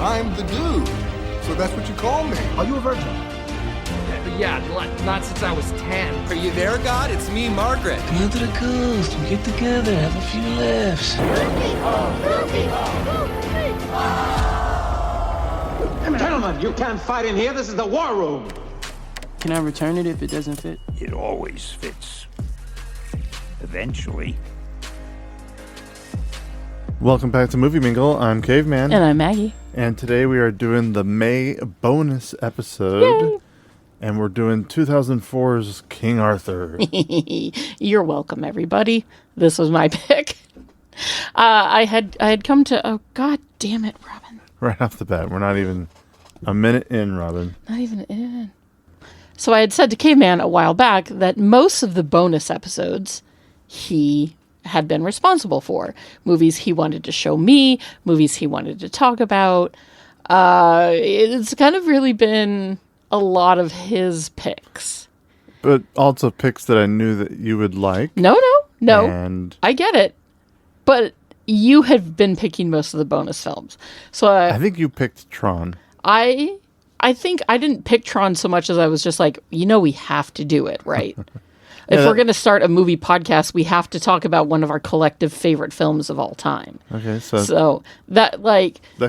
I'm the dude. So that's what you call me. Are you a virgin? Yeah, not since I was 10. Are you there, God? It's me, Margaret. Come on to the coast. We get together, have a few laughs. Gentlemen, you can't fight in here. This is the war room. Can I return it if it doesn't fit? It always fits. Eventually. Welcome back to Movie Mingle. I'm Caveman. And I'm Maggie. And today we are doing the May bonus episode. Yay. And we're doing 2004's King Arthur. You're welcome, everybody. This was my pick. I had come to... Oh, God damn it, Robin. Right off the bat. We're not even a minute in, Robin. Not even in. So I had said to Caveman a while back that most of the bonus episodes he had been responsible for. Movies he wanted to show me, movies he wanted to talk about. It's kind of really been a lot of his picks. But also picks that I knew that you would like. No. And I get it. But you had been picking most of the bonus films. So I think you picked Tron. I think I didn't pick Tron so much as I was just like, we have to do it, right? If we're going to start a movie podcast, we have to talk about one of our collective favorite films of all time. Okay, so that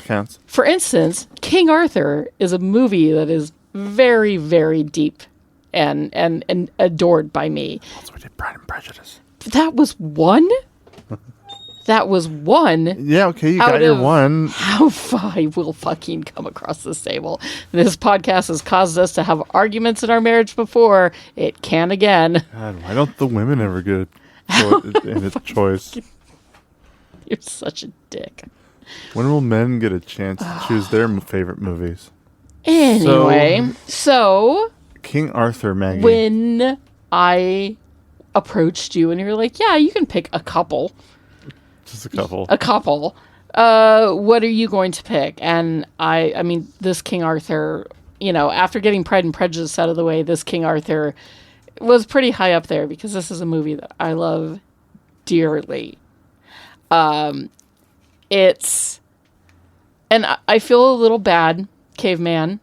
counts. For instance, King Arthur is a movie that is very, very deep and adored by me. Also, we did Pride and Prejudice. That was one. That was one. Yeah, okay, you got your one. How I will fucking come across this table. This podcast has caused us to have arguments in our marriage before. It can again. God, why don't the women ever get in its choice? You're such a dick. When will men get a chance to choose their favorite movies? Anyway, so King Arthur, Maggie. When I approached you and you were like, yeah, you can pick a couple. Just a couple. A couple. What are you going to pick? And I mean, this King Arthur, after getting Pride and Prejudice out of the way, this King Arthur was pretty high up there because this is a movie that I love dearly. And I feel a little bad, Caveman,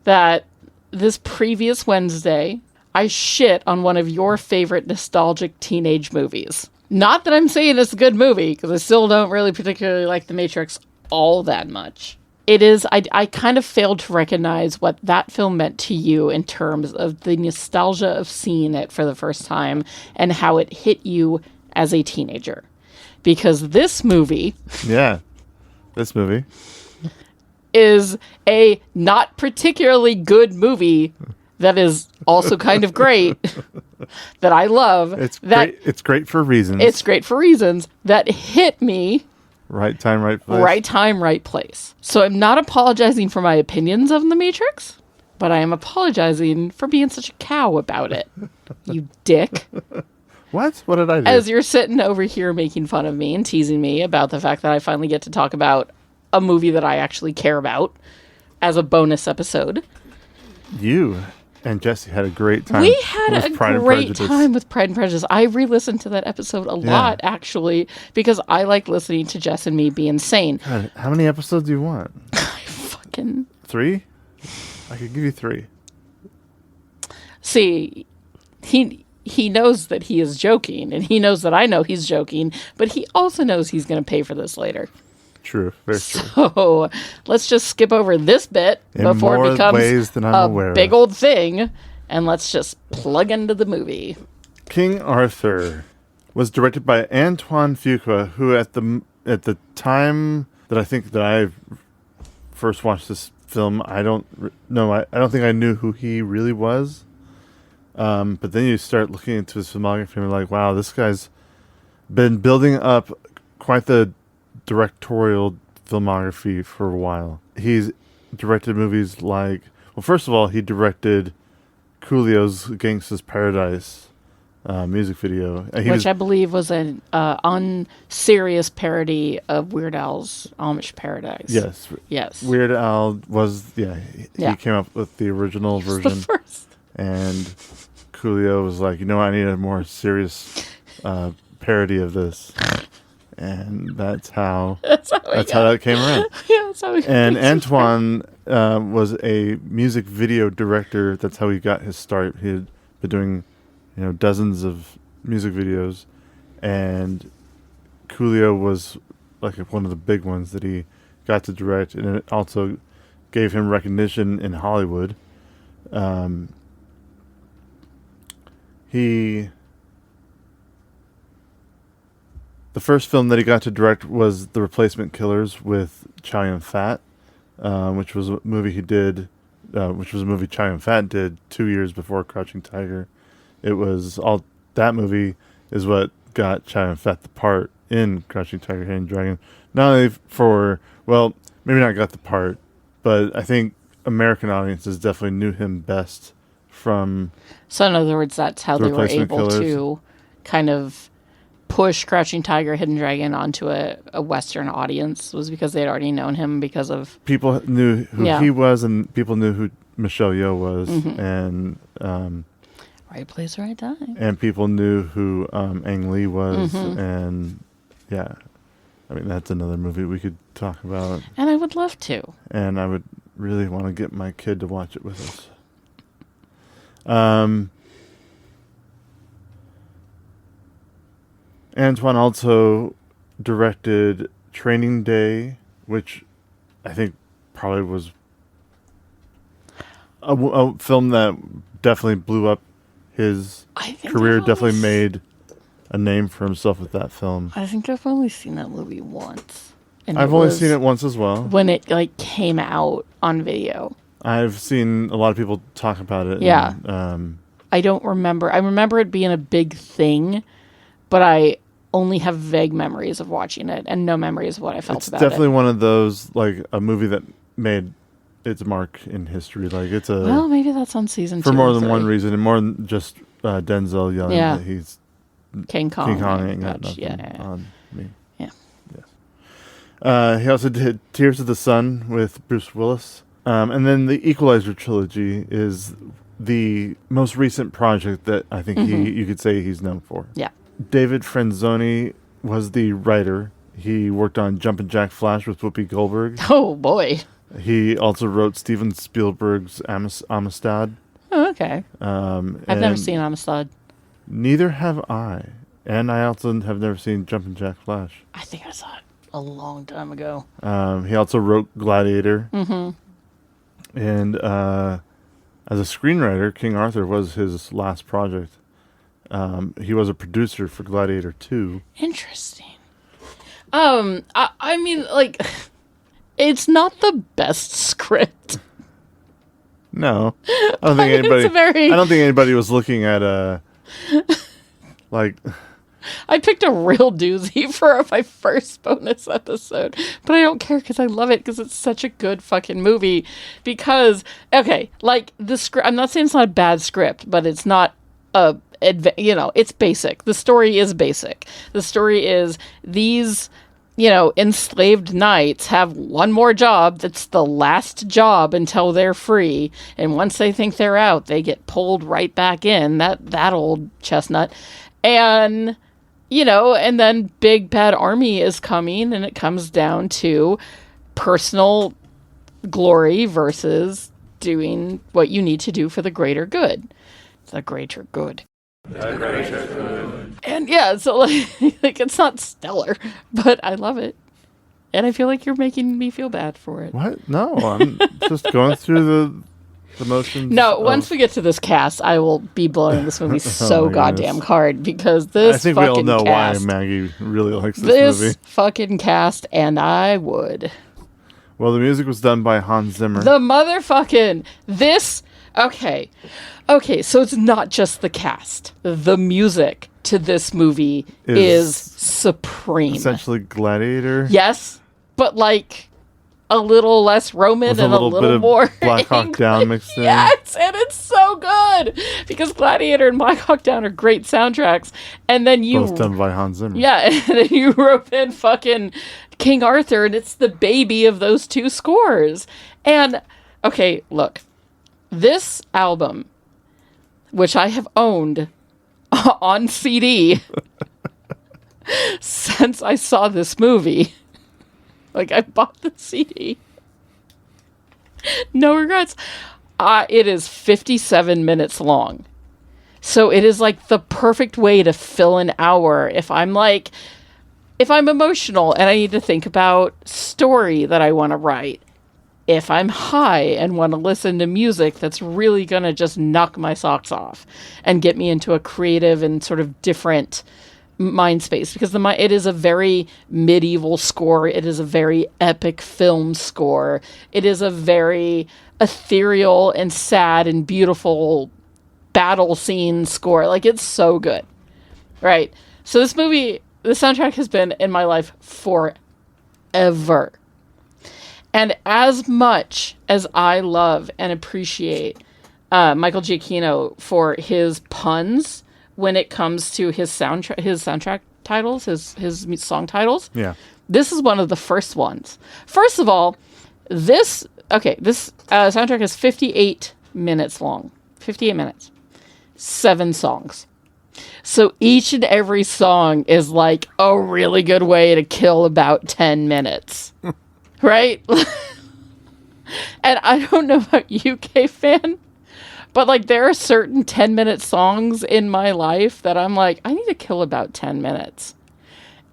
that this previous Wednesday, I shit on one of your favorite nostalgic teenage movies. Not that I'm saying it's a good movie, because I still don't really particularly like The Matrix all that much. It is, I kind of failed to recognize what that film meant to you in terms of the nostalgia of seeing it for the first time and how it hit you as a teenager. Because this movie... Yeah, this movie. ...is a not particularly good movie that is also kind of great, that I love. It's great for reasons. It's great for reasons that hit me. Right time, right place. Right time, right place. So I'm not apologizing for my opinions of The Matrix, but I am apologizing for being such a cow about it. You dick. What? What did I do? As you're sitting over here making fun of me and teasing me about the fact that I finally get to talk about a movie that I actually care about as a bonus episode. You and Jesse had a great time. We had a great time with Pride and Prejudice. I re-listened to that episode a lot, actually, because I like listening to Jess and me be insane. God, how many episodes do you want? Fucking 3? I could give you 3. See, he knows that he is joking, and he knows that I know he's joking, but he also knows he's going to pay for this later. True, very true. So let's just skip over this bit before it becomes a big old thing, and let's just plug into the movie. King Arthur was directed by Antoine Fuqua, who at the time that I think that I first watched this film, I don't think I knew who he really was. But then you start looking into his filmography and you're like, wow, this guy's been building up quite the directorial filmography for a while. He's directed movies like, well, first of all, he directed Coolio's Gangsta's Paradise music video. Which I believe was an unserious parody of Weird Al's Amish Paradise. Yes. Weird Al was, he came up with the original version. The first. And Coolio was like, I need a more serious parody of this. and that's how That's how that came around. Yeah, that's how And Antoine was a music video director. That's how he got his start. He had been doing, dozens of music videos, and Coolio was like one of the big ones that he got to direct, and it also gave him recognition in Hollywood. The first film that he got to direct was The Replacement Killers with Chow Yun-fat, which was a movie Chow Yun-fat did 2 years before Crouching Tiger. That movie is what got Chow Yun-fat the part in Crouching Tiger, Hidden Dragon. Not only maybe not got the part, but I think American audiences definitely knew him best from. So in other words, that's how they were able to kind of push Crouching Tiger, Hidden Dragon onto a Western audience, was because they had already known him because of... People knew who he was, and people knew who Michelle Yeoh was, and... right place, right time. And people knew who Ang Lee was, and yeah. I mean, that's another movie we could talk about. And I would love to. And I would really want to get my kid to watch it with us. Antoine also directed Training Day, which I think probably was a film that definitely blew up his career, definitely made a name for himself with that film. I think I've only seen that movie once. And I've only seen it once as well. When it came out on video. I've seen a lot of people talk about it. Yeah. And, I don't remember. I remember it being a big thing, but I only have vague memories of watching it and no memories of what I felt about it. It's definitely one of those, like, a movie that made its mark in history. Like, it's a... Well, maybe that's on season 2 for more than one reason, and more than just Denzel yelling that he's... King Kong ain't got nothing on me. Yeah. Yes. He also did Tears of the Sun with Bruce Willis. And then the Equalizer trilogy is the most recent project that I think you could say he's known for. Yeah. David Franzoni was the writer. He worked on Jumpin' Jack Flash with Whoopi Goldberg. Oh, boy. He also wrote Steven Spielberg's Amistad. Oh, okay. I've never seen Amistad. Neither have I. And I also have never seen Jumpin' Jack Flash. I think I saw it a long time ago. He also wrote Gladiator. And as a screenwriter, King Arthur was his last project. He was a producer for Gladiator 2. Interesting. I mean, like, it's not the best script. No, I don't think anybody. I don't think anybody was looking at like. I picked a real doozy for my first bonus episode, but I don't care because I love it because it's such a good fucking movie. Because like the script, I'm not saying it's not a bad script, but it's not it's basic. The story is basic. The story is these, enslaved knights have one more job that's the last job until they're free. And once they think they're out, they get pulled right back in. That old chestnut. And, and then big bad army is coming, and it comes down to personal glory versus doing what you need to do for the greater good. The greater good. And yeah, so like it's not stellar, but I love it. And I feel like you're making me feel bad for it. What? No, I'm just going through the motions. No, once we get to this cast, I will be blowing this movie so goddamn hard because this. I think we all know why Maggie really likes this movie. Fucking cast, and I would. Well, the music was done by Hans Zimmer. The motherfucking this. Okay, so it's not just the cast. The music to this movie is supreme. Essentially Gladiator. Yes, but like a little less Roman and a little more Black Hawk Down mixed in. Yes, and it's so good because Gladiator and Black Hawk Down are great soundtracks. And then both done by Hans Zimmer. Yeah, and then you rope in fucking King Arthur, and it's the baby of those two scores. And okay, look, this album, which I have owned on CD since I saw this movie. Like, I bought the CD. No regrets. It is 57 minutes long. So it is like the perfect way to fill an hour if I'm emotional and I need to think about story that I want to write. If I'm high and want to listen to music that's really going to just knock my socks off and get me into a creative and sort of different mind space, because it is a very medieval score. It is a very epic film score. It is a very ethereal and sad and beautiful battle scene score. Like, it's so good. Right. So this movie, the soundtrack has been in my life forever. And as much as I love and appreciate Michael Giacchino for his puns when it comes to his soundtrack titles, his song titles, Yeah. this is one of the first ones. First of all, this soundtrack is 58 minutes long. 58 minutes. 7 songs. So each and every song is like a really good way to kill about 10 minutes. Right? And I don't know about you, K-Fan, but like there are certain 10-minute songs in my life that I'm like, I need to kill about 10 minutes.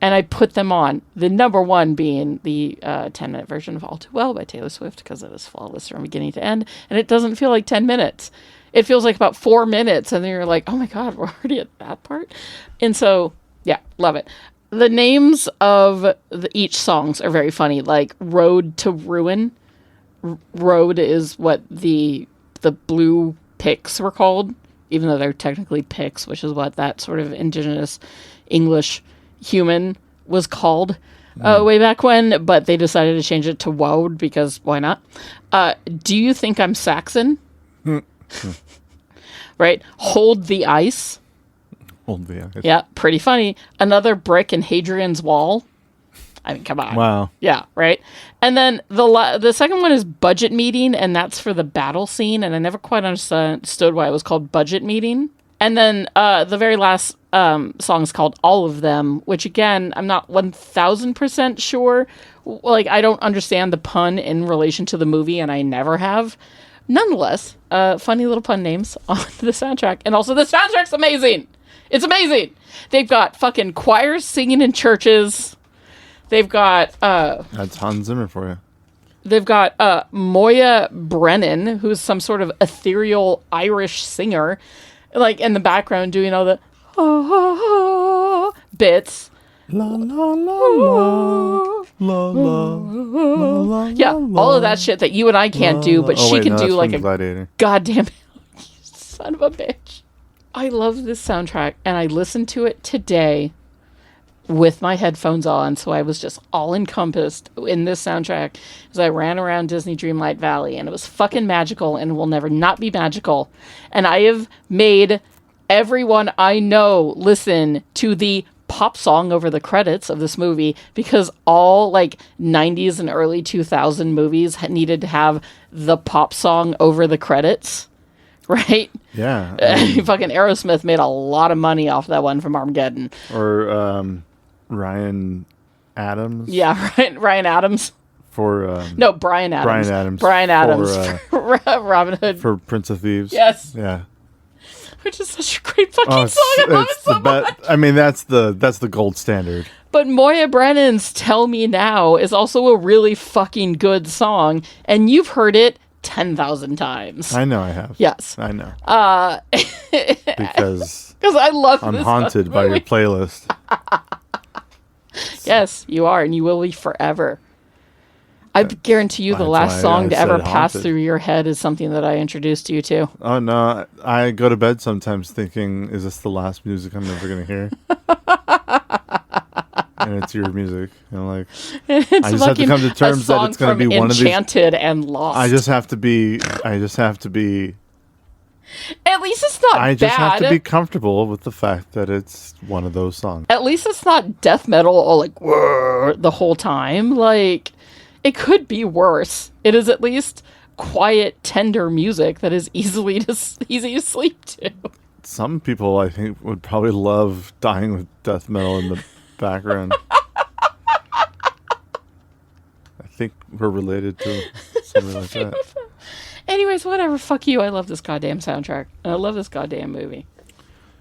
And I put them on. The number one being the 10-minute version of All Too Well by Taylor Swift, because it is flawless from beginning to end. And it doesn't feel like 10 minutes. It feels like about 4 minutes. And then you're like, oh my God, we're already at that part. And so, yeah, love it. The names of each songs are very funny. Like Road to Ruin. Road is what the blue picks were called, even though they're technically picks, which is what that sort of indigenous English human was called way back when, but they decided to change it to Woad because why not? Do you think I'm Saxon? Right? Hold the Ice. Hold the Ice. Yeah, pretty funny. Another Brick in Hadrian's Wall. I mean, come on. Wow. Yeah, right? And then the second one is Budget Meeting, and that's for the battle scene, and I never quite understood why it was called Budget Meeting. And then the very last song is called All of Them, which, again, I'm not 1,000% sure. Like, I don't understand the pun in relation to the movie, and I never have. Nonetheless, funny little pun names on the soundtrack. And also, the soundtrack's amazing. It's amazing. They've got fucking choirs singing in churches. They've got... That's Hans Zimmer for you. They've got Moya Brennan, who's some sort of ethereal Irish singer, like in the background doing all the bits. La la la la la la la. Yeah, all of that shit that you and I can't do, but she can do like a Gladiator. goddamn son of a bitch. I love this soundtrack, and I listened to it today with my headphones on, so I was just all encompassed in this soundtrack as I ran around Disney Dreamlight Valley, and it was fucking magical and will never not be magical. And I have made everyone I know listen to the pop song over the credits of this movie, because all like 90s and early 2000 movies needed to have the pop song over the credits. Right? Yeah. Fucking Aerosmith made a lot of money off that one from Armageddon. Or Ryan Adams. Yeah, Ryan Adams. For No, Brian Adams. Brian Adams. Brian Adams For, for Robin Hood. for Prince of Thieves. Yes. Yeah. Which is such a great fucking song. I love it so much. I mean, that's the gold standard. But Moya Brennan's "Tell Me Now" is also a really fucking good song, and you've heard it 10,000 times. I know I have. Yes. I know. Because I love I'm this haunted by your movie. playlist. Yes, you are, and you will be forever. I guarantee you the That's last why song I to ever said pass haunted. through your head is something that I introduced you to. Oh no, I go to bed sometimes thinking, is this the last music I'm ever gonna hear? And it's your music. And I'm like, It's I just have to come to terms that it's gonna be one of these. Enchanted and Lost. I just have to be. At least it's not I just bad. have to be comfortable with the fact that it's one of those songs. At least it's not death metal or like "Whirr" the whole time. Like, it could be worse. It is at least quiet, tender music that is easy to sleep to. Some people, I think, would probably love dying with death metal background. I think we're related to something like that. Anyways, whatever. Fuck you. I love this goddamn soundtrack. And I love this goddamn movie.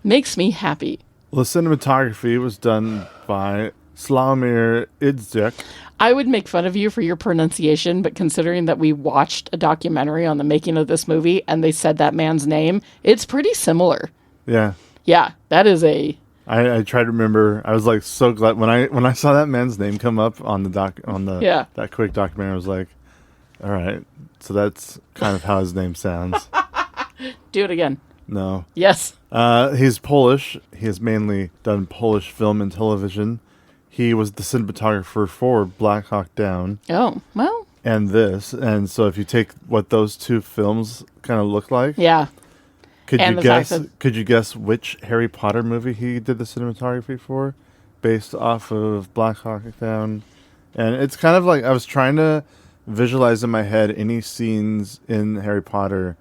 Makes me happy. Well, the cinematography was done by Slavomir Idzek. I would make fun of you for your pronunciation, but considering that we watched a documentary on the making of this movie and they said that man's name, it's pretty similar. Yeah. Yeah, that is a... I tried to remember. I was like so glad when I saw that man's name come up on the that quick documentary. I was like, all right, so that's kind of how his name sounds. Do it again. No. Yes. He's Polish. He has mainly done Polish film and television. He was the cinematographer for Black Hawk Down. Oh, well. And this. And so if you take what those two films kind of look like. Yeah. Could you guess which Harry Potter movie he did the cinematography for? Based off of Black Hawk Down. And it's kind of like I was trying to visualize in my head any scenes in Harry Potter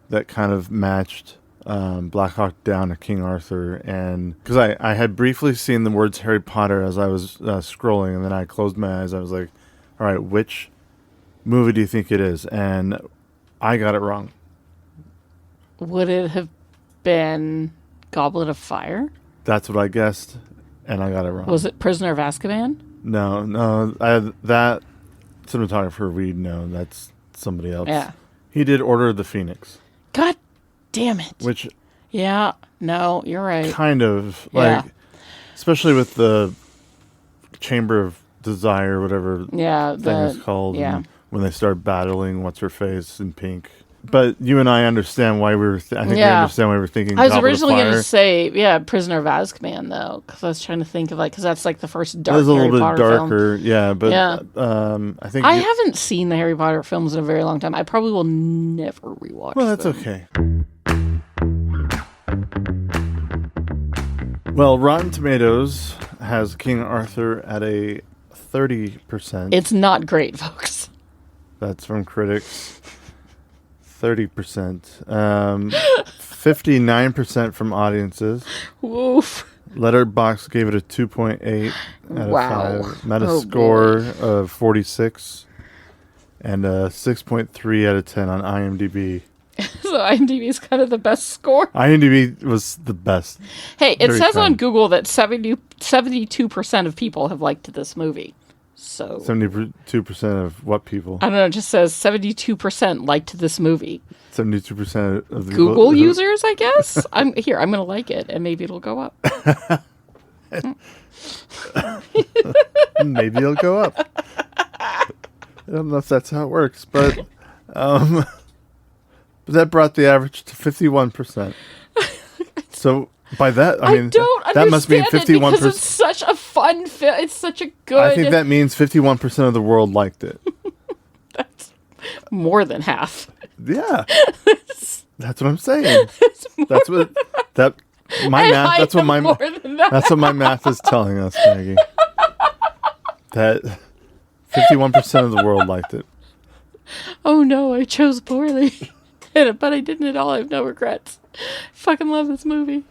that kind of matched Black Hawk Down or King Arthur. And because I had briefly seen the words Harry Potter as I was scrolling, and then I closed my eyes. I was like, all right, which movie do you think it is? And I got it wrong. Would it have been Goblet of Fire? That's what I guessed, and I got it wrong. Was it Prisoner of Azkaban? No. That cinematographer, we know that's somebody else. Yeah. He did Order of the Phoenix. God damn it. Which... Yeah, no, you're right. Kind of. Like, especially with the Chamber of Desire, whatever thing is called. Yeah. When they start battling What's-Her-Face in pink. But you and I understand why we were... I think we understand why we were thinking I was Goblet originally of going to Fire. say, Prisoner of Azkaban, though. Because I was trying to think of, because that's, the first dark It was a Harry little bit Potter darker, film. yeah. But I think... I haven't seen the Harry Potter films in a very long time. I probably will never rewatch them. Well, that's okay. Well, Rotten Tomatoes has King Arthur at a 30%. It's not great, folks. That's from critics. 30%. 59% from audiences. Woof. Letterboxd gave it a 2.8 out of 5. Metascore of 46. And a 6.3 out of 10 on IMDb. So IMDb is kind of the best score. IMDb was the best. Hey, it Very says on kind. Google that 72% of people have liked this movie. So 72% of what people? I don't know. It just says 72% liked this movie. 72% of the Google people users, I guess. I'm going to like it, and maybe it'll go up. Maybe it'll go up. I don't know if that's how it works, but that brought the average to 51%. So by that, I mean, that must mean 51%. Because it's such a fun film. It's such a good. I think that means 51% of the world liked it. More than half. Yeah, that's what I'm saying. That's what my math. That's what my math is telling us, Maggie. That 51% of the world liked it. Oh no, I chose poorly. But I didn't at all. I have no regrets. Fucking love this movie.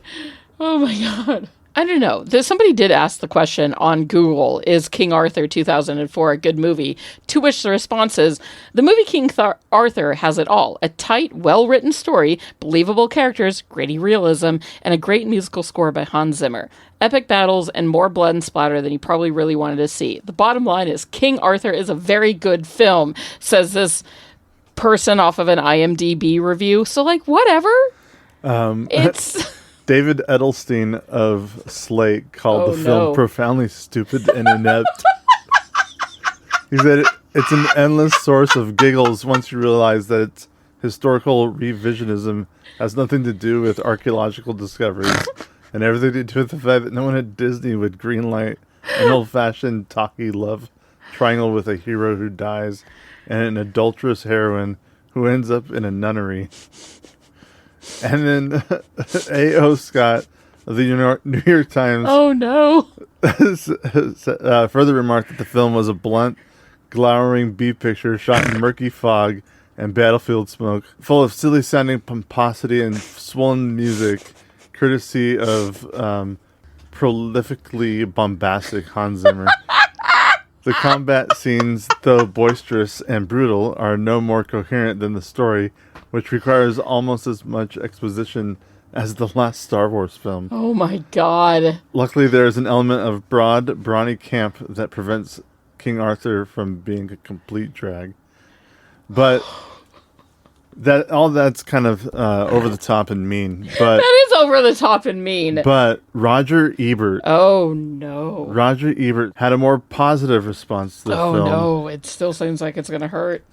Oh my god. I don't know. Somebody did ask the question on Google, is King Arthur 2004 a good movie? To which the response is, the movie King Arthur has it all. A tight, well-written story, believable characters, gritty realism, and a great musical score by Hans Zimmer. Epic battles and more blood and splatter than you probably really wanted to see. The bottom line is King Arthur is a very good film, says this person off of an IMDb review. So, whatever. It's... David Edelstein of Slate called the film profoundly stupid and inept. He said it's an endless source of giggles once you realize that its historical revisionism has nothing to do with archaeological discoveries and everything to do with the fact that no one at Disney would greenlight an old-fashioned talky love triangle with a hero who dies and an adulterous heroine who ends up in a nunnery. And then A.O. Scott of the New York Times further remarked that the film was a blunt, glowering beat picture shot in murky fog and battlefield smoke, full of silly-sounding pomposity and swollen music, courtesy of prolifically bombastic Hans Zimmer. The combat scenes, though boisterous and brutal, are no more coherent than the story, which requires almost as much exposition as the last Star Wars film. Oh my god. Luckily, there is an element of broad, brawny camp that prevents King Arthur from being a complete drag. But that's kind of over the top and mean. But That is over the top and mean. But Roger Ebert. Oh no. Roger Ebert had a more positive response to the film. Oh no, it still seems like it's gonna hurt.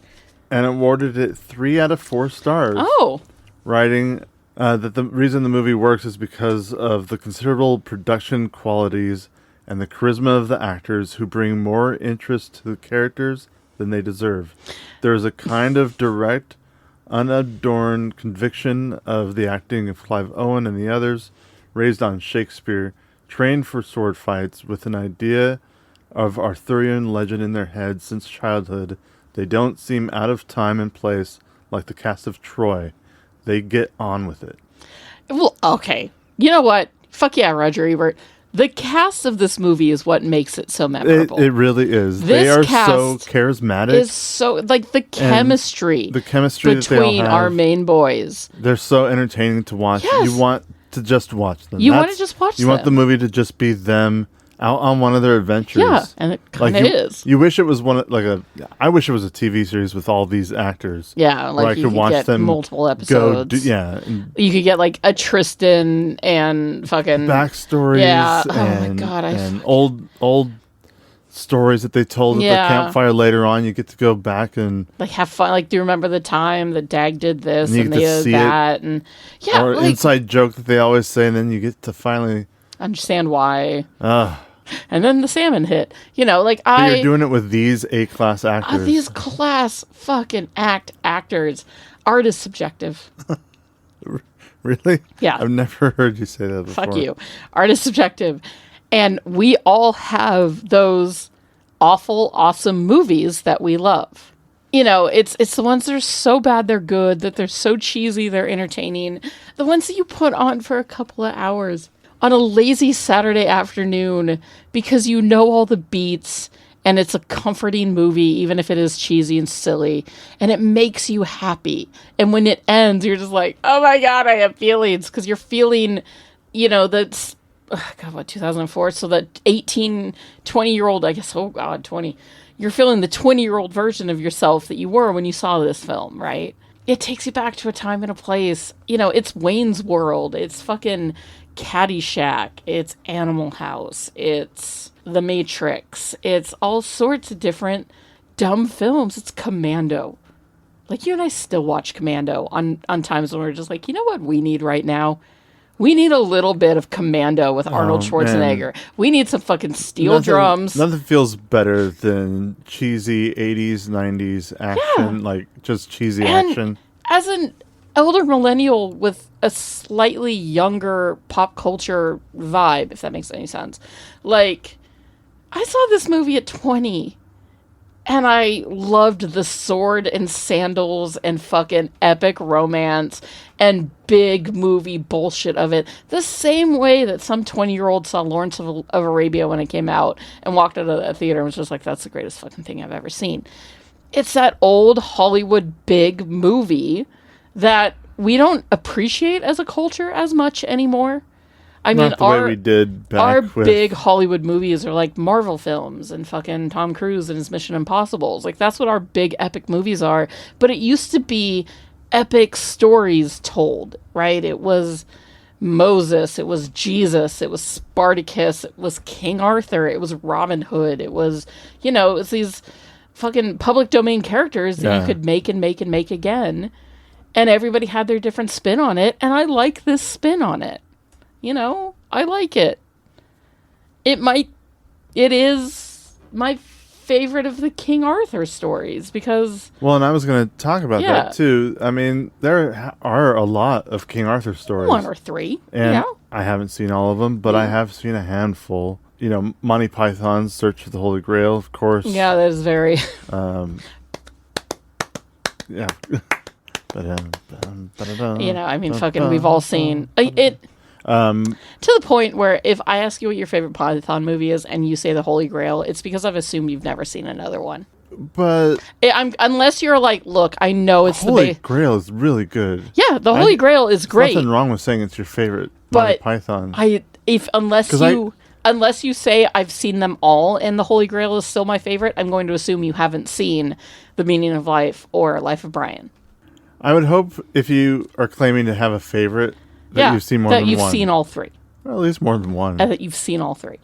And awarded it 3 out of 4 stars. Oh. Writing that the reason the movie works is because of the considerable production qualities and the charisma of the actors who bring more interest to the characters than they deserve. There is a kind of direct, unadorned conviction of the acting of Clive Owen and the others, raised on Shakespeare, trained for sword fights, with an idea of Arthurian legend in their heads since childhood. They don't seem out of time and place like the cast of Troy. They get on with it. Well, okay. You know what? Fuck yeah, Roger Ebert. The cast of this movie is what makes it so memorable. It really is. This they are cast so charismatic. Is so like the chemistry between that they all have, our main boys. They're so entertaining to watch. Yes. You want to just watch them. You want to just watch them. You want the movie to just be them out on one of their adventures. Yeah, and it kind of is. You wish it was I wish it was a TV series with all these actors. Yeah, like where I you could could watch get them multiple episodes. You could get like a Tristan and fucking backstories. Yeah. And, oh my god. And old stories that they told at the campfire later on. You get to go back and like have fun. Like, do you remember the time that Dag did this and they did that? And yeah, or like, inside joke that they always say, and then you get to finally understand why. And then the salmon hit. You know, like you're doing it with these A-class actors. These class fucking actors. Art is subjective. Really? Yeah. I've never heard you say that before. Fuck you. Art is subjective. And we all have those awful, awesome movies that we love. You know, it's the ones that are so bad they're good, that they're so cheesy they're entertaining. The ones that you put on for a couple of hours on a lazy Saturday afternoon because you know all the beats and it's a comforting movie, even if it is cheesy and silly, and it makes you happy. And when it ends, you're just like, oh my God, I have feelings, because you're feeling, you know, that's, God, what, 2004? So that 18, 20-year-old, I guess, oh God, 20. You're feeling the 20-year-old version of yourself that you were when you saw this film, right? It takes you back to a time and a place. You know, it's Wayne's World. It's fucking Caddyshack, it's Animal House, it's The Matrix, it's all sorts of different dumb films. It's Commando. Like, you and I still watch Commando on times when we're just like, you know what we need right now? We need a little bit of Commando with Arnold Schwarzenegger. Man. We need some fucking steel drums. Nothing feels better than cheesy 80s, 90s action, like just cheesy action. As an elder millennial with a slightly younger pop culture vibe, if that makes any sense. Like, I saw this movie at 20 and I loved the sword and sandals and fucking epic romance and big movie bullshit of it. The same way that some 20-year-old saw Lawrence of Arabia when it came out and walked out of that theater and was just like, that's the greatest fucking thing I've ever seen. It's that old Hollywood big movie that we don't appreciate as a culture as much anymore. I mean, Not the way we did back our with... big Hollywood movies are like Marvel films and fucking Tom Cruise and his Mission Impossibles. Like, that's what our big epic movies are. But it used to be epic stories told, right? It was Moses, it was Jesus, it was Spartacus, it was King Arthur, it was Robin Hood, it was, you know, it was these fucking public domain characters that you could make and make and make again. And everybody had their different spin on it, and I like this spin on it. You know, I like it. It is my favorite of the King Arthur stories because... Well, and I was going to talk about that too. I mean, there are a lot of King Arthur stories. 1 or 3. And I haven't seen all of them, but I have seen a handful. You know, Monty Python's Search for the Holy Grail, of course. Yeah, that is very... yeah. You know, I mean, fucking, we've all seen... it. To the point where if I ask you what your favorite Python movie is and you say The Holy Grail, it's because I've assumed you've never seen another one. But Unless you're like, look, I know it's Holy the Grail is really good. Yeah, The Holy Grail is great. Nothing wrong with saying it's your favorite Monty But Python. Unless you say I've seen them all and The Holy Grail is still my favorite, I'm going to assume you haven't seen The Meaning of Life or Life of Brian. I would hope if you are claiming to have a favorite that you've seen more than one. That you've seen all three. Well, at least more than one. That you've seen all three.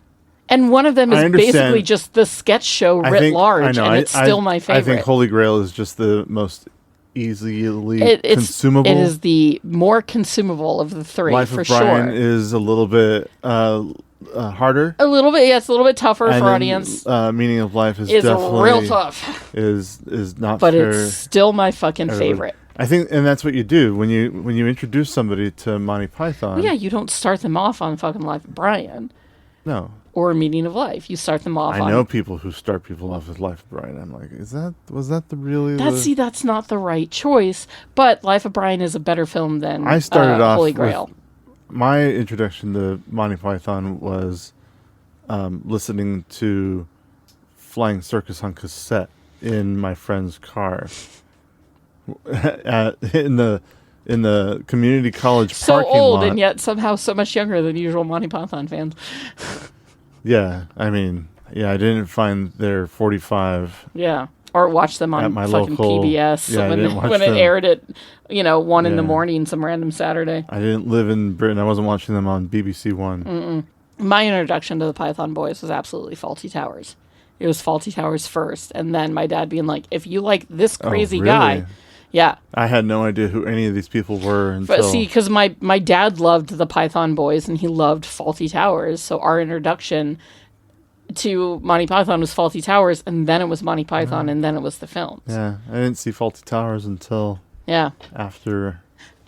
And one of them is basically just the sketch show writ large, and it's still my favorite. I think Holy Grail is just the most easily consumable. It is the more consumable of the three, Life for of Brian sure. is a little bit harder. A little bit, yeah, it's a little bit tougher for audience. Meaning of Life is It's definitely real tough. Is not but fair. It's still my fucking favorite. I think, and that's what you do when you introduce somebody to Monty Python. Well, yeah, you don't start them off on fucking Life of Brian. No. Or Meaning of Life. You start them off on... I know people who start people off with Life of Brian. I'm like, was that really... That's not the right choice, but Life of Brian is a better film than I started off Holy Grail. My introduction to Monty Python was listening to Flying Circus on cassette in my friend's car. in the community college so parking old lot. And yet somehow so much younger than usual Monty Python fans. Yeah, I mean, I didn't find their 45. Yeah, or watch them on my fucking local, PBS when it aired at 1 in the morning some random Saturday. I didn't live in Britain. I wasn't watching them on BBC One. Mm-mm. My introduction to the Python Boys was absolutely Fawlty Towers. It was Fawlty Towers first, and then my dad being like, "If you like this crazy guy." Yeah. I had no idea who any of these people were until... But see, because my dad loved the Python Boys and he loved Fawlty Towers, so our introduction to Monty Python was Fawlty Towers, and then it was Monty Python, and then it was the films. Yeah, I didn't see Fawlty Towers until after...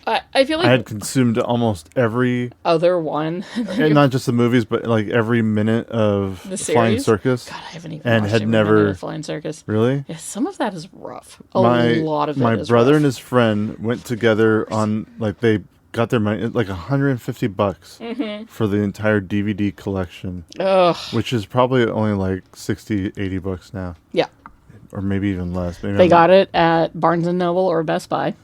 I feel like I had consumed almost every... other one. And not just the movies, but like every minute of the Flying Circus. God, I haven't even and watched had every never minute of Flying Circus. Really? Yeah, some of that is rough. A lot of it my is brother rough. and his friend went together on they got their money like $150 for the entire DVD collection. Ugh. Which is probably only like $60-$80 now. Yeah. Or maybe even less. Maybe they got it at Barnes & Noble or Best Buy.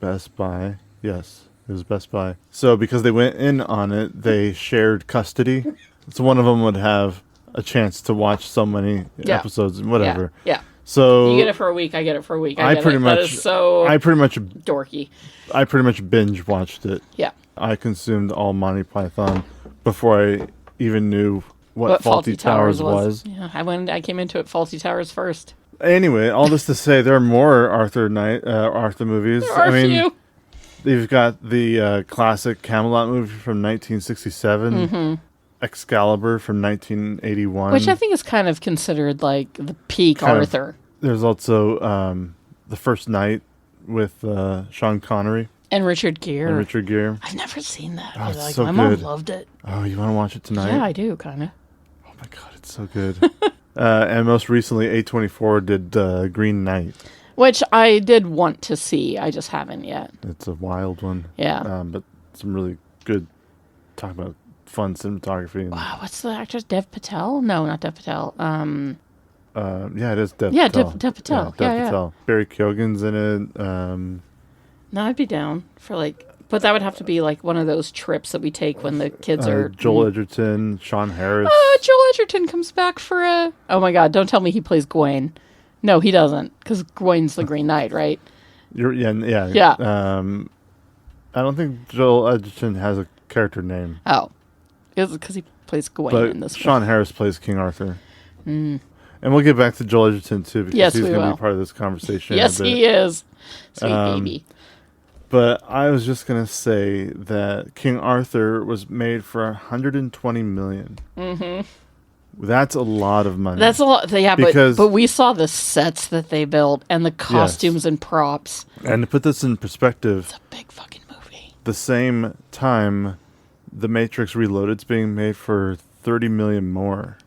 Best Buy. Yes, it was Best Buy. So because they went in on it, they shared custody. So one of them would have a chance to watch so many episodes and whatever. Yeah. So you get it for a week, I get it for a week. I pretty much that is so dorky. I pretty much binge watched it. Yeah. I consumed all Monty Python before I even knew what Fawlty Towers was. Yeah, I came into it Fawlty Towers first. Anyway, all this to say, there are more Arthur movies. There are a few. You've got the classic Camelot movie from 1967, Excalibur from 1981. Which I think is kind of considered like the peak Arthur. There's also The First Night with Sean Connery. And Richard Gere. I've never seen that. Oh, it's my so mom good. loved it. Oh, you want to watch it tonight? Yeah, I do, kind of. Oh my God, it's so good. And most recently, A24 did Green Knight. Which I did want to see. I just haven't yet. It's a wild one. Yeah. But some really good, talk about fun cinematography. Wow, what's the actress? Dev Patel? No, not Dev Patel. Yeah, it is Dev Patel. Yeah, Dev Patel. Dev Patel. Barry Keoghan's in it. No, I'd be down for but that would have to be like one of those trips that we take when the kids are... Joel Edgerton, Sean Harris. Joel Edgerton comes back for a... Oh my God, don't tell me he plays Gawain. No, he doesn't, because Gawain's the Green Knight, right? Yeah. I don't think Joel Edgerton has a character name. Oh. Is it because he plays Gawain but in this Sean Harris plays King Arthur. And we'll get back to Joel Edgerton, too, because he's going to be part of this conversation. Yes, he is. Sweet baby. But I was just going to say that King Arthur was made for $120 million. Mm-hmm. That's a lot of money. That's a lot. Yeah, but we saw the sets that they built and the costumes and props. And to put this in perspective... It's a big fucking movie. The same time, The Matrix Reloaded's being made for $30 million more.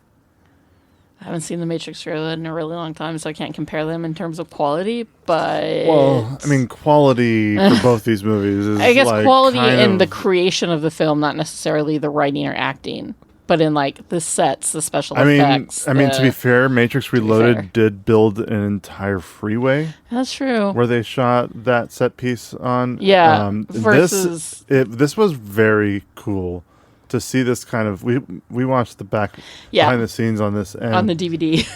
haven't seen the Matrix trailer in a really long time, so I can't compare them in terms of quality, but... Well, I mean, quality for both these movies is I guess like quality kind in of, the creation of the film, not necessarily the writing or acting, but in like the sets, the special effects. I mean, to be fair, Matrix Reloaded fair. did build an entire freeway That's true. where they shot that set piece on. Yeah, versus... This was very cool to see this kind of... We watched the behind the scenes on this. And on the DVD.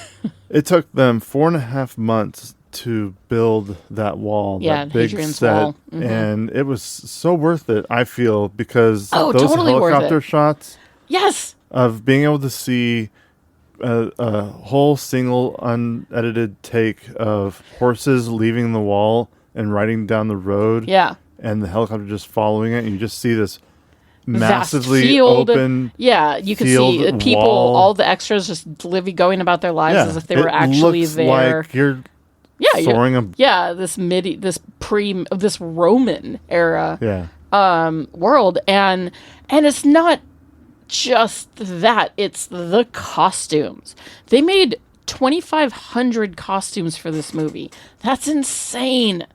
it took them 4.5 months to build that wall, that big Hadrian's set. Wall. Mm-hmm. And it was so worth it, I feel, because those totally worth helicopter it. shots... Yes! Of being able to see a whole single unedited take of horses leaving the wall and riding down the road. Yeah. And the helicopter just following it. And you just see this Vast massively field. open Yeah, you can see people, wall. all the extros just going about their lives as if they were it actually looks there. like you're yeah, soaring this Roman era Yeah. world, and it's not just that, it's the costumes. They made 2,500 costumes for this movie. That's insane,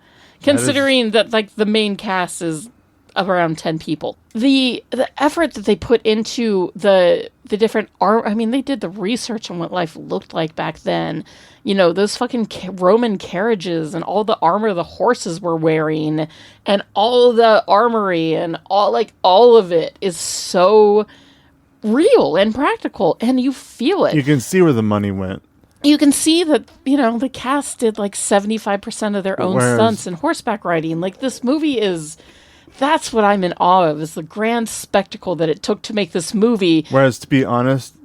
considering that like the main cast is around 10 people. The effort that they put into the different art, I mean, they did the research on what life looked like back then. You know, those fucking Roman carriages and all the armor the horses were wearing and all the armory and all of it is so real and practical, and you feel it. You can see where the money went. You can see that, you know, the cast did like 75% of their own stunts and horseback riding. Like, this movie is... That's what I'm in awe of, is the grand spectacle that it took to make this movie. Whereas, to be honest,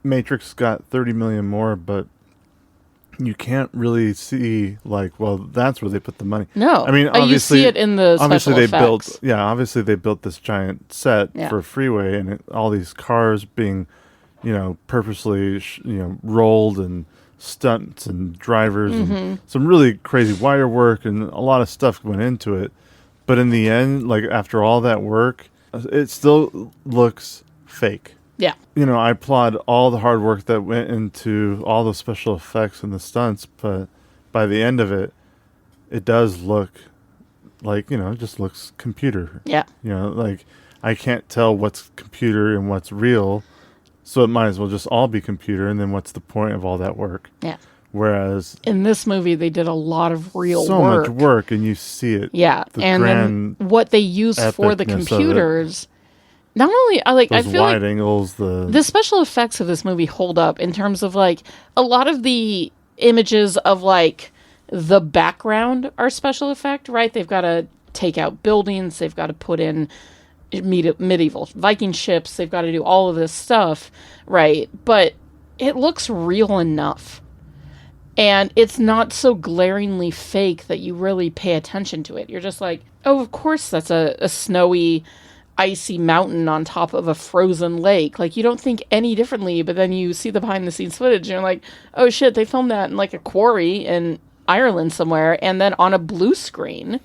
Matrix got 30 million more, but you can't really see, like, well, that's where they put the money. No. I mean, obviously... You see it in the special effects. Obviously they built this giant set for a freeway, and all these cars being, you know, purposely, rolled, and stunts and drivers, and some really crazy wire work, and a lot of stuff went into it. But in the end, like, after all that work, it still looks fake. Yeah. You know, I applaud all the hard work that went into all the special effects and the stunts, but by the end of it, it does look like, you know, it just looks computer. Yeah. You know, like, I can't tell what's computer and what's real, so it might as well just all be computer, and then what's the point of all that work? Yeah. Whereas... in this movie, they did a lot of real work. So much work, and you see it. Yeah. And then what they use for the computers... Not only, I feel wide like angles, the special effects of this movie hold up in terms of, like, a lot of the images of, like, the background are special effect, right? They've got to take out buildings. They've got to put in medieval Viking ships. They've got to do all of this stuff, right? But it looks real enough. And it's not so glaringly fake that you really pay attention to it. You're just like, oh, of course that's a snowy... icy mountain on top of a frozen lake. Like, you don't think any differently, but then you see the behind the scenes footage and you're like, oh shit, they filmed that in like a quarry in Ireland somewhere and then on a blue screen.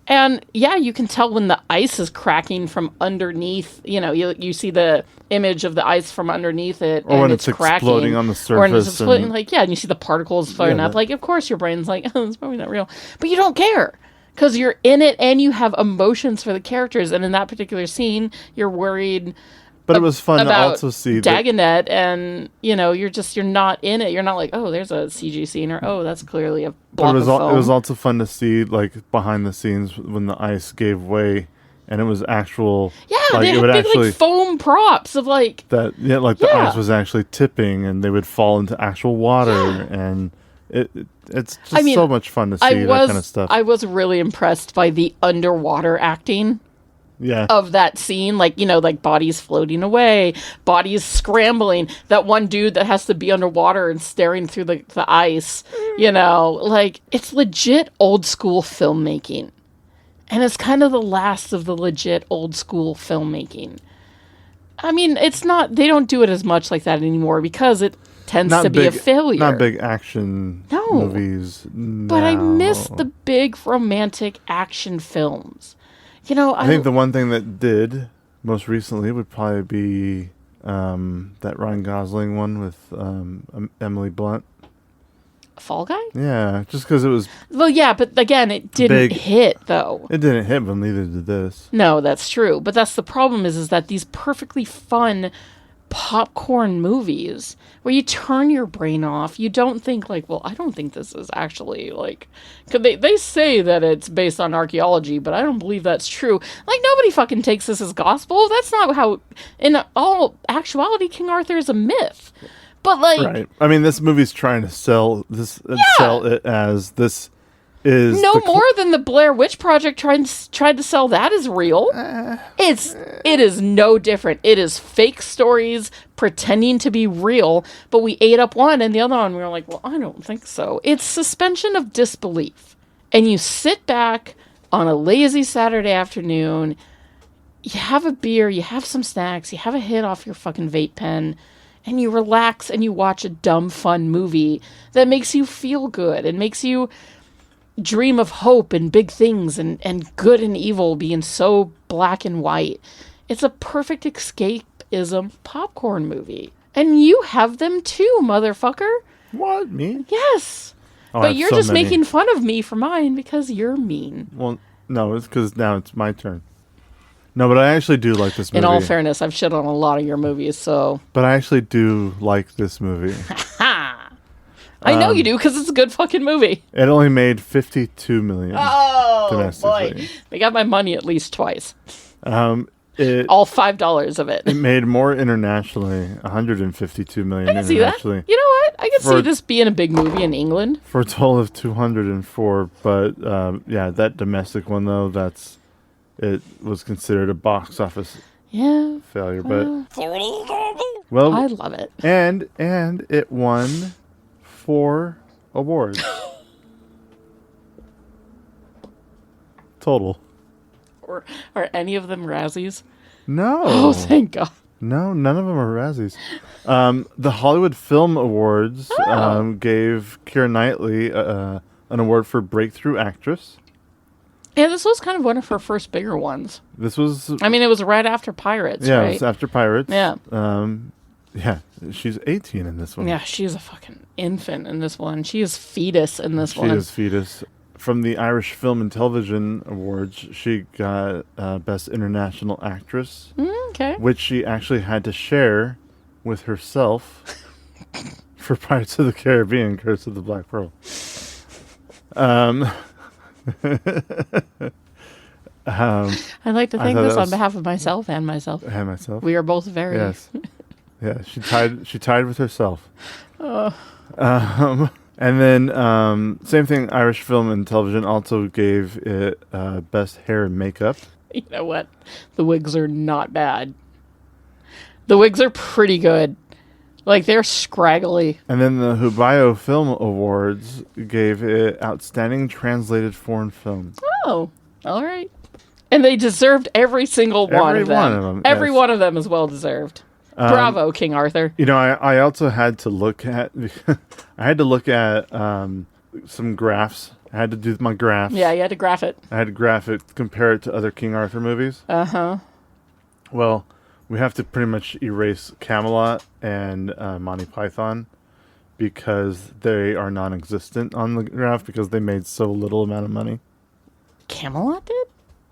And yeah, you can tell when the ice is cracking from underneath. You know, you see the image of the ice from underneath it, or and when it's cracking, exploding on the surface, or when it's exploding, and you see the particles flying up. that. Like, of course, your brain's like, oh, it's probably not real, but you don't care. Because you're in it and you have emotions for the characters. And in that particular scene, you're worried But it was fun to about also see Dagonet. And, you know, you're not in it. You're not like, oh, there's a CG scene. Or, oh, that's clearly a block of film. It was also fun to see, like, behind the scenes when the ice gave way. And it was actual... Yeah, like, they had big, like, foam props of, like... the ice was actually tipping. And they would fall into actual water. And... It's just so much fun to see that kind of stuff. I was really impressed by the underwater acting of that scene. Like, you know, like bodies floating away, bodies scrambling. That one dude that has to be underwater and staring through the ice, you know, like, it's legit old school filmmaking. And it's kind of the last of the legit old school filmmaking. I mean, it's not, they don't do it as much like that anymore because it tends to be a failure. Not big action movies. But I miss the big romantic action films. You know, I think the one thing that did most recently would probably be that Ryan Gosling one with Emily Blunt. Fall Guy? Yeah, just because it was... Well, yeah, but again, it didn't hit, though. It didn't hit, but neither did this. No, that's true. But that's the problem is that these perfectly fun popcorn movies where you turn your brain off, you don't think like, well, I don't think this is actually like... Cause they say that it's based on archaeology, but I don't believe that's true. Like, nobody fucking takes this as gospel. That's not how... In all actuality, King Arthur is a myth. But like, right. I mean, this movie's trying to sell this, sell it as this is no more than the Blair Witch Project tried to sell that as real. It is no different. It is fake stories pretending to be real, but we ate up one and the other one we were like, well, I don't think so. It's suspension of disbelief, and you sit back on a lazy Saturday afternoon. You have a beer, you have some snacks, you have a hit off your fucking vape pen. And you relax and you watch a dumb, fun movie that makes you feel good and makes you dream of hope and big things and good and evil being so black and white. It's a perfect escapism popcorn movie. And you have them too, motherfucker. What? Me? Yes. Oh, but you're so just making fun of me for mine because you're mean. Well, no, it's because now it's my turn. No, but I actually do like this movie. In all fairness, I've shit on a lot of your movies, so... But I actually do like this movie. Ha! I know you do, because it's a good fucking movie. It only made $52 million domestically. Boy. They got my money at least twice. All $5 of it. It made more internationally, $152 million I can see that. You know what? I can see this being a big movie in England. For a total of 204, but yeah, that domestic one, though, it was considered a box office failure, but well, I love it. And it won 4 awards total. Are any of them Razzies? No. Oh, thank God. No, none of them are Razzies. The Hollywood Film Awards gave Keira Knightley an award for Breakthrough Actress. Yeah, this was kind of one of her first bigger ones. This was... I mean, it was right after Pirates, right? Yeah, it was after Pirates. Yeah. Yeah, she's 18 in this one. Yeah, she's a fucking infant in this one. She is fetus in this one. She is fetus. From the Irish Film and Television Awards, she got Best International Actress. Okay. Which she actually had to share with herself for Pirates of the Caribbean, Curse of the Black Pearl. I'd like to thank this on behalf of myself and myself. And myself. We are both very... Yes. Yeah, she tied with herself. And then, same thing, Irish Film and Television also gave it Best Hair and Makeup. You know what? The wigs are not bad. The wigs are pretty good. Like, they're scraggly. And then the Hubayo Film Awards gave it Outstanding Translated Foreign Film. Oh, all right. And they deserved every single one of them. Every one of them is well deserved. Bravo, King Arthur. You know, I also had to look at some graphs. I had to do my graphs. Yeah, you had to graph it. I had to graph it, compare it to other King Arthur movies. Uh-huh. Well, we have to pretty much erase Camelot and Monty Python because they are non-existent on the graph because they made so little amount of money. Camelot did?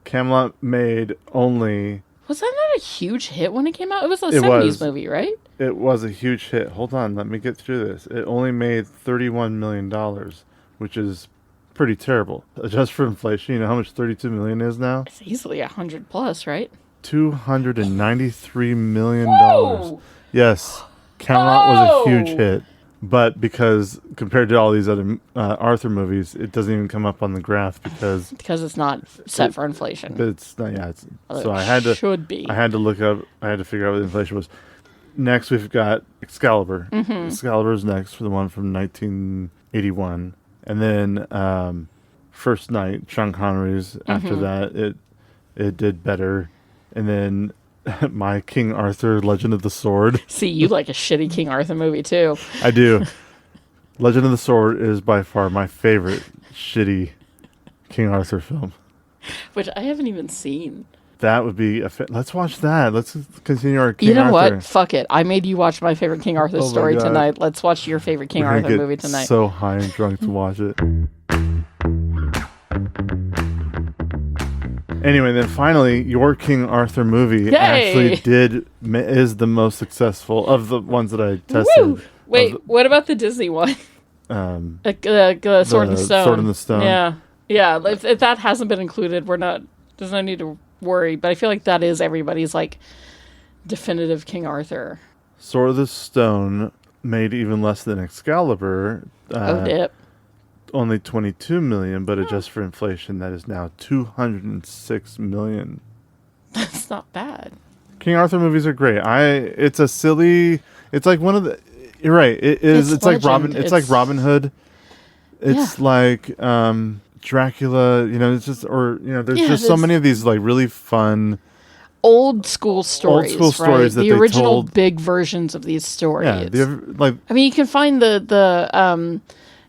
Camelot made only... Was that not a huge hit when it came out? It was a 70s movie, right? It was a huge hit. Hold on, let me get through this. It only made $31 million, which is pretty terrible. Adjust for inflation, you know how much $32 million is now? It's easily 100 plus, right? $293 million. Whoa! Yes, Camelot was a huge hit. But because compared to all these other Arthur movies, it doesn't even come up on the graph because it's not set for inflation. It's not. Yeah. Well, so I had to. Should be. I had to look up. I had to figure out what inflation was. Next, we've got Excalibur. Mm-hmm. Excalibur's next for the one from 1981, and then First Night, Sean Connery's. After that, it did better, and then. My King Arthur, Legend of the Sword. See, you like a shitty King Arthur movie, too. I do. Legend of the Sword is by far my favorite shitty King Arthur film. Which I haven't even seen. That would be let's watch that. Let's continue our King You know Arthur. what? Fuck it. I made you watch my favorite King Arthur Oh my story God. tonight. Let's watch your favorite King We're gonna Arthur get movie tonight. so high and drunk to watch it. Anyway, then finally, your King Arthur movie Yay! actually is the most successful of the ones that I tested. Woo! Wait, what about the Disney one? The Sword and Stone. Sword and the Stone. Yeah. Yeah. If that hasn't been included, there's no need to worry. But I feel like that is everybody's like definitive King Arthur. Sword of the Stone made even less than Excalibur. Dip. Only 22 million, but adjust for inflation, that is now 206 million. That's not bad. King Arthur movies are great. It's like one of the. You're right. It is. It's like legend. Robin. It's like Robin Hood. It's like Dracula. It's just there's just so many of these like really fun old school stories. Right? That the they original told. big versions of these stories. Yeah. I mean, you can find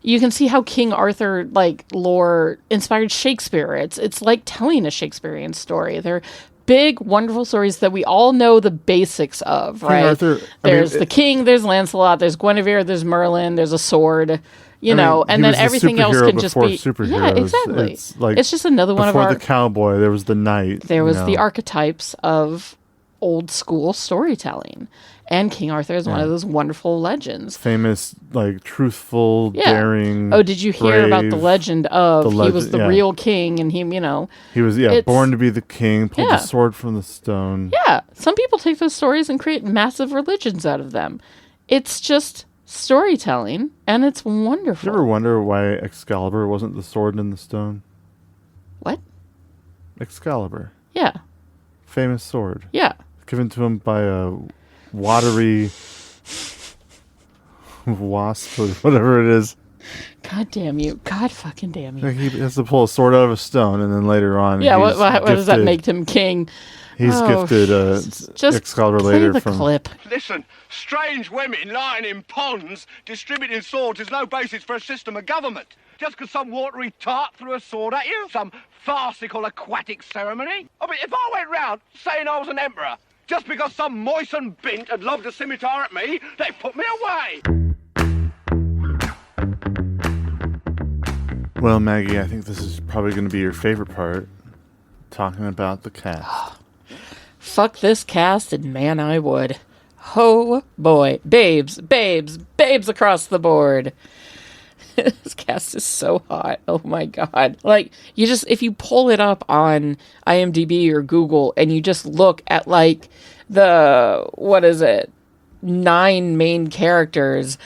you can see how King Arthur like lore inspired Shakespeare. It's like telling a Shakespearean story. They're big, wonderful stories that we all know the basics of, right? King Arthur, there's the king, there's Lancelot, there's Guinevere, there's Merlin, there's a sword, and then everything else can just be superheroes. Yeah, exactly. It's just another one of before our the cowboy. There was the knight. There was the archetypes of old school storytelling. And King Arthur is one of those wonderful legends. Famous, like, truthful, daring. Oh, did you hear about the brave, legend of he was the yeah. real king and he was born to be the king, pulled the sword from the stone. Yeah. Some people take those stories and create massive religions out of them. It's just storytelling and it's wonderful. Did you ever wonder why Excalibur wasn't the sword in the stone? What? Excalibur. Yeah. Famous sword. Yeah. Given to him by a watery wasp or whatever it is. God damn you. God fucking damn you. Like he has to pull a sword out of a stone and then later on what does that make him king? He's gifted just Excalibur play later the from clip. Listen, strange women lying in ponds distributing swords is no basis for a system of government. Just because some watery tart threw a sword at you? Some farcical aquatic ceremony? I mean, if I went round saying I was an emperor, just because some moistened bint had lobbed a scimitar at me, they put me away. Well, Maggie, I think this is probably going to be your favorite part, talking about the cast. Fuck this cast, and man, I would. Oh boy. Babes across the board. This cast is so hot. Oh my God. Like, if you pull it up on IMDb or Google and you just look at like 9 main characters,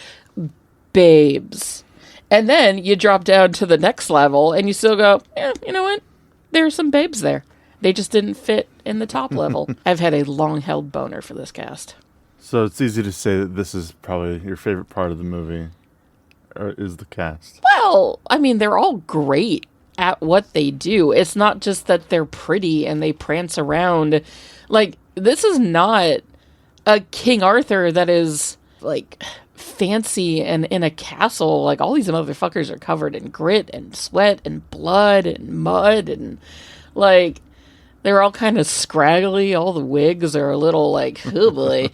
babes. And then you drop down to the next level and you still go, you know what? There are some babes there. They just didn't fit in the top level. I've had a long-held boner for this cast. So it's easy to say that this is probably your favorite part of the movie, or is the cast? Well, I mean, they're all great at what they do. It's not just that they're pretty and they prance around. Like, this is not a King Arthur that is, like, fancy and in a castle. Like, all these motherfuckers are covered in grit and sweat and blood and mud and, like, they're all kind of scraggly. All the wigs are a little, like, oh boy.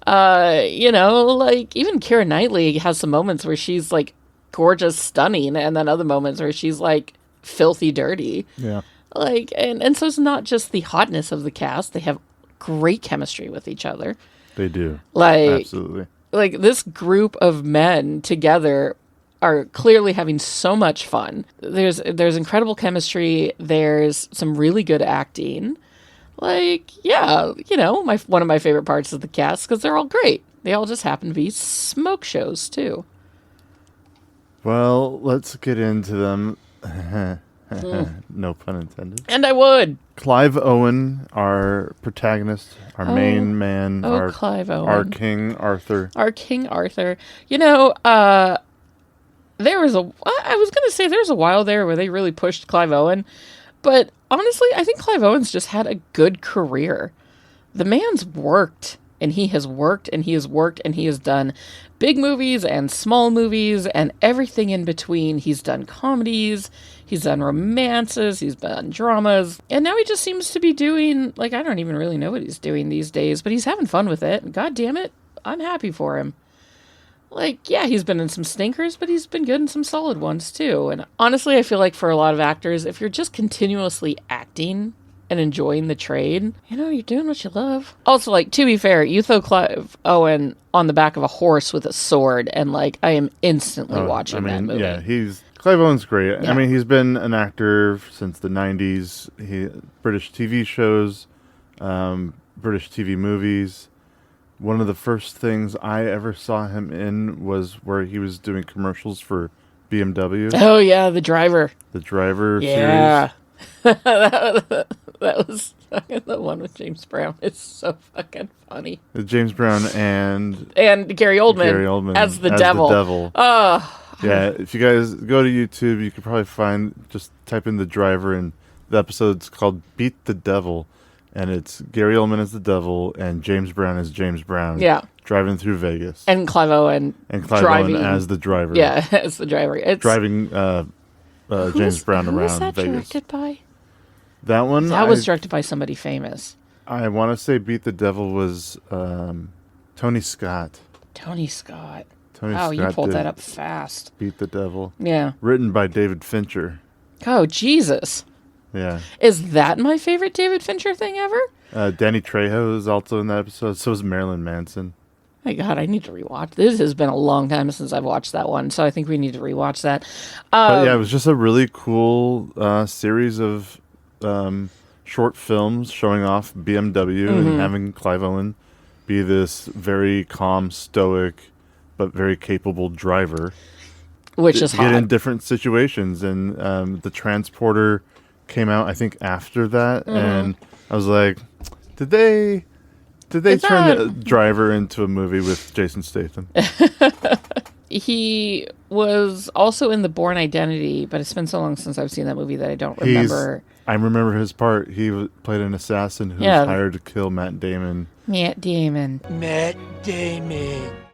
Like, even Keira Knightley has some moments where she's, like, gorgeous, stunning, and then other moments where she's, like, filthy dirty. Yeah. Like, and so it's not just the hotness of the cast. They have great chemistry with each other. They do. Like, absolutely. Like, this group of men together are clearly having so much fun. There's incredible chemistry. There's some really good acting. Like, yeah, one of my favorite parts of the cast, because they're all great. They all just happen to be smoke shows, too. Well, let's get into them. No pun intended. And I would. Clive Owen, our protagonist, our main man, Clive Owen. Our King Arthur. Our King Arthur. There was a while there where they really pushed Clive Owen, but honestly, I think Clive Owen's just had a good career. The man's worked And he has worked and he has worked and he has done big movies and small movies and everything in between. He's done comedies, he's done romances, he's done dramas. And now he just seems to be doing, like, I don't even really know what he's doing these days, but he's having fun with it. And God damn it, I'm happy for him. Like, yeah, he's been in some stinkers, but he's been good in some solid ones too. And honestly, I feel like for a lot of actors, if you're just continuously acting and enjoying the trade, you know, you're doing what you love. Also, like, to be fair, you throw Clive Owen on the back of a horse with a sword, and, like, I am instantly watching that movie. Yeah, Clive Owen's great. Yeah. I mean, he's been an actor since the 90s. British TV shows, British TV movies. One of the first things I ever saw him in was where he was doing commercials for BMW. Oh, yeah, The Driver. The Driver Yeah. series. That was fucking the one with James Brown. It's so fucking funny. James Brown and Gary Oldman, as the devil. Oh. Yeah, if you guys go to YouTube, you could probably just type in The Driver, and the episode's called Beat the Devil, and it's Gary Oldman as the devil and James Brown as James Brown. Yeah. Driving through Vegas. And Clive Owen Owen as the driver. Yeah, as the driver. It's driving James Brown around Vegas. Who was that directed by? That one? That was directed by somebody famous. I want to say Beat the Devil was Tony Scott. Tony Scott. Tony Wow, Scott you pulled did that up fast. Beat the Devil. Yeah. Written by David Fincher. Oh, Jesus. Yeah. Is that my favorite David Fincher thing ever? Danny Trejo is also in that episode. So is Marilyn Manson. My God, I need to rewatch. This has been a long time since I've watched that one, so I think we need to rewatch that. But yeah, it was just a really cool series of short films showing off BMW and having Clive Owen be this very calm, stoic, but very capable driver. Which is hot. Get in different situations. And The Transporter came out, I think, after that. And I was like, did they turn the driver into a movie with Jason Statham? He was also in The Bourne Identity, but it's been so long since I've seen that movie that I don't remember. I remember his part. He played an assassin who was hired to kill Matt Damon. Matt Damon.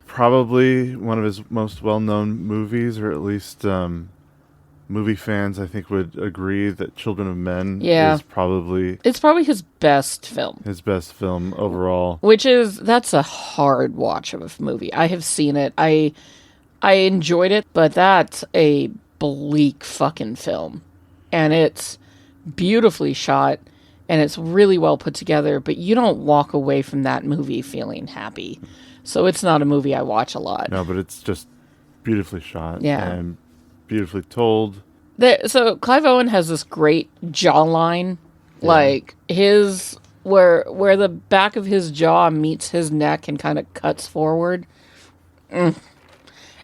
Probably one of his most well-known movies, or at least movie fans, I think, would agree that Children of Men is probably... It's probably his best film. His best film overall. That's a hard watch of a movie. I have seen it. I enjoyed it, but that's a bleak fucking film. And it's beautifully shot, and it's really well put together, but you don't walk away from that movie feeling happy. So it's not a movie I watch a lot. No, but it's just beautifully shot. Yeah. And beautifully told. So Clive Owen has this great jawline, like his where the back of his jaw meets his neck and kind of cuts forward. And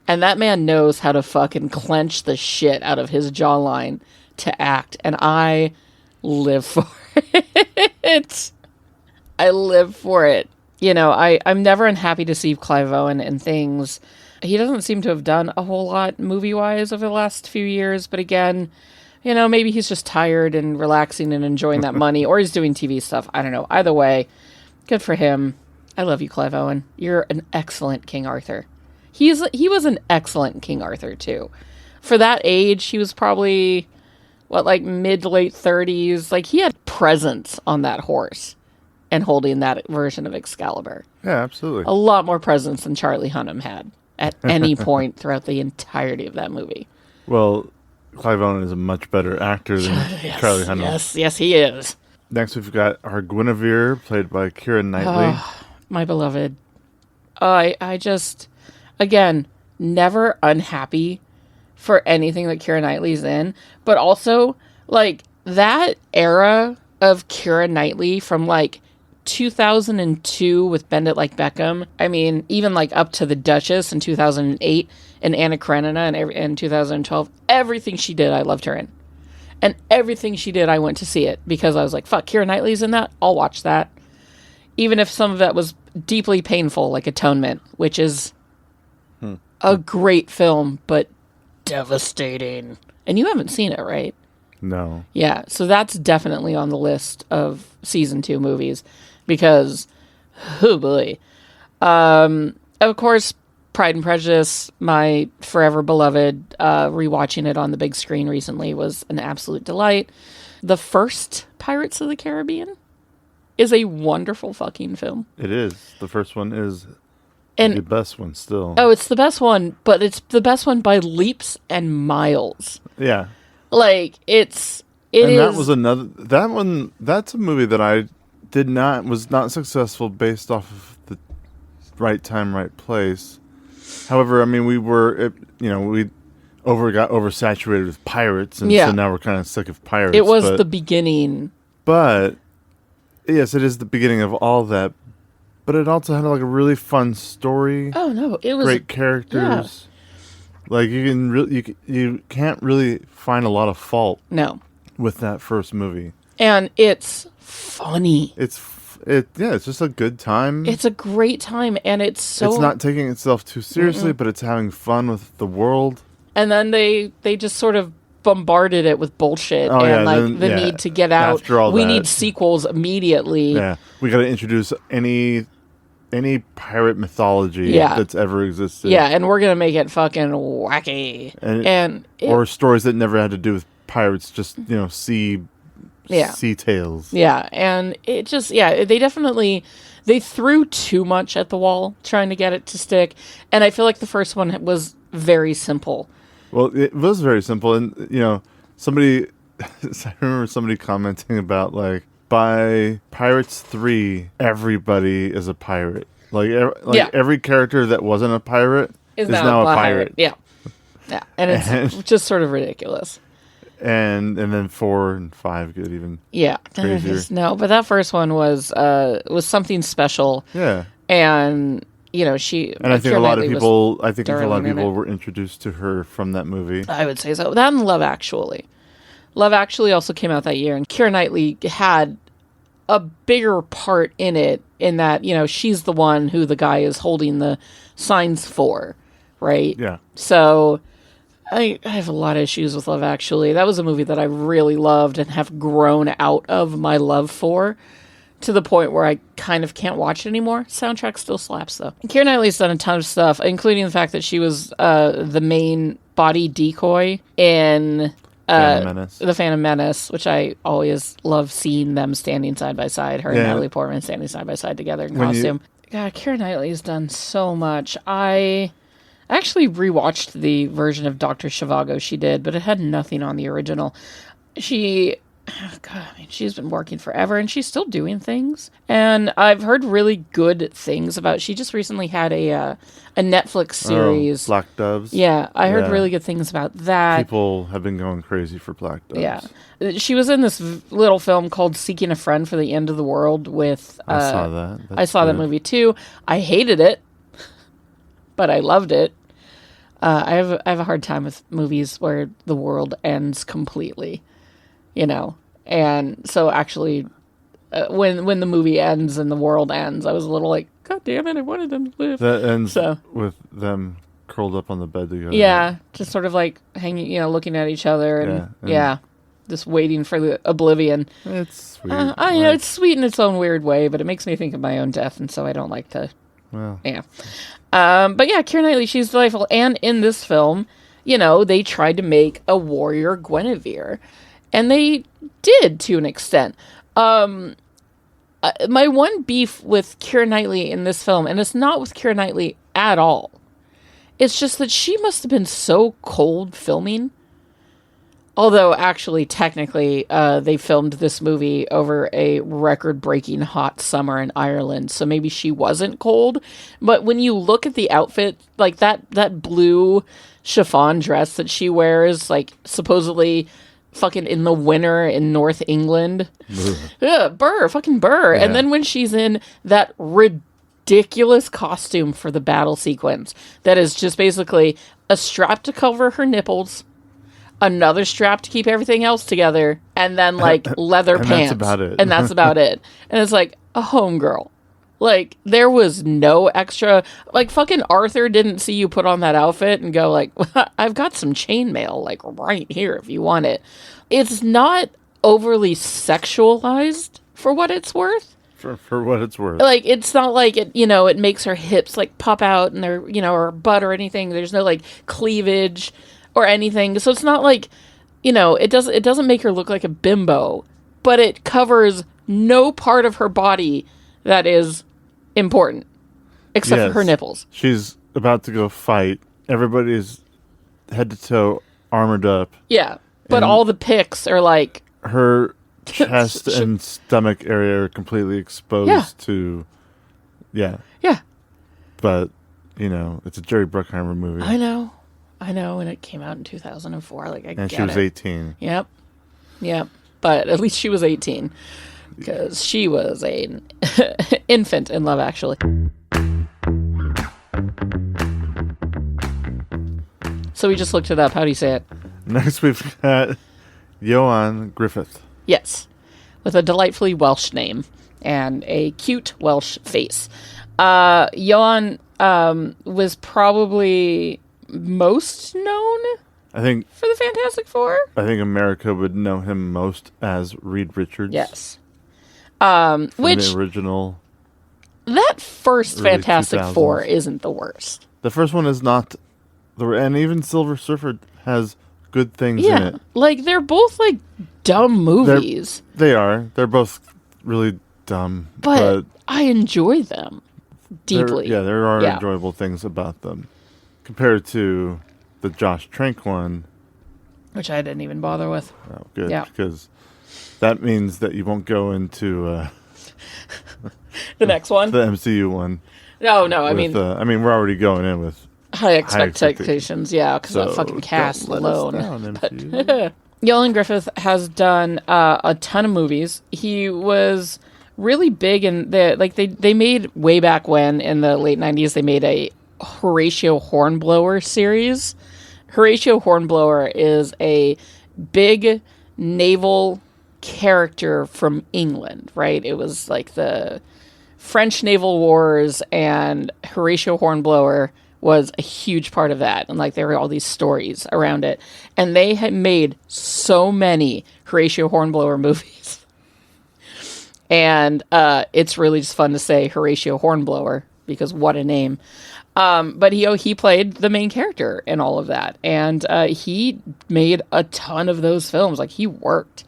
that man knows how to fucking clench the shit out of his jawline to act, and I live for it. I live for it. You know, I'm never unhappy to see Clive Owen in things. He doesn't seem to have done a whole lot movie-wise over the last few years, but again, you know, maybe he's just tired and relaxing and enjoying that money, or he's doing TV stuff. I don't know. Either way, good for him. I love you, Clive Owen. You're an excellent King Arthur. He was an excellent King Arthur, too. For that age, he was probably, mid to late 30s. Like, he had presence on that horse and holding that version of Excalibur. Yeah, absolutely. A lot more presence than Charlie Hunnam had at any point throughout the entirety of that movie. Well, Clive Owen is a much better actor than Charlie Hunnam. Yes, he is. Next, we've got our Guinevere, played by Keira Knightley. Oh, my beloved. I just, again, never unhappy for anything that Keira Knightley's in, but also, that era of Keira Knightley from, 2002 with Bend It Like Beckham. I mean, even up to The Duchess in 2008 and Anna Karenina in 2012. Everything she did, I loved her in. And everything she did, I went to see it because I was like, fuck, Keira Knightley's in that? I'll watch that. Even if some of that was deeply painful, like Atonement, which is a great film, but devastating. And you haven't seen it, right? No. Yeah, so that's definitely on the list of season 2 movies because, oh boy, Of course, Pride and Prejudice, my forever beloved, rewatching it on the big screen recently was an absolute delight. The first Pirates of the Caribbean is a wonderful fucking film. It is. The first one is And the best one still. oh, it's the best one, but it's the best one by leaps and miles. Yeah. Like, it And is. that was another, that one, that's a movie that I was not successful based off of the right time, right place. However, I mean, we got oversaturated with pirates, and Yeah. so now we're kind of sick of pirates. It was the beginning. But, yes, it is the beginning of all that. But it also had like a really fun story. Oh no, it was Great characters. Like you can't really find a lot of fault No, with that first movie. and it's funny. It's just a good time. It's a great time, and it's not taking itself too seriously, but it's having fun with the world. And then they just sort of bombarded it with bullshit Oh, and yeah, the need to get out. After all we that. need sequels immediately. Yeah, we got to introduce any pirate mythology Yeah. that's ever existed. Yeah, and we're gonna make it fucking wacky. Or stories that never had to do with pirates, just sea tales. Yeah, and it just they threw too much at the wall trying to get it to stick, and I feel like the first one was very simple. Well, it was very simple, and somebody, I remember somebody commenting about like by Pirates 3, everybody is a pirate. Every character that wasn't a pirate is now a pirate. Yeah, and it's just sort of ridiculous. And then 4 and 5 get even crazier. No, but that first one was something special. Yeah, and she. And I think a lot of people it. were introduced to her from that movie. I would say so. That and Love Actually. Love Actually also came out that year, and Keira Knightley had a bigger part in it, in that, she's the one who the guy is holding the signs for, right? Yeah. So I have a lot of issues with Love Actually. That was a movie that I really loved and have grown out of my love for, to the point where I kind of can't watch it anymore. Soundtrack still slaps, though. Keira Knightley's done a ton of stuff, including the fact that she was the main body decoy in The Phantom Menace, which I always love seeing them standing side by side, her and Natalie Portman standing side by side together in costume. God, Keira Knightley's done so much. I actually rewatched the version of Dr. Zhivago she did, but it had nothing on the original. She's been working forever, and she's still doing things. And I've heard really good things about. She just recently had a Netflix series, Black Doves. Yeah, I heard really good things about that. People have been going crazy for Black Doves. Yeah, she was in this little film called "Seeking a Friend for the End of the World" with. I saw that. I saw that movie too. I hated it, but I loved it. I have a hard time with movies where the world ends completely. And so actually, when the movie ends and the world ends, I was a little like, God damn it, I wanted them to live. That ends with them curled up on the bed together. Yeah, just sort of like hanging, looking at each other, and just waiting for the oblivion. It's sweet. I know it's sweet in its own weird way, but it makes me think of my own death, and so I don't like to. Well, yeah. But yeah, Keira Knightley, she's delightful, and in this film, they tried to make a warrior Guinevere. And they did, to an extent. My one beef with Keira Knightley in this film, and it's not with Keira Knightley at all, it's just that she must have been so cold filming. Although, actually, technically, they filmed this movie over a record-breaking hot summer in Ireland, so maybe she wasn't cold. But when you look at the outfit, like that blue chiffon dress that she wears, like, supposedly fucking in the winter in North England. Fucking burr. Yeah. And then when she's in that ridiculous costume for the battle sequence, that is just basically a strap to cover her nipples, another strap to keep everything else together, and then like leather pants. That's about it. And that's about it. And it's like a homegirl. Like, there was no extra, like, fucking Arthur didn't see you put on that outfit and go, like, I've got some chainmail, like, right here if you want it. It's not overly sexualized, for what it's worth. for what it's worth. Like, it's not like it, it makes her hips like pop out and their, or butt or anything. There's no like cleavage or anything. So it's not like, it doesn't make her look like a bimbo, but it covers no part of her body that is important except for her nipples. She's about to go fight. Everybody's head to toe armored up. Yeah. But all the pics are like her chest and stomach area are completely exposed to Yeah. But, it's a Jerry Bruckheimer movie. I know, and it came out in 2004. Like, and she was 18. Yep. But at least she was 18, because she was an infant in Love Actually. So we just looked it up. How do you say it? Next, we've got Ioan Gruffudd. Yes, with a delightfully Welsh name and a cute Welsh face. Ioan was probably most known, I think, for the Fantastic Four. I think America would know him most as Reed Richards. Yes. From Which the original. That first early Fantastic 2000s. Four isn't the worst. The first one is not, and even Silver Surfer has good things in it. Like, they're both like dumb movies. They're both really dumb, but I enjoy them deeply. There are enjoyable things about them compared to the Josh Trank one, which I didn't even bother with. Oh, good, because that means that you won't go into the next one, the MCU one. No, I mean, we're already going in with high expectations. Yeah, because that fucking cast alone. Ioan Gruffudd has done a ton of movies. He was really big in they made way back when in the late 90s. They made a Horatio Hornblower series. Horatio Hornblower is a big naval character from England, right? It was like the French naval wars, and Horatio Hornblower was a huge part of that. And like, there were all these stories around it, and they had made so many Horatio Hornblower movies. And it's really just fun to say Horatio Hornblower, because what a name. But he played the main character in all of that. And he made a ton of those films. Like, he worked.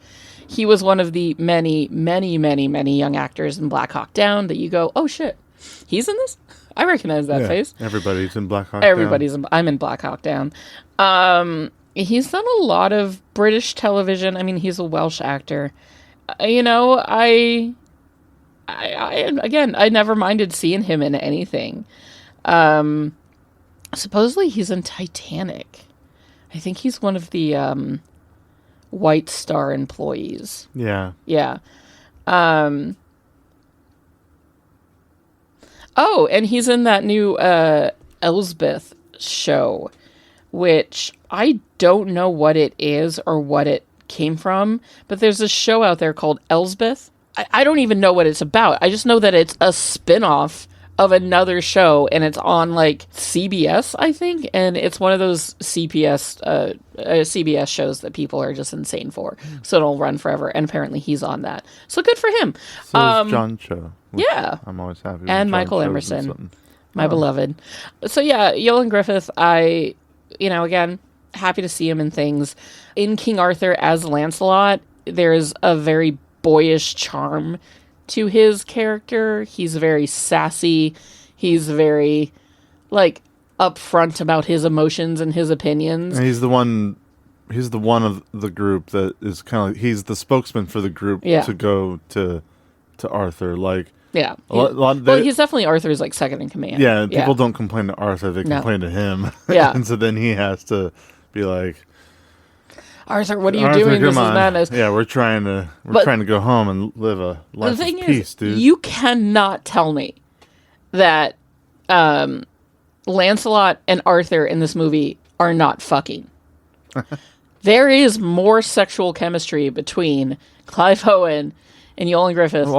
He was one of the many, many, many, many young actors in Black Hawk Down that you go, oh shit, he's in this? I recognize that face. Everybody's in Black Hawk Down. I'm in Black Hawk Down. He's done a lot of British television. I mean, he's a Welsh actor. I never minded seeing him in anything. Supposedly he's in Titanic. I think he's one of the White Star employees. Yeah. Oh, and he's in that new Elsbeth show, which I don't know what it is or what it came from, but there's a show out there called Elsbeth. I don't even know what it's about. I just know that it's a spin-off of another show, and it's on like CBS, I think, and it's one of those CBS shows that people are just insane for, so it'll run forever, and apparently he's on that, so good for him. So is John Cho. Yeah, I'm always happy. And Michael Emerson, my beloved. So yeah, Ioan Gruffudd, again, happy to see him in things. In King Arthur as Lancelot, there's a very boyish charm to his character. He's very sassy. He's very, upfront about his emotions and his opinions. And he's the one of the group that is kind of, he's the spokesman for the group to go to Arthur. He's definitely Arthur's second in command. Yeah, people don't complain to Arthur; they complain to him. Yeah, and so then he has to be like, Arthur, what are you doing? This is madness. Yeah, we're trying to go home and live a life of peace, dude. You cannot tell me that Lancelot and Arthur in this movie are not fucking. There is more sexual chemistry between Clive Owen and Ioan Gruffudd. Well,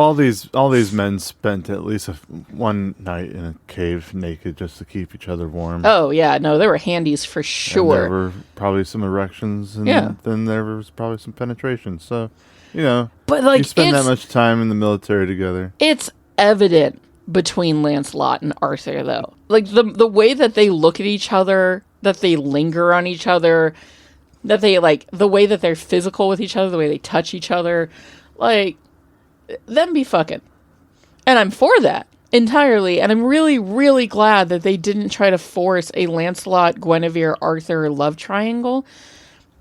all these men spent at least one night in a cave naked just to keep each other warm. Oh yeah, no, there were handies for sure. And there were probably some erections, and then there was probably some penetration. So you know, But like, you spend that much time in the military together. It's evident between Lancelot and Arthur, though. Like the way that they look at each other, that they linger on each other, that they like the way that they're physical with each other, the way they touch each other, like them be fucking. And I'm for that entirely. And I'm really, really glad that they didn't try to force a Lancelot, Guinevere, Arthur love triangle,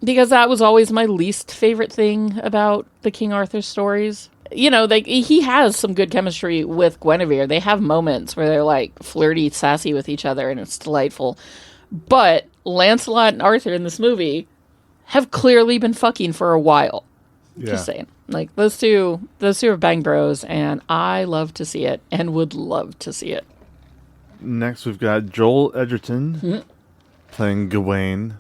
because that was always my least favorite thing about the King Arthur stories. You know, like he has some good chemistry with Guinevere. They have moments where they're like flirty, sassy with each other, and it's delightful. But Lancelot and Arthur in this movie have clearly been fucking for a while. Yeah. Just saying. Like those two are bang bros, and I love to see it and would love to see it. Next, we've got Joel Edgerton playing Gawain,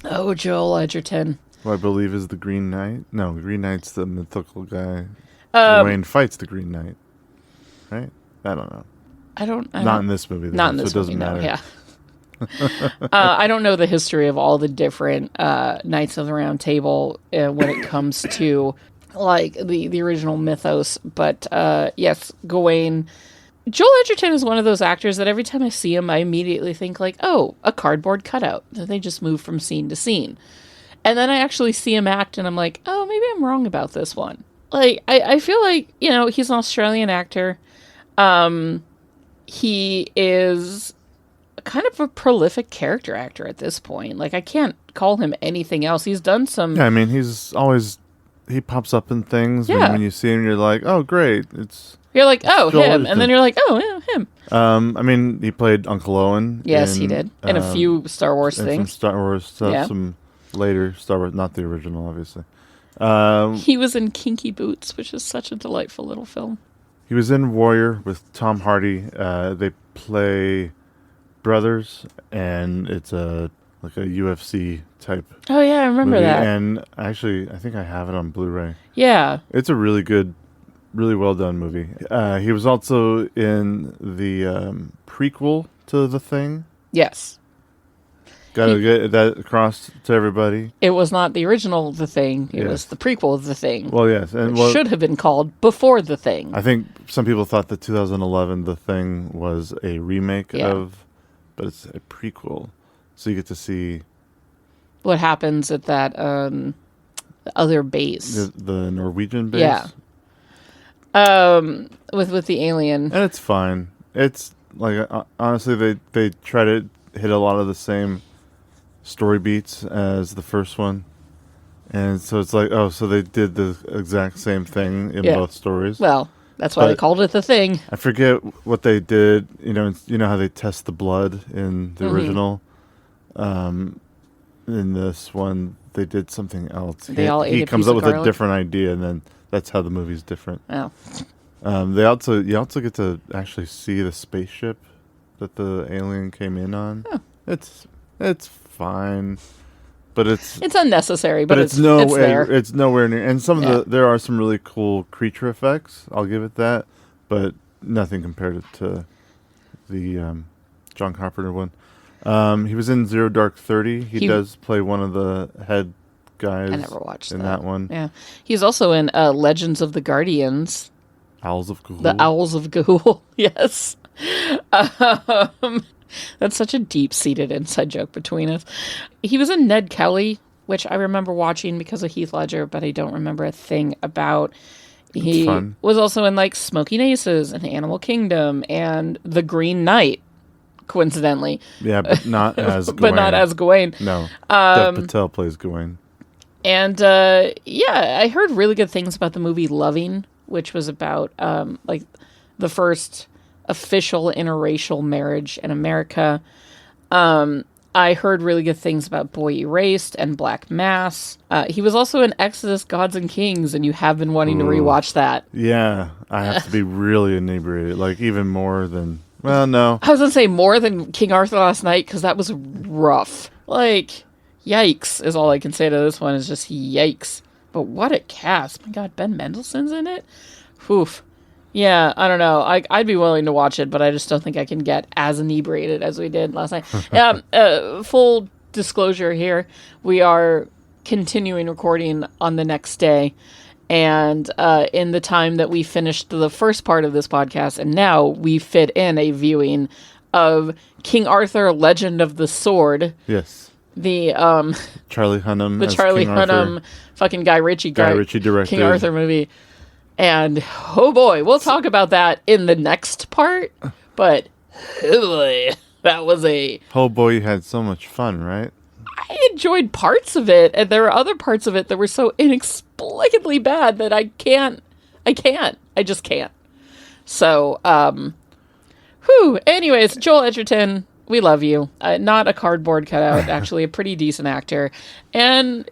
Oh, Joel Edgerton. who I believe is the Green Knight. No, Green Knight's the mythical guy. Gawain fights the Green Knight, right? I don't know. I don't Not in this movie, though, not in so this it doesn't movie, no, matter. yeah. I don't know the history of all the different Knights of the Round Table when it comes to like the original mythos, but yes, Gawain. Joel Edgerton is one of those actors that every time I see him, I immediately think like, oh, a cardboard cutout. They just move from scene to scene. And then I actually see him act and I'm like, oh, maybe I'm wrong about this one. Like, I feel like, you know, he's an Australian actor. He is kind of a prolific character actor at this point. Like, I can't call him anything else. He's done some... Yeah, I mean, he pops up in things. Yeah. When you see him, you're like, oh, great. You're like, oh, Joel him. Edgerton. And then you're like, oh, yeah, him. I mean, he played Uncle Owen. Yes, he did. In a few Star Wars and things. some Star Wars stuff, Yeah. some later Star Wars, not the original, obviously. He was in Kinky Boots, which is such a delightful little film. He was in Warrior with Tom Hardy. They play brothers, and it's like a UFC type Oh, yeah, I remember movie. that. And actually, I think I have it on Blu-ray. Yeah. It's a really good, really well done movie. He was also in the prequel to The Thing. Yes. Got to get that across to everybody. It was not the original The Thing. It Yes. was the prequel of The Thing. Well, yes, and It should have been called Before The Thing. I think some people thought that 2011 The Thing was a remake Yeah. of, but it's a prequel, so you get to see What happens at that other base. the Norwegian base. Yeah. With the alien. And it's fine. It's like honestly, they try to hit a lot of the same story beats as the first one, and so it's like, oh, so they did the exact same thing in Yeah. both stories. Well, that's why they But- called it The Thing. I forget what they did. You know how they test the blood in the original. In this one, they did something else. They all ate he a comes piece up of with a garlic? different idea, and then that's how the movie's different. Oh. You also get to actually see the spaceship that the alien came in on. Oh. It's fine, but it's unnecessary, but it's nowhere. there. It's nowhere near. And some Yeah. of there are some really cool creature effects. I'll give it that, but nothing compared to the John Carpenter one. He was in Zero Dark 30. He does play one of the head guys. I never watched in that one. Yeah. He's also in Legends of the Guardians. Owls of Gahul. The Owls of Gahul. Yes. That's such a deep-seated inside joke between us. He was in Ned Kelly, which I remember watching because of Heath Ledger, but I don't remember a thing about. He fun. was also in like Smoking Aces and Animal Kingdom and The Green Knight, coincidentally. Yeah, but not as Gawain. But not as Gawain. No. Dev Patel plays Gawain. And yeah, I heard really good things about the movie Loving, which was about like the first official interracial marriage in America. I heard really good things about Boy Erased and Black Mass. He was also in Exodus, Gods and Kings, and you have been wanting to rewatch that. Yeah, I have to be really inebriated, like even more than. Well, no. I was gonna say more than King Arthur Last Night because that was rough. Like, yikes is all I can say to this one is just yikes. But what a cast! My God, Ben Mendelsohn's in it. Oof. Yeah, I don't know. I'd be willing to watch it, but I just don't think I can get as inebriated as we did last night. Full disclosure here, we are continuing recording on the next day, And in the time that we finished the first part of this podcast, and now we fit in a viewing of King Arthur, Legend of the Sword. Yes. The Charlie Hunnam. The as Charlie King Arthur. Hunnam, fucking Guy Ritchie directed King Arthur movie. And oh boy, we'll talk about that in the next part. But oh boy, that was a... Oh boy, you had so much fun, right? I enjoyed parts of it, and there were other parts of it that were so inexplicably bad that I just can't. So, anyways, Joel Edgerton, we love you. Not a cardboard cutout, actually a pretty decent actor. And,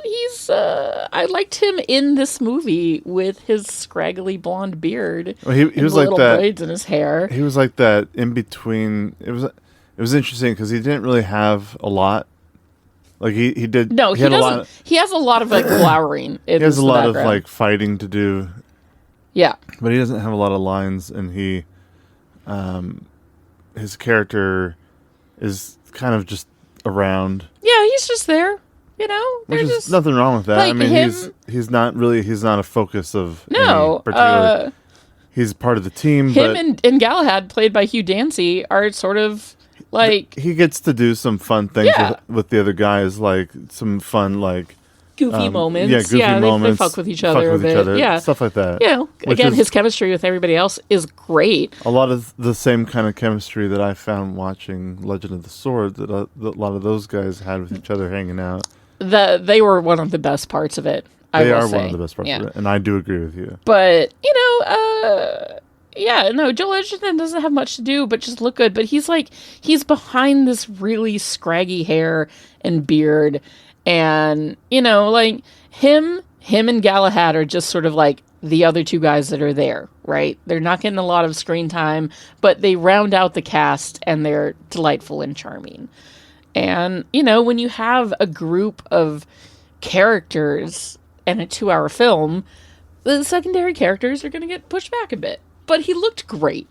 he's, I liked him in this movie with his scraggly blonde beard. Well, he was like little that. braids in his hair. He was like that in between. It was interesting because he didn't really have a lot. Like he did. No, he doesn't. He has a lot of like glowering. He has a lot of like fighting to do. Yeah, but he doesn't have a lot of lines, and his character is kind of just around. Yeah, he's just there. Which is nothing wrong with that. Like I mean, him, he's not a focus of no any particular. He's part of the team. Him and Galahad, played by Hugh Dancy, are sort of like he gets to do some fun things with the other guys, like some fun like goofy moments. Yeah, goofy moments. They fuck with each other a bit. Yeah, stuff like that. Again, his chemistry with everybody else is great. A lot of the same kind of chemistry that I found watching Legend of the Sword that a lot of those guys had with each other hanging out. They were one of the best parts of it. They are one of the best parts of it, and I do agree with you. But Joel Edgerton doesn't have much to do but just look good. But he's behind this really scraggy hair and beard, and him and Galahad are just sort of like the other two guys that are there, right? They're not getting a lot of screen time, but they round out the cast and they're delightful and charming. And when you have a group of characters and a 2-hour film, the secondary characters are going to get pushed back a bit. But he looked great.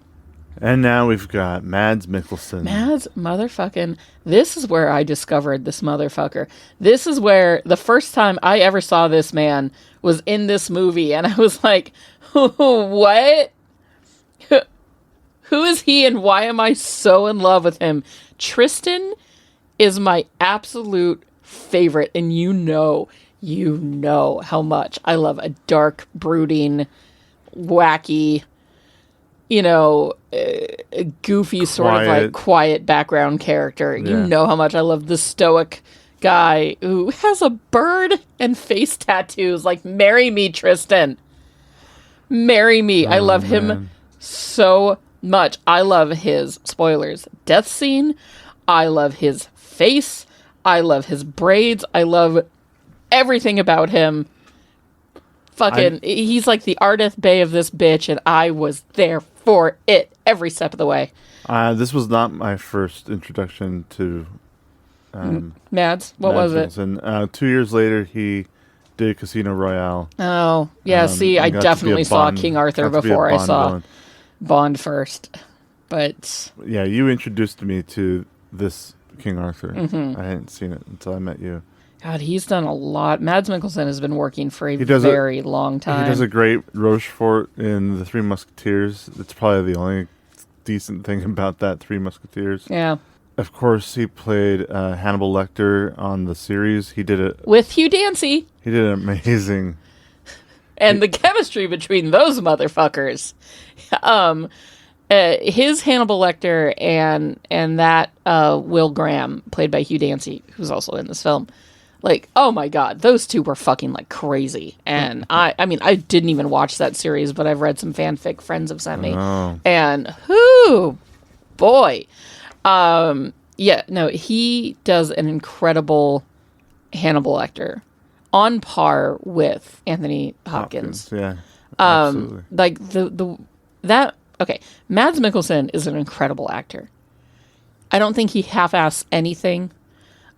And now we've got Mads Mikkelsen. Mads motherfucking... This is where I discovered this motherfucker. This is where the first time I ever saw this man was in this movie. And I was like, what? Who is he and why am I so in love with him? Tristan is my absolute favorite. And you know how much I love a dark, brooding, wacky, goofy sort of like quiet background character. Yeah. You know how much I love the stoic guy who has a bird and face tattoos. Like, marry me, Tristan. Marry me. I love him so much. I love his, spoilers, death scene. I love his face. I love his braids. I love everything about him. He's like the Ardeth Bay of this bitch, and I was there for it every step of the way. This was not my first introduction to Mads. What was it? 2 years later, he did Casino Royale. Oh, yeah. I definitely saw King Arthur before I saw Bond first. But yeah, you introduced me to this King Arthur. Mm-hmm. I hadn't seen it until I met you. God, he's done a lot. Mads Mikkelsen has been working for a very long time. He does a great Rochefort in The Three Musketeers. It's probably the only decent thing about that, Three Musketeers. Yeah. Of course, he played Hannibal Lecter on the series. He did it with Hugh Dancy. He did it amazing. And the chemistry between those motherfuckers. His Hannibal Lecter and that Will Graham, played by Hugh Dancy, who's also in this film. Like, oh my God, those two were fucking like crazy. And I mean, I didn't even watch that series, but I've read some fanfic friends have sent me. Oh. And boy. He does an incredible Hannibal Lecter on par with Anthony Hopkins. Yeah. Absolutely. Like okay, Mads Mikkelsen is an incredible actor. I don't think he half-asks anything.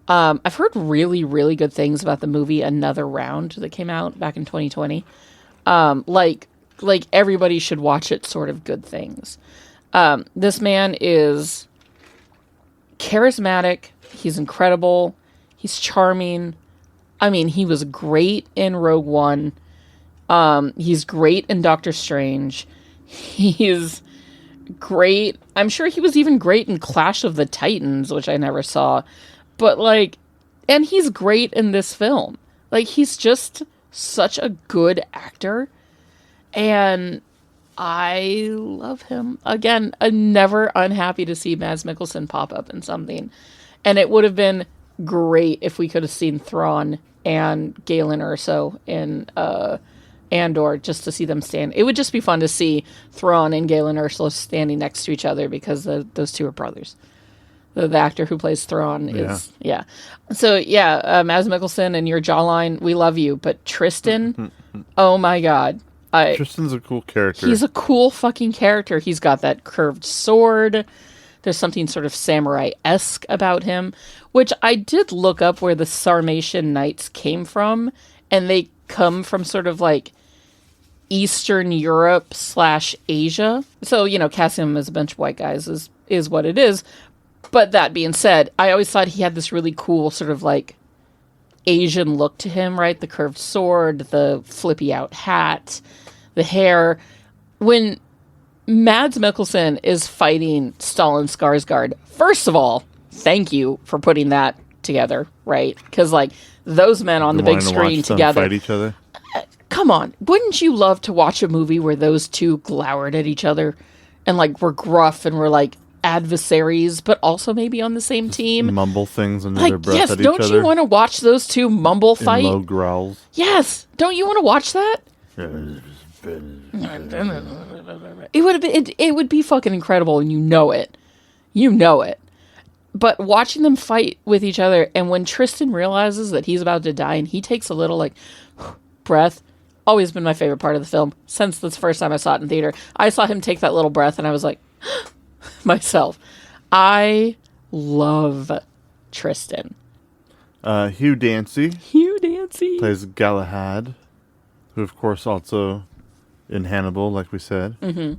I've heard really, really good things about the movie Another Round that came out back in 2020. Like everybody should watch it sort of good things. This man is charismatic. He's incredible. He's charming. I mean, he was great in Rogue One. He's great in Doctor Strange. He's great. I'm sure he was even great in Clash of the Titans, which I never saw. But, like, and he's great in this film. Like, he's just such a good actor. And I love him. Again, I'm never unhappy to see Mads Mikkelsen pop up in something. And it would have been great if we could have seen Thrawn and Galen Erso in Andor, just to see them stand. It would just be fun to see Thrawn and Galen Erso standing next to each other, because those two are brothers. The actor who plays Thrawn is, yeah. So, yeah, Mads Mikkelsen and your jawline, we love you. But Tristan, oh my God. Tristan's a cool character. He's a cool fucking character. He's got that curved sword. There's something sort of samurai-esque about him, which I did look up where the Sarmatian Knights came from, and they come from sort of like Eastern Europe / Asia. So, you know, casting him as a bunch of white guys is what it is. But that being said, I always thought he had this really cool sort of like Asian look to him, right? The curved sword, the flippy out hat, the hair. When Mads Mikkelsen is fighting Stellan Skarsgård, first of all, thank you for putting that together, right? Because, like, those men on the big screen together. Fight each other? Come on. Wouldn't you love to watch a movie where those two glowered at each other and, like, were gruff and were, like, adversaries, but also maybe on the same team? Mumble things under like, their breath yes, at each other? don't you want to watch those two mumble fight? In low growls? Yes. Don't you want to watch that? It would be fucking incredible, and you know it. You know it. But watching them fight with each other, and when Tristan realizes that he's about to die, and he takes a little, like, breath, always been my favorite part of the film since the first time I saw it in theater. I saw him take that little breath, and I was like, myself. I love Tristan. Hugh Dancy. Hugh Dancy Plays Galahad, who, of course, also in Hannibal, like we said. Mm-hmm.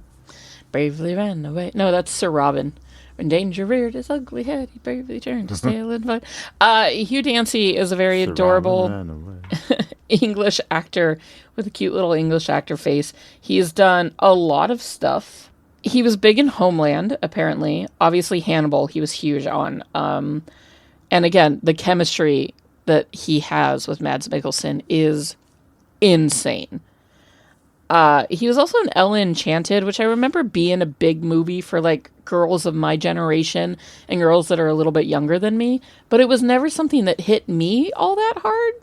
Bravely ran away. No, that's Sir Robin. When danger reared his ugly head, he bravely turned his tail and fight. Hugh Dancy is a very Sir adorable Robin ran away. English actor with a cute little English actor face. He's done a lot of stuff. He was big in Homeland, apparently. Obviously, Hannibal, he was huge on. And again, the chemistry that he has with Mads Mikkelsen is insane. He was also in Ella Enchanted, which I remember being a big movie for, like, girls of my generation and girls that are a little bit younger than me. But it was never something that hit me all that hard.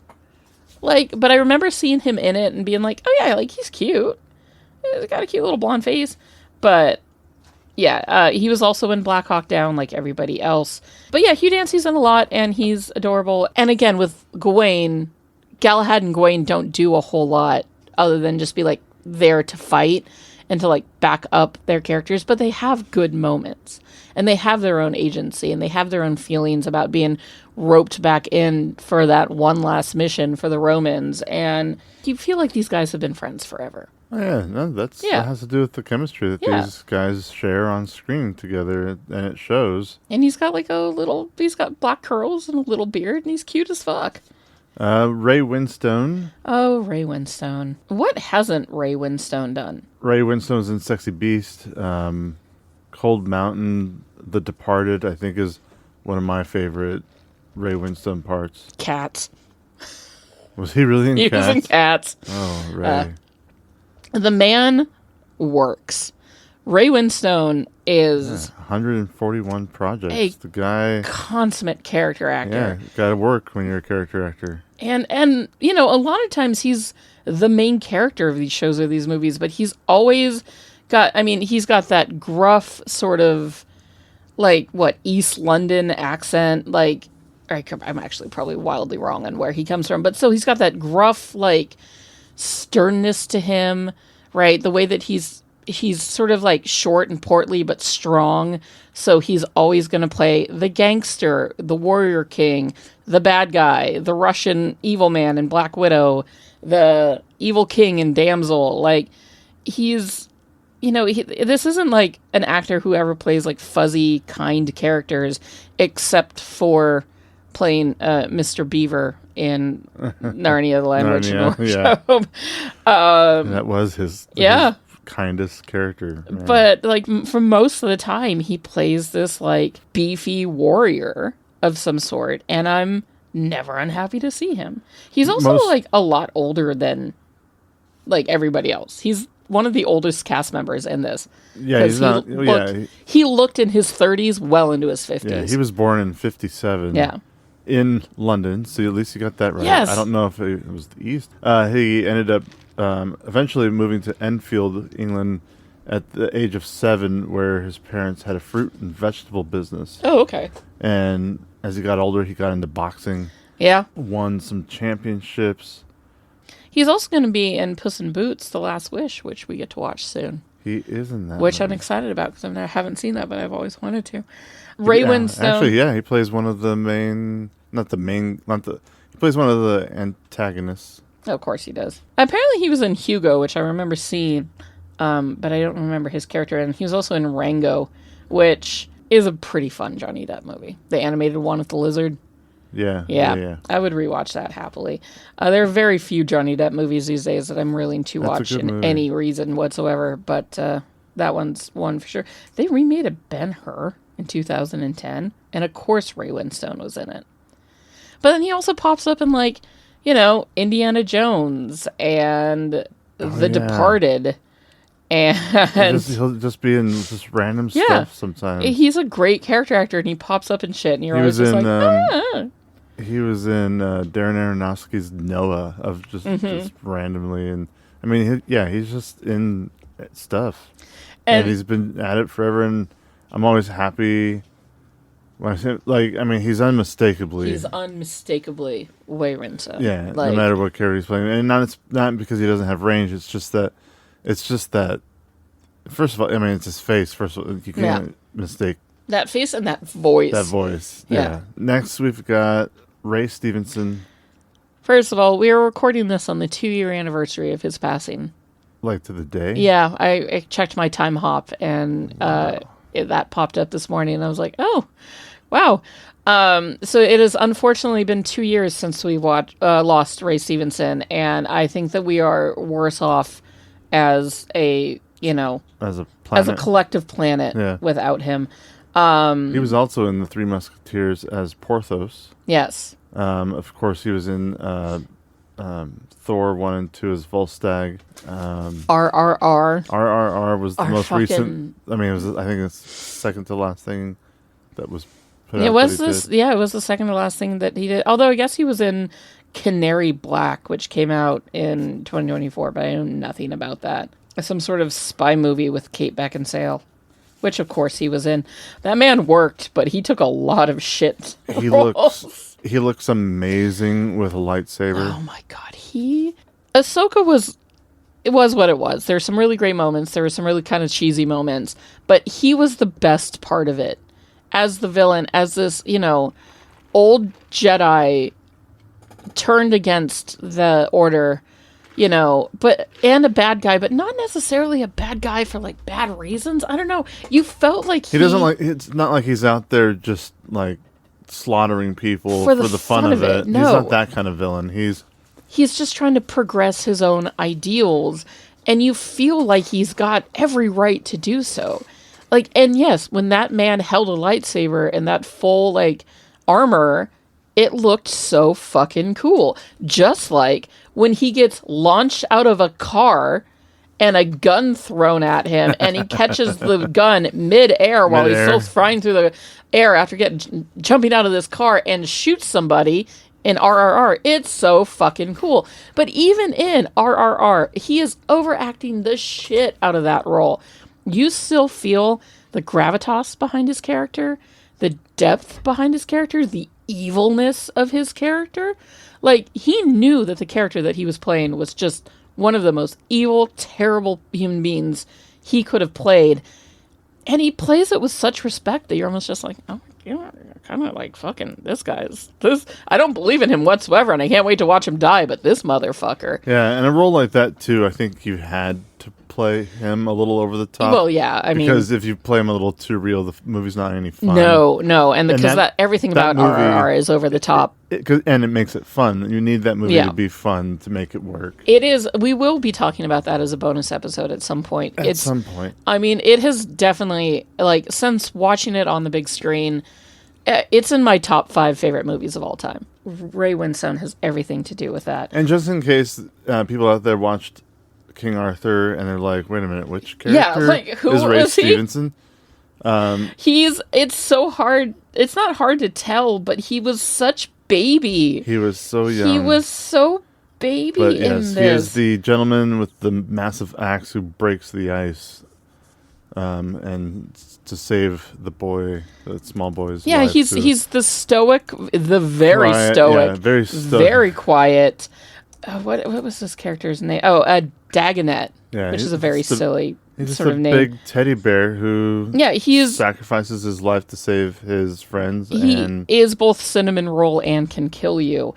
Like, but I remember seeing him in it and being like, oh yeah, like, he's cute. He's got a cute little blonde face. But yeah, he was also in Black Hawk Down like everybody else. But yeah, Hugh Dancy's in a lot, and he's adorable. And again, with Gawain, Galahad and Gawain don't do a whole lot other than just be, like, there to fight and to, like, back up their characters. But they have good moments, and they have their own agency, and they have their own feelings about being roped back in for that one last mission for the Romans. And you feel like these guys have been friends forever. Oh, yeah, no, that has to do with the chemistry that these guys share on screen together, and it shows. And he's got, like, he's got black curls and a little beard, and he's cute as fuck. Ray Winstone. Oh, Ray Winstone. What hasn't Ray Winstone done? Ray Winstone's in Sexy Beast. Cold Mountain, The Departed, I think, is one of my favorite Ray Winstone parts. Cats. Was he really in Cats? He was in Cats. Oh, Ray. The man works. Ray Winstone is 141 projects. a The guy, consummate character actor. yeah, gotta work when you're a character actor. And you know, a lot of times he's the main character of these shows or these movies, but he's always he's got that gruff sort of, like, East London accent, like, I'm actually probably wildly wrong on where he comes from, but so he's got that gruff, like, sternness to him, right? The way that he's sort of, like, short and portly but strong, so he's always going to play the gangster, the warrior king, the bad guy, the Russian evil man in Black Widow, the evil king in Damsel. Like, he's, you know, this isn't like an actor who ever plays, like, fuzzy, kind characters, except for playing Mr. Beaver in Narnia: The Land Witch and Narnia, Wardrobe. That was his kindest character. Man. But like for most of the time, he plays this like beefy warrior of some sort, and I'm never unhappy to see him. He's also like a lot older than like everybody else. He's one of the oldest cast members in this. Yeah, he's not. He looked in his 30s, well into his 50s. Yeah, he was born in 1957. Yeah. In London, so at least you got that right. Yes. I don't know if it was the East. He ended up eventually moving to Enfield, England, at the age of 7, where his parents had a fruit and vegetable business. Oh, okay. And as he got older, he got into boxing. Yeah. Won some championships. He's also going to be in Puss in Boots: The Last Wish, which we get to watch soon. He is in that. Which I'm excited about because I haven't seen that, but I've always wanted to. Ray Winstone. Actually, he plays one of the main... He plays one of the antagonists. Of course he does. Apparently he was in Hugo, which I remember seeing, but I don't remember his character. And he was also in Rango, which is a pretty fun Johnny Depp movie. The animated one with the lizard. Yeah. I would rewatch that happily. There are very few Johnny Depp movies these days that I'm willing to watch in any reason whatsoever, but that one's one for sure. They remade a Ben-Hur in 2010, and of course Ray Winstone was in it. But then he also pops up in, like, you know, Indiana Jones and The Departed. And he'll just be in just random stuff sometimes. He's a great character actor, and he pops up in shit, and you're always just like, He was in Darren Aronofsky's Noah, of just randomly. And I mean, he's just in stuff. And he's been at it forever, and I'm always happy... When I say, like, I mean, he's unmistakably Way Winstone. Yeah, like, no matter what character he's playing, and it's not because he doesn't have range. It's just that. First of all, I mean, it's his face. First of all, you can't mistake that face and that voice. That voice. Yeah. Next, we've got Ray Stevenson. First of all, we are recording this on the 2-year anniversary of his passing. Like to the day. Yeah, I checked my time hop, and that popped up this morning, and I was like, oh. Wow. So it has unfortunately been 2 years since we lost Ray Stevenson, and I think that we are worse off as a collective planet without him. He was also in The Three Musketeers as Porthos. Yes. Of course, he was in Thor 1 and 2 as Volstagg. RRR. RRR was the most recent. I mean, I think it's second to last thing that was. It was the second to last thing that he did. Although I guess he was in Canary Black, which came out in 2024, but I know nothing about that. Some sort of spy movie with Kate Beckinsale, which of course he was in. That man worked, but he took a lot of shit. He looks amazing with a lightsaber. Oh my god, Ahsoka was what it was. There's some really great moments. There were some really kind of cheesy moments, but he was the best part of it. As the villain, as this, old Jedi turned against the Order, and a bad guy, but not necessarily a bad guy for, like, bad reasons. I don't know. You felt like he doesn't like, it's not like he's out there just, like, slaughtering people for the fun of it. No. He's not that kind of villain. He's just trying to progress his own ideals, and you feel like he's got every right to do so. Like, and yes, when that man held a lightsaber and that full, like, armor, it looked so fucking cool. Just like when he gets launched out of a car and a gun thrown at him and he catches the gun mid-air while he's still flying through the air after jumping out of this car and shoots somebody in RRR. It's so fucking cool. But even in RRR, he is overacting the shit out of that role. You still feel the gravitas behind his character, the depth behind his character, the evilness of his character. Like, he knew that the character that he was playing was just one of the most evil, terrible human beings he could have played. And he plays it with such respect that you're almost just like, oh, kind of like fucking this. I don't believe in him whatsoever, and I can't wait to watch him die, but this motherfucker. Yeah, and a role like that, too, I think you had to play him a little over the top. Well, yeah, I mean, because if you play him a little too real, the movie's not any fun. No, and because that everything about movie, RRR is over the top, and it makes it fun. You need that movie Yeah. to be fun to make it work. it is. We will be talking about that as a bonus episode at some point. At some point, I mean, it has definitely, like, since watching it on the big screen, it's in my top 5 favorite movies of all time. Ray Winstone has everything to do with that. and just in case people out there watched King Arthur and they're like, "Wait a minute, which character like, who is Ray was he?" Stevenson?" It's so hard. It's not hard to tell, but he was such baby. He was so young. He was so baby But in yes, this. he is the gentleman with the massive axe who breaks the ice, and to save the boy, the small boy's Yeah, life, he's the stoic, the very Quiet, stoic, yeah, very stoic. very quiet. What was this character's name? Oh, Dagonet, Yeah, which he's is a very just a- silly He's just sort a of name. big teddy bear who he's sacrifices his life to save his friends. he and is both cinnamon roll and can kill you.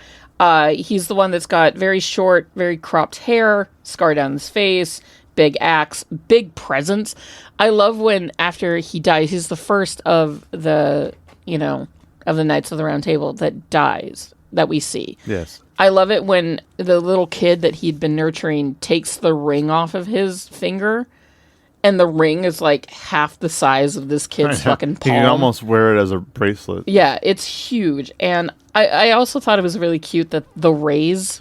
He's the one that's got very short, very cropped hair, scar down his face, big axe, big presence. I love when after he dies, he's the first of the Knights of the Round Table that dies that we see. yes, I love it when the little kid that he'd been nurturing takes the ring off of his finger, and the ring is like half the size of this kid's fucking he palm. can almost wear it as a bracelet. Yeah, it's huge. And I also thought it was really cute that the Rays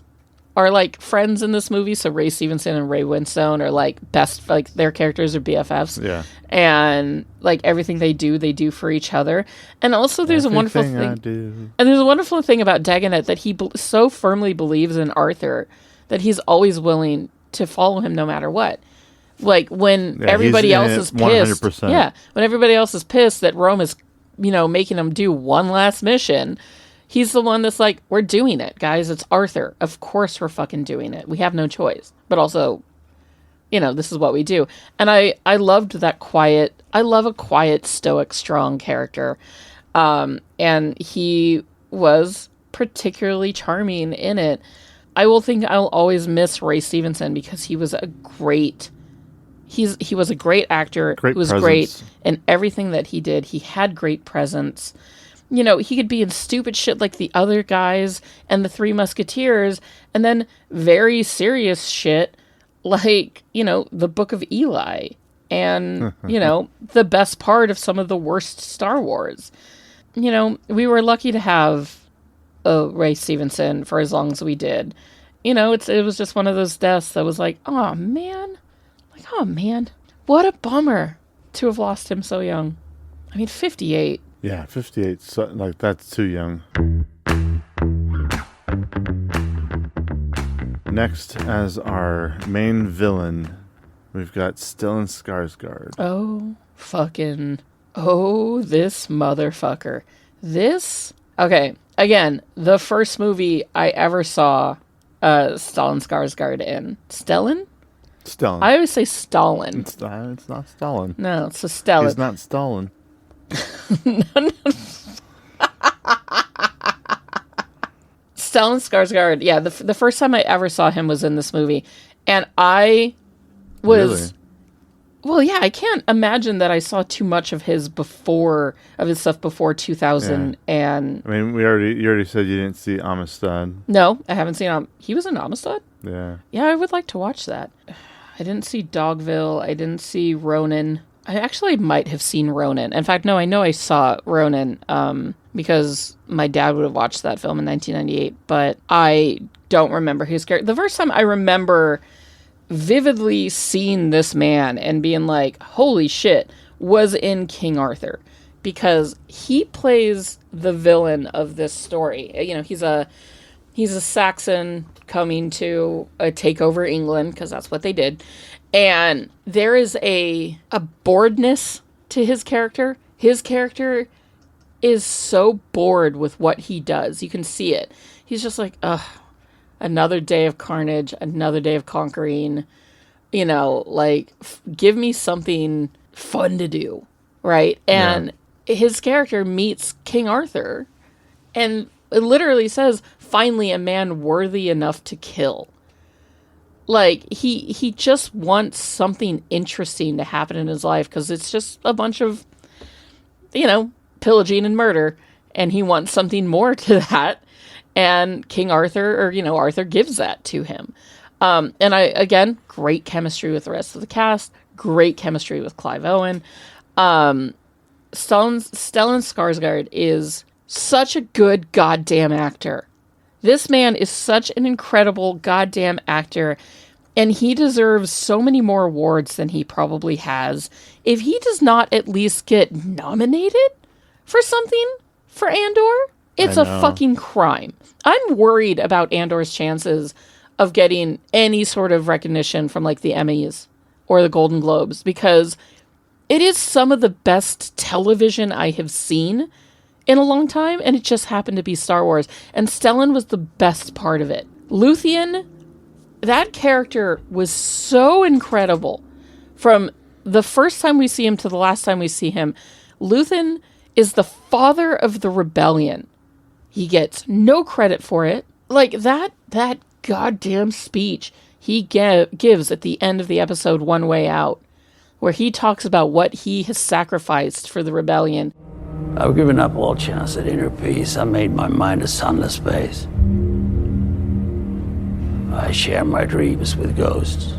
are like friends in this movie. So Ray Stevenson and Ray Winstone are like best, like their characters are BFFs. Yeah. And like everything they do for each other. And also there's a wonderful Everything I thing. do. And there's a wonderful thing about Dagonet that he so firmly believes in Arthur that he's always willing to follow him no matter what. Like when everybody he's in else it is pissed. 100%. Yeah. When everybody else is pissed that Rome is, making him do one last mission, he's the one that's like, we're doing it, guys. It's Arthur. Of course we're fucking doing it. We have no choice. But also, this is what we do. And I loved that I love a quiet, stoic, strong character. And he was particularly charming in it. I'll always miss Ray Stevenson because he was a great actor. Great He was presence. great in everything that he did. He had great presence. He could be in stupid shit like the other guys and the Three Musketeers, and then very serious shit like, the Book of Eli and, the best part of some of the worst Star Wars. We were lucky to have Ray Stevenson for as long as we did. It was just one of those deaths that was like, oh man, what a bummer to have lost him so young. I mean, 58. Yeah, 58. So, that's too young. Next, as our main villain, we've got Stellan Skarsgård. This motherfucker. Okay, again, the first movie I ever saw Stellan Skarsgård in. Stellan? Stellan. I always say Stalin. It's not Stalin. No, it's a Stellan. He's not Stalin. Stellan Skarsgård. Yeah, the first time I ever saw him was in this movie, and I was. Really? Well, yeah, I can't imagine that I saw too much of his stuff before 2000. Yeah. And I mean, you already said you didn't see Amistad. no, I haven't seen. He was in Amistad. Yeah. Yeah, I would like to watch that. I didn't see Dogville. I didn't see Ronin. I actually might have seen Ronin. In fact, no, I know I saw Ronin because my dad would have watched that film in 1998, but I don't remember his character. The first time I remember vividly seeing this man and being like, holy shit, was in King Arthur, because he plays the villain of this story. He's a Saxon coming to take over England, because that's what they did. And there is a boredness to his character. His character is so bored with what he does. You can see it. He's just like, ugh, another day of carnage, another day of conquering. Give me something fun to do, right? And his character meets King Arthur, and it literally says, finally a man worthy enough to kill. Like, he just wants something interesting to happen in his life because it's just a bunch of, pillaging and murder. And he wants something more to that. And King Arthur, or, Arthur gives that to him. And great chemistry with the rest of the cast. Great chemistry with Clive Owen. Stellan Skarsgård is such a good goddamn actor. This man is such an incredible goddamn actor, and he deserves so many more awards than he probably has. If he does not at least get nominated for something for Andor, it's a fucking crime. I'm worried about Andor's chances of getting any sort of recognition from like the Emmys or the Golden Globes, because it is some of the best television I have seen in a long time, and it just happened to be Star Wars. And Stellan was the best part of it. Luthien, that character was so incredible. From the first time we see him to the last time we see him, Luthien is the father of the rebellion. He gets no credit for it. Like, that goddamn speech he gives at the end of the episode One Way Out, where he talks about what he has sacrificed for the rebellion. I've given up all chance at inner peace. I made my mind a sunless space. I share my dreams with ghosts.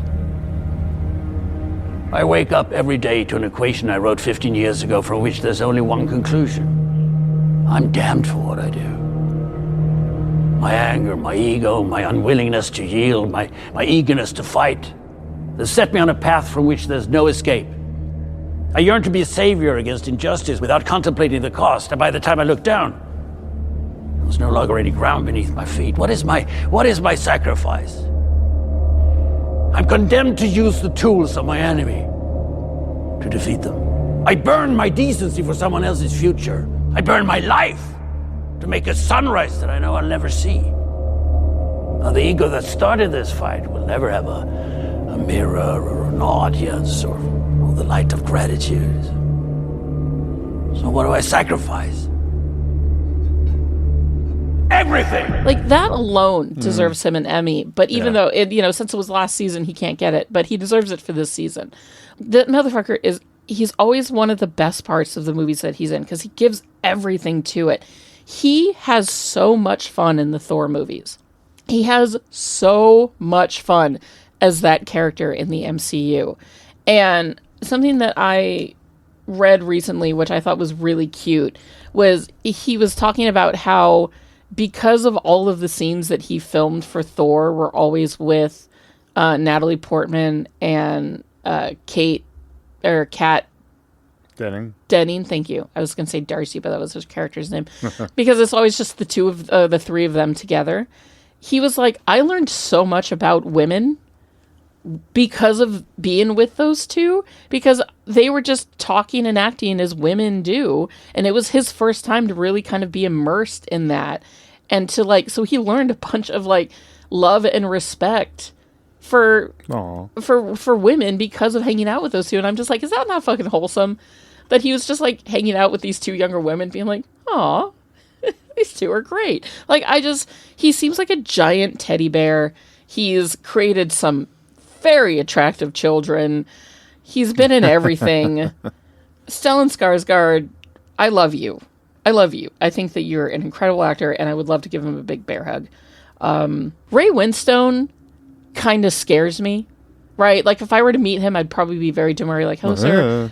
I wake up every day to an equation I wrote 15 years ago from which there's only one conclusion. I'm damned for what I do. My anger, my ego, my unwillingness to yield, my eagerness to fight, they set me on a path from which there's no escape. I yearn to be a savior against injustice without contemplating the cost, and by the time I look down, there's no longer any ground beneath my feet. What is my sacrifice? I'm condemned to use the tools of my enemy to defeat them. I burn my decency for someone else's future. I burn my life to make a sunrise that I know I'll never see. Now, the ego that started this fight will never have a mirror or an audience or the light of gratitude. So what do I sacrifice? Everything! Like, that alone deserves him an Emmy. But even though, since it was last season, he can't get it. But he deserves it for this season. That motherfucker he's always one of the best parts of the movies that he's in, because he gives everything to it. He has so much fun in the Thor movies. He has so much fun as that character in the MCU. And something that I read recently, which I thought was really cute, was he was talking about how, because of all of the scenes that he filmed for Thor were always with Natalie Portman and Kat Denning, thank you. I was going to say Darcy, but that was his character's name. Because it's always just the three of them together. He was like, I learned so much about women because of being with those two, because they were just talking and acting as women do. And it was his first time to really kind of be immersed in that. And to so he learned a bunch of love and respect for women because of hanging out with those two. And I'm just like, is that not fucking wholesome? That he was just hanging out with these two younger women being like, aw, these two are great. He seems like a giant teddy bear. He's created some very attractive children. He's been in everything. Stellan Skarsgård, I love you. I think that you're an incredible actor, and I would love to give him a big bear hug. Ray Winstone kind of scares me, right? If I were to meet him, I'd probably be very demure, hello, sir.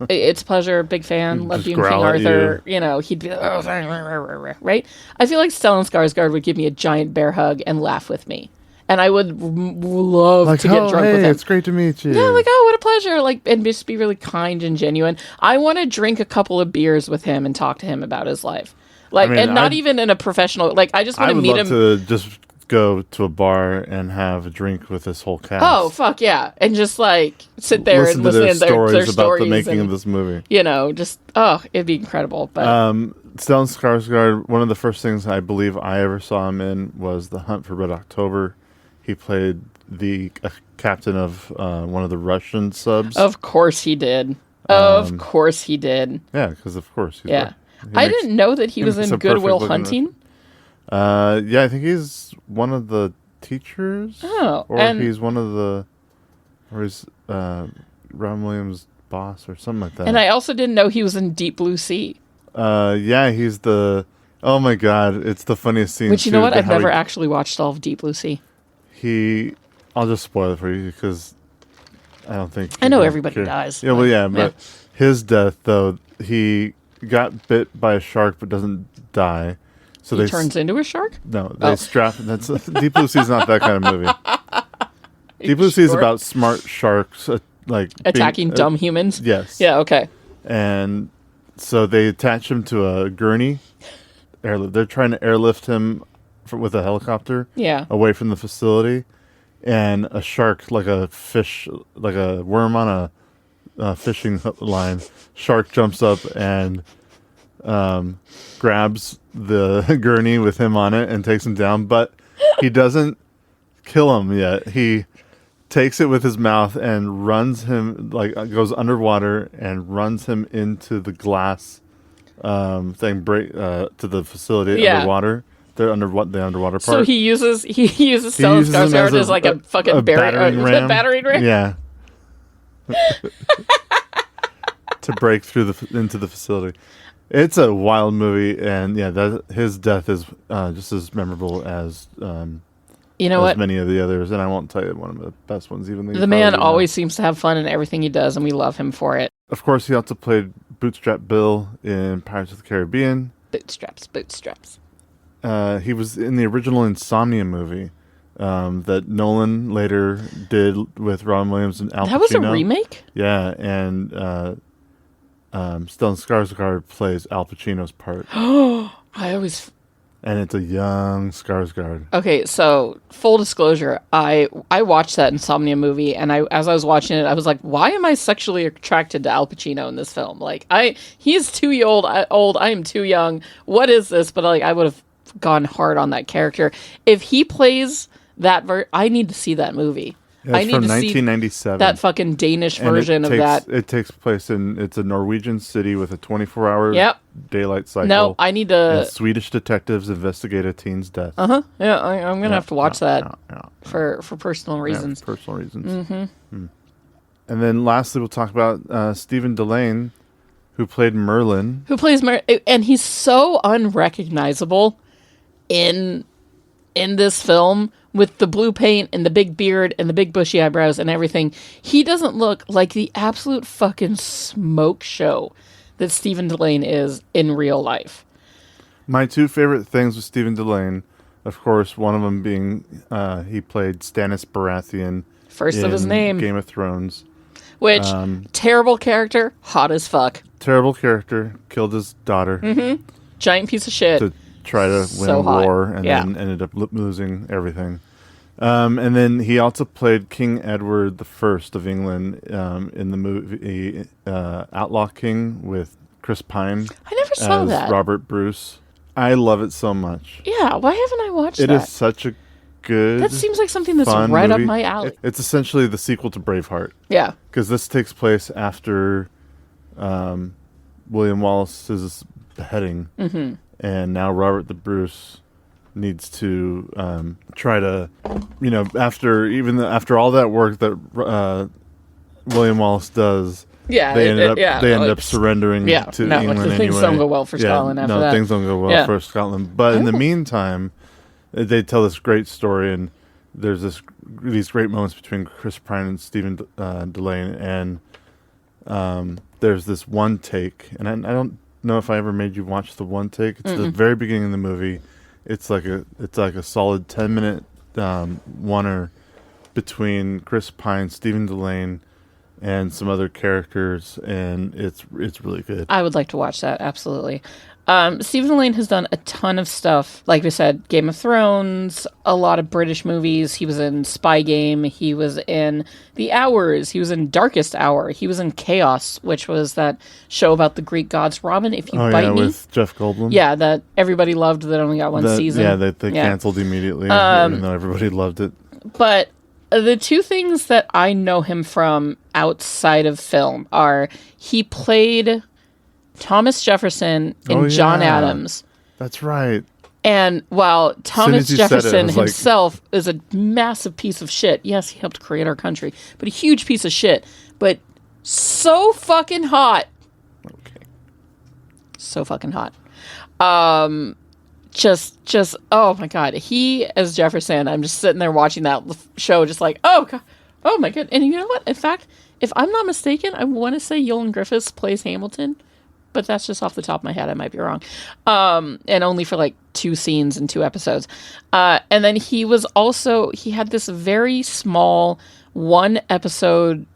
It's a pleasure, big fan, love you, King Arthur. He'd be, right? I feel like Stellan Skarsgård would give me a giant bear hug and laugh with me. And I would love to get drunk with him. It's great to meet you. Yeah, what a pleasure. And just be really kind and genuine. I want to drink a couple of beers with him and talk to him about his life. And not even in a professional, I just want to meet him. I would love to just go to a bar and have a drink with this whole cast. Oh, fuck yeah. And just sit there and listen to their stories about the making of this movie. It'd be incredible. But Stellan Skarsgård, one of the first things I believe I ever saw him in was The Hunt for Red October. He played the captain of one of the Russian subs. Of course he did. Of course he did. Yeah, because of course. I didn't know that he was in Good Will Hunting. Yeah, I think he's one of the teachers. Oh, or and- he's Robin Williams' boss or something like that. And I also didn't know he was in Deep Blue Sea. Yeah, he's the. Oh my God, it's the funniest scene. Which, you know too, what? I've how never actually watched all of Deep Blue Sea. I'll just spoil it for you because I don't think. I know people everybody care. dies. Yeah, well, yeah, but his death though, he got bit by a shark but doesn't die. So He turns into a shark? No, they strap. That's Deep Blue Sea is not that kind of movie. Deep Blue Sea is about smart sharks, like attacking dumb humans. Yes. Yeah. Okay. And so they attach him to a gurney. They're trying to airlift him with a helicopter. Yeah. Away from the facility, and a shark, like a fish, like a worm on a fishing line. Shark jumps up and grabs the gurney with him on it and takes him down, but he doesn't kill him yet. He takes it with his mouth and runs him, goes underwater and runs him into the glass thing, to the facility underwater. The underwater part. So he uses Stellan Skarsgård as like a fucking battering ram. Battering ram. Yeah. To break through into the facility. It's a wild movie, and yeah, his death is just as memorable as many of the others, and I won't tell you one of the best ones. Even the man always seems to have fun in everything he does, and we love him for it. Of course, he also played Bootstrap Bill in Pirates of the Caribbean. Bootstraps. He was in the original Insomnia movie that Nolan later did with Robin Williams and Al Pacino. That was a remake? Yeah, and Stellan Skarsgård plays Al Pacino's part. And it's a young Skarsgård. Okay, so full disclosure, I watched that Insomnia movie, and as I was watching it, I was like, why am I sexually attracted to Al Pacino in this film? Like, he's too old. I am too young. What is this? But I would have gone hard on that character. If he plays that I need to see that movie. Yeah, it's from 1997. That fucking Danish version of that. It takes place it's a Norwegian city with a 24-hour daylight cycle. No, I need to. And Swedish detectives investigate a teen's death. Yeah, I'm gonna have to watch that for personal reasons. Yeah, for personal reasons. Mm-hmm. And then lastly, we'll talk about Stephen Delane, who played Merlin. And he's so unrecognizable in this film. With the blue paint and the big beard and the big bushy eyebrows and everything, he doesn't look like the absolute fucking smoke show that Stephen Delane is in real life. My two favorite things with Stephen Delane, of course, one of them being he played Stannis Baratheon. First of his name. Game of Thrones. Which, terrible character, hot as fuck. Terrible character, killed his daughter. Mm-hmm. Giant piece of shit. To try to win a war and then ended up losing everything. And then he also played King Edward I of England in the movie Outlaw King with Chris Pine. I never saw that. Robert Bruce. I love it so much. Yeah, why haven't I watched that? It is such a good, that seems like something that's right movie. up my alley. It's essentially the sequel to Braveheart. Yeah. Because this takes place after William Wallace's beheading. Mm-hmm. And now Robert the Bruce needs to try to, after all that work that William Wallace does, they ended up surrendering to England anyway. Things don't go well for Scotland after that. Things don't go well for Scotland. But in the meantime, they tell this great story, and there's these great moments between Chris Pine and Stephen Delane, and there's this one take, and I don't know if I ever made you watch the one take. It's the very beginning of the movie. It's like a solid 10-minute oneer between Chris Pine, Stephen Delane, and some other characters, and it's really good. I would like to watch that, absolutely. Stephen Delane has done a ton of stuff. Like we said, Game of Thrones, a lot of British movies. He was in Spy Game. He was in The Hours. He was in Darkest Hour. He was in Chaos, which was that show about the Greek gods. Robin, If You Bite Me. With Jeff Goldblum. Yeah, that everybody loved that only got one season. Yeah, they canceled immediately, even though everybody loved it. But the two things that I know him from outside of film are he played Thomas Jefferson in John Adams. That's right. And while Thomas as you said it, I Jefferson was like- himself is a massive piece of shit. Yes, he helped create our country, but a huge piece of shit. But so fucking hot. Okay. So fucking hot. Just oh my god. He as Jefferson, I'm just sitting there watching that show just like, oh god. Oh my god. And you know what? In fact, if I'm not mistaken, I want to say Yolan Griffiths plays Hamilton, but that's just off the top of my head. I might be wrong. And only for like 2 scenes and 2 episodes. And then he had this very small 1 episode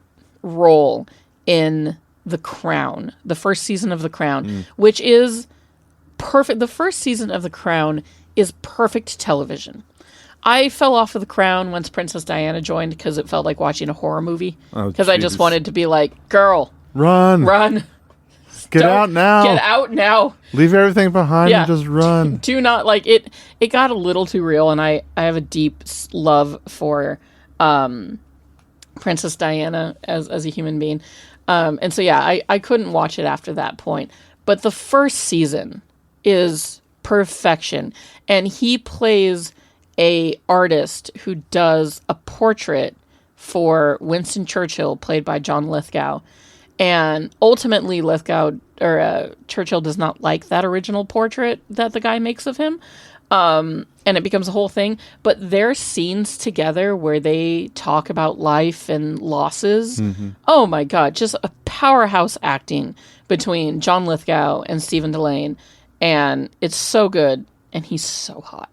role in The Crown, the first season of The Crown, which is perfect. The first season of The Crown is perfect television. I fell off of The Crown once Princess Diana joined because it felt like watching a horror movie. Because I just wanted to be like, girl, Run. Get out now. Get out now. Leave everything behind and just run. Do not like it. It got a little too real, and I have a deep love for Princess Diana as a human being. And so, yeah, I couldn't watch it after that point. But the first season is perfection. And he plays a artist who does a portrait for Winston Churchill, played by John Lithgow. And ultimately, Churchill does not like that original portrait that the guy makes of him. And it becomes a whole thing. But their scenes together where they talk about life and losses, oh my God, just a powerhouse acting between John Lithgow and Stephen Delane. And it's so good. And he's so hot.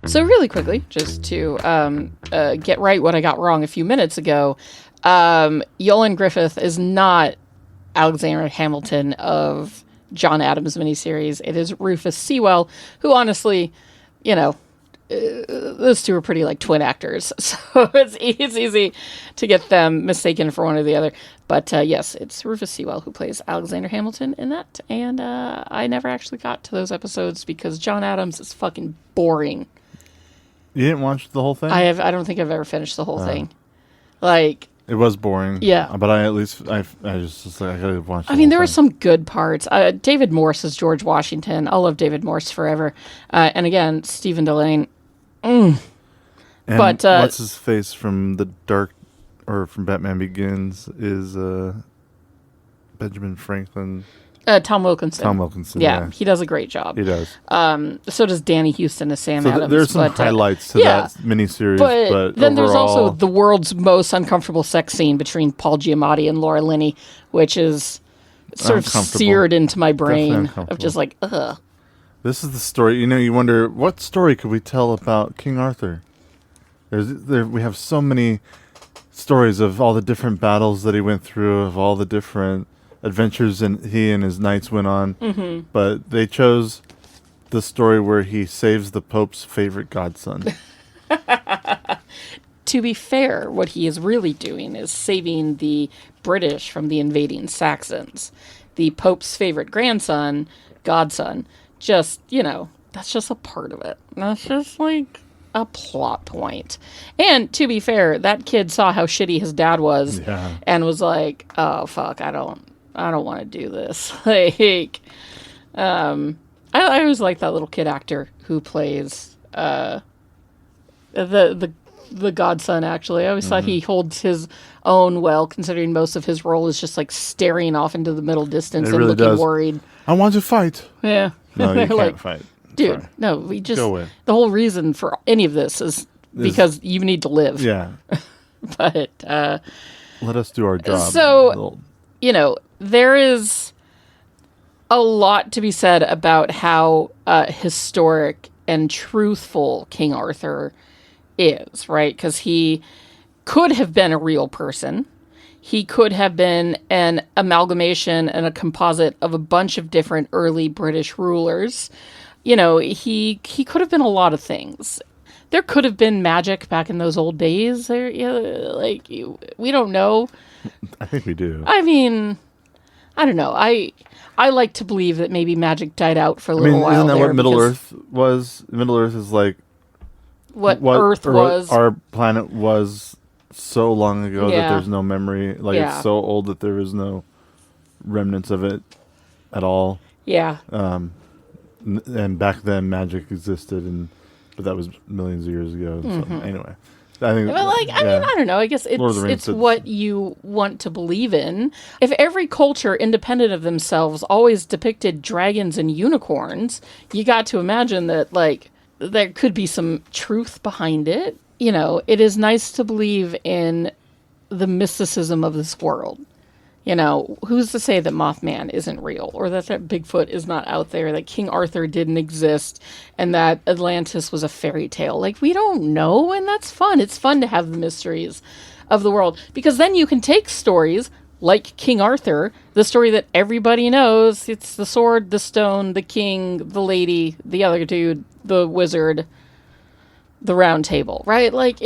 So really quickly, just to get right what I got wrong a few minutes ago, Yolan Griffith is not Alexander Hamilton of John Adams' miniseries. It is Rufus Sewell, who honestly, those two are pretty like twin actors. So it's easy to get them mistaken for one or the other. But yes, it's Rufus Sewell who plays Alexander Hamilton in that. And I never actually got to those episodes because John Adams is fucking boring. You didn't watch the whole thing? I don't think I've ever finished the whole thing. Like, it was boring. Yeah. But I just like, I gotta watch I mean, there were some good parts. David Morse is George Washington. I'll love David Morse forever. And again, Stephen Delane. And but what's his face from from Batman Begins is Benjamin Franklin. Tom Wilkinson. Yeah, he does a great job. He does. So does Danny Houston as Sam so Adams. There's some highlights to that miniseries, but then there's overall, also the world's most uncomfortable sex scene between Paul Giamatti and Laura Linney, which is sort of seared into my brain of just like, ugh. This is the story. You wonder, what story could we tell about King Arthur? We have so many stories of all the different battles that he went through, of all the different adventures he and his knights went on. But they chose the story where he saves the Pope's favorite godson. To be fair, what he is really doing is saving the British from the invading Saxons. The Pope's favorite godson, just, that's just a part of it. That's just like a plot point. And to be fair, that kid saw how shitty his dad was and was like, oh, fuck, I don't want to do this. Like, I always like that little kid actor who plays the godson. Actually, I always thought he holds his own well, considering most of his role is just like staring off into the middle distance and looking worried. I want to fight. Yeah, no, you can't fight. Dude, sorry. no, we just Go away. The whole reason for any of this is because you need to live. Yeah, but let us do our job. So there is a lot to be said about how historic and truthful King Arthur is, right? Because he could have been a real person. He could have been an amalgamation and a composite of a bunch of different early British rulers. He could have been a lot of things. There could have been magic back in those old days. We don't know. I think we do. I mean, I don't know. I like to believe that maybe magic died out for a little while. Isn't that what Middle Earth was? Middle Earth is like what Earth was. Our planet was so long ago that there's no memory. Like it's so old that there is no remnants of it at all. Yeah. And back then, magic existed, but that was millions of years ago. So anyway, I think. But I mean, I don't know. I guess it's what you want to believe in. If every culture, independent of themselves, always depicted dragons and unicorns, you got to imagine that, like, there could be some truth behind it. You know, it is nice to believe in the mysticism of this world. You know, who's to say that Mothman isn't real, or that Bigfoot is not out there, that King Arthur didn't exist, and that Atlantis was a fairy tale? Like, we don't know, and that's fun. It's fun to have the mysteries of the world, because then you can take stories like King Arthur, the story that everybody knows. It's the sword, the stone, the king, the lady, the other dude, the wizard, the round table, right? Like,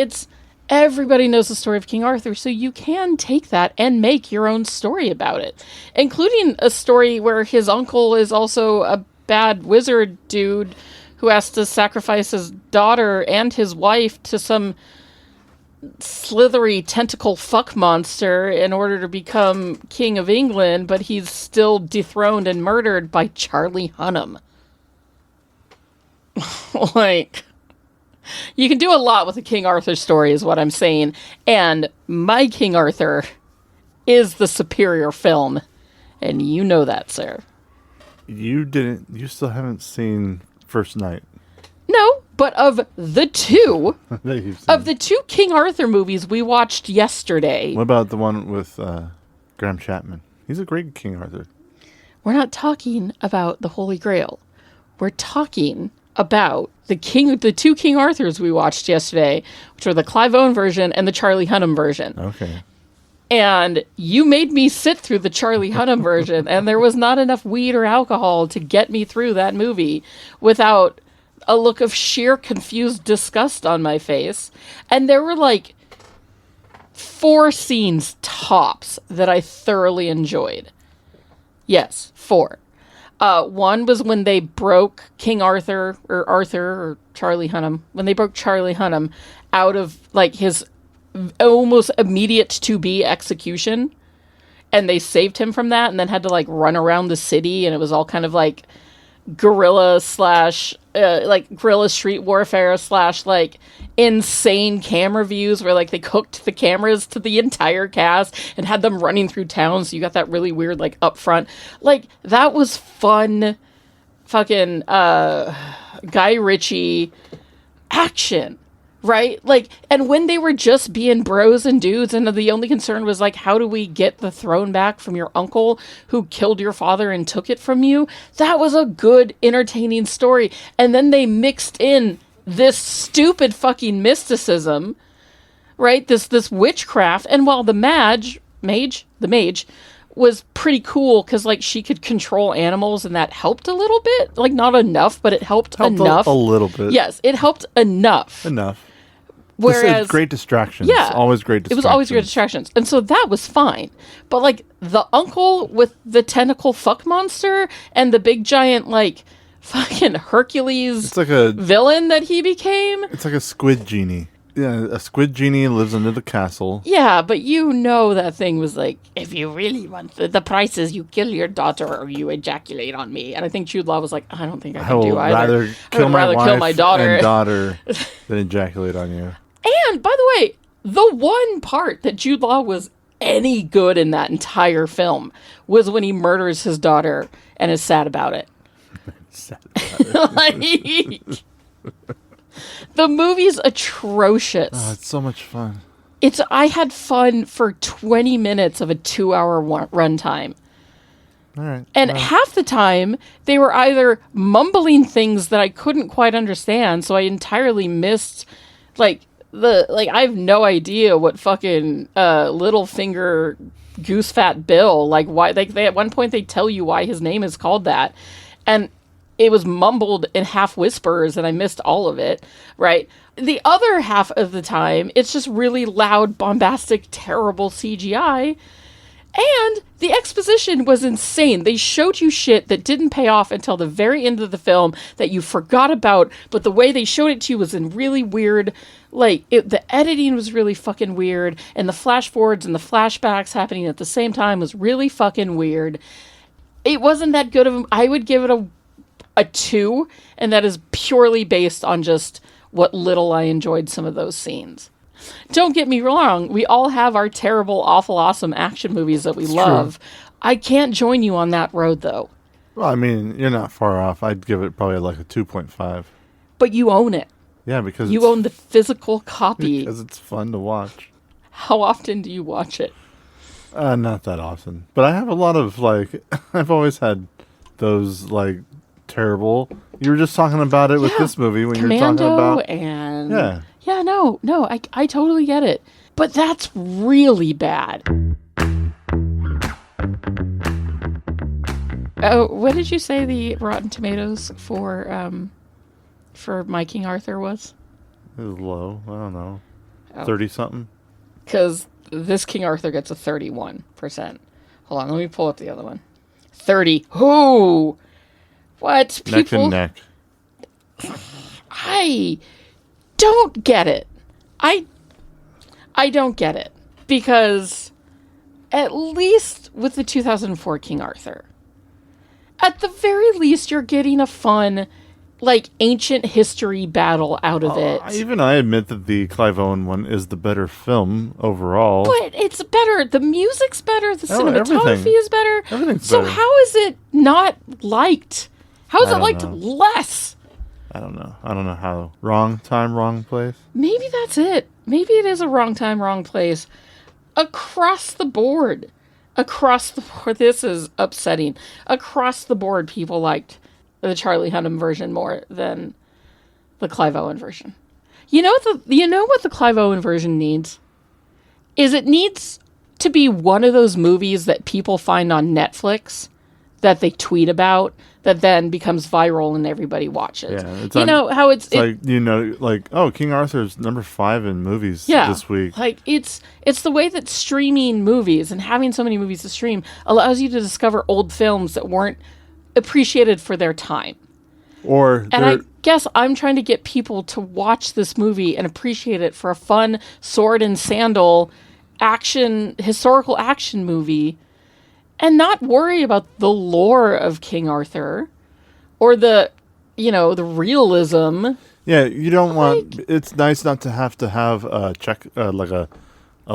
everybody knows the story of King Arthur, so you can take that and make your own story about it, including a story where his uncle is also a bad wizard dude who has to sacrifice his daughter and his wife to some slithery tentacle fuck monster in order to become King of England, but he's still dethroned and murdered by Charlie Hunnam. Like... You can do a lot with a King Arthur story, is what I'm saying. And my King Arthur is the superior film. And you know that, sir. You still haven't seen First Night. No, but of the two King Arthur movies we watched yesterday. What about the one with Graham Chapman? He's a great King Arthur. We're not talking about the Holy Grail. We're talking about the two King Arthurs we watched yesterday, which are the Clive Owen version and the Charlie Hunnam version. Okay. And you made me sit through the Charlie Hunnam version, and there was not enough weed or alcohol to get me through that movie without a look of sheer confused disgust on my face. And there were like 4 scenes tops that I thoroughly enjoyed. Yes, 4. One was when they broke King Arthur or Charlie Hunnam, when they broke Charlie Hunnam out of like his almost immediate to be execution, and they saved him from that, and then had to like run around the city, and it was all kind of like guerrilla street warfare / like insane camera views where like they hooked the cameras to the entire cast and had them running through town, so you got that really weird like up front. Like, that was fun fucking Guy Ritchie action, right? Like, and when they were just being bros and dudes, and the only concern was like, how do we get the throne back from your uncle who killed your father and took it from you? That was a good, entertaining story. And then they mixed in this stupid fucking mysticism, right? This witchcraft. And while the mage was pretty cool because like she could control animals, and that helped a little bit. Like, not enough, but it helped enough. A little bit. Yes, it helped enough. Whereas great distractions. Yeah, always great distractions. It was always great distractions. And so that was fine. But like the uncle with the tentacle fuck monster and the big giant like fucking Hercules, it's like a villain that he became. It's like a squid genie. Yeah, a squid genie lives under the castle. Yeah, but you know that thing was like, if you really want the price is you kill your daughter or you ejaculate on me. And I think Jude Law was like, I don't think I can do either. I would rather kill my daughter than ejaculate on you. And, by the way, the one part that Jude Law was any good in that entire film was when he murders his daughter and is sad about it. Like, the movie's atrocious. Oh, it's so much fun. I had fun for 20 minutes of a 2-hour runtime. All right. And half the time, they were either mumbling things that I couldn't quite understand, so I entirely missed, like, I have no idea what fucking Littlefinger Goose Fat Bill, like, why they at one point they tell you why his name is called that, and it was mumbled in half whispers, and I missed all of it, right? The other half of the time, it's just really loud, bombastic, terrible CGI, and the exposition was insane. They showed you shit that didn't pay off until the very end of the film that you forgot about, but the way they showed it to you was in really weird, like, the editing was really fucking weird, and the flash forwards and the flashbacks happening at the same time was really fucking weird. it wasn't that good of a... I would give it a 2, and that is purely based on just what little I enjoyed some of those scenes. Don't get me wrong, we all have our terrible, awful, awesome action movies that we love. I can't join you on that road, though. Well, I mean, you're not far off. I'd give it probably like a 2.5. But you own it. Yeah, because you own the physical copy. Because it's fun to watch. How often do you watch it? Not that often. But I have a lot of, like, I've always had those, like, terrible... You were just talking about it with this movie when Commando you were talking about... and... Yeah. Yeah, no, I totally get it. But that's really bad. Oh, what did you say the Rotten Tomatoes for My King Arthur was? It was low. I don't know. 30-something? Because this King Arthur gets a 31%. Hold on, let me pull up the other one. 30. Who? What? People? Neck and neck. I don't get it. I don't get it. Because at least with the 2004 King Arthur, at the very least you're getting a fun, like, ancient history battle out of it. Even I admit that the Clive Owen one is the better film overall. But it's better. The music's better. The cinematography everything. is better. Everything's so better. how is it not liked? How is I it don't liked know. less? I don't know. I don't know how. Wrong time, wrong place. Maybe that's it. Maybe it is a wrong time, wrong place. Across the board. This is upsetting. Across the board, people liked the Charlie Hunnam version more than the Clive Owen version. You know what the Clive Owen version needs? Is it needs to be one of those movies that people find on Netflix that they tweet about that then becomes viral and everybody watches. Yeah, you know how it's like, you know, like, oh, King Arthur's number 5 in movies this week. Like it's the way that streaming movies and having so many movies to stream allows you to discover old films that weren't appreciated for their time. And I guess I'm trying to get people to watch this movie and appreciate it for a fun sword and sandal historical action movie and not worry about the lore of King Arthur or the realism. Yeah, you don't want... It's nice not to have a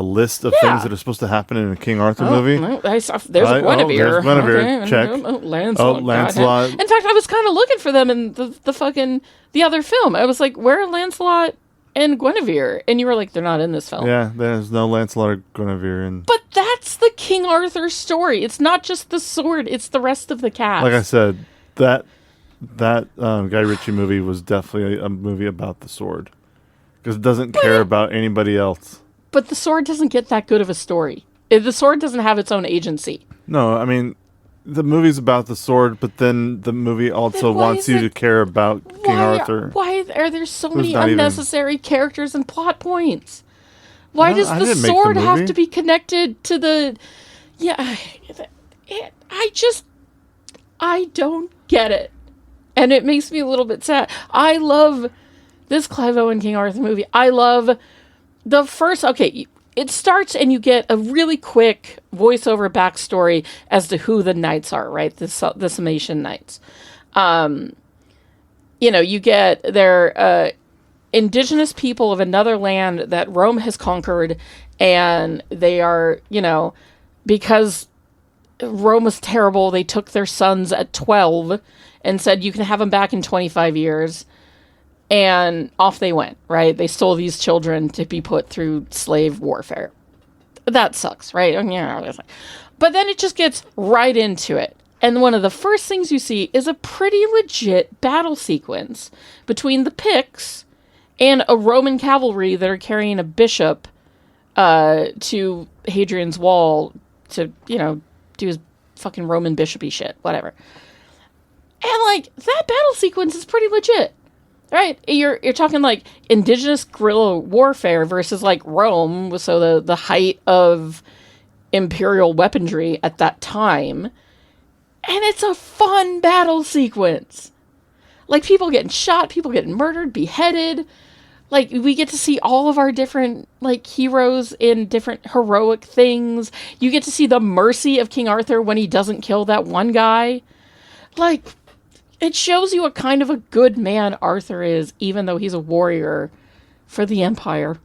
list of things that are supposed to happen in a King Arthur movie. No, there's Guinevere. There's Guinevere, check. Lancelot. Lancelot. In fact, I was kind of looking for them in the other film. I was like, where are Lancelot and Guinevere? And you were like, they're not in this film. Yeah, there's no Lancelot or Guinevere. But that's the King Arthur story. It's not just the sword. It's the rest of the cast. Like I said, that Guy Ritchie movie was definitely a movie about the sword. Because it doesn't care about anybody else. But the sword doesn't get that good of a story. The sword doesn't have its own agency. No, I mean, the movie's about the sword, but then the movie also wants you to care about King Arthur. Why are there so many unnecessary characters and plot points? Why does the sword have to be connected to the... Yeah, I don't get it. And it makes me a little bit sad. I love this Clive Owen King Arthur movie. I love the first... Okay, it starts and you get a really quick voiceover backstory as to who the knights are, right? The Summation Knights. You get their indigenous people of another land that Rome has conquered, and they are, because Rome was terrible, they took their sons at 12 and said, you can have them back in 25 years. And off they went, right? They stole these children to be put through slave warfare. That sucks, right? But then it just gets right into it. And one of the first things you see is a pretty legit battle sequence between the Picts and a Roman cavalry that are carrying a bishop to Hadrian's Wall to, do his fucking Roman bishopy shit, whatever. And, that battle sequence is pretty legit. Right, you're talking indigenous guerrilla warfare versus Rome, so the height of imperial weaponry at that time, and it's a fun battle sequence. People getting shot, people getting murdered, beheaded. Like, we get to see all of our different, like, heroes in different heroic things. You get to see the mercy of King Arthur when he doesn't kill that one guy. Like, it shows you what kind of a good man Arthur is, even though he's a warrior for the Empire.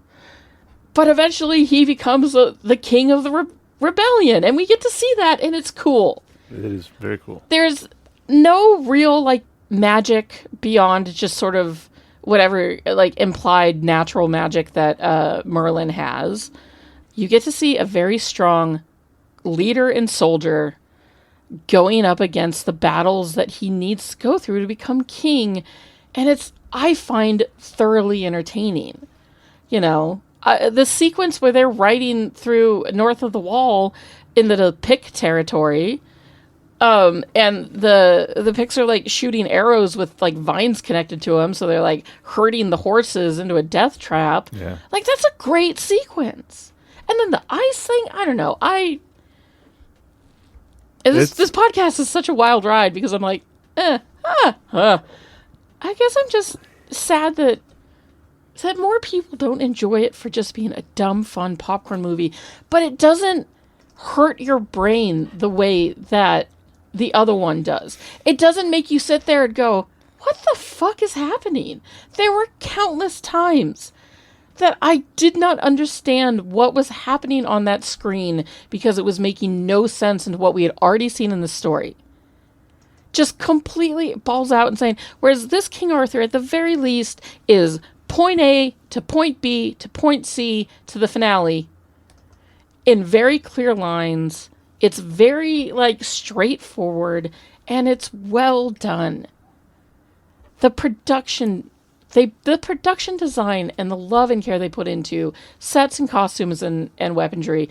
But eventually he becomes the king of the rebellion, and we get to see that, and it's cool. It is very cool. There's no real, like, magic beyond just sort of whatever, like, implied natural magic that Merlin has. You get to see a very strong leader and soldier going up against the battles that he needs to go through to become king, and it's, I find, thoroughly entertaining. You know, the sequence where they're riding through north of the wall into the Pict territory, and the Picts are, like, shooting arrows with, like, vines connected to them, so they're, like, herding the horses into a death trap. Yeah. Like, that's a great sequence. And then the ice thing, I don't know. This podcast is such a wild ride because I'm like, I guess I'm just sad that more people don't enjoy it for just being a dumb, fun popcorn movie, but it doesn't hurt your brain the way that the other one does. It doesn't make you sit there and go, what the fuck is happening? There were countless times that I did not understand what was happening on that screen because it was making no sense into what we had already seen in the story. Just completely balls out and saying, whereas this King Arthur, at the very least, is point A to point B to point C to the finale in very clear lines. It's very, like, straightforward, and it's well done. The production design and the love and care they put into sets and costumes and weaponry.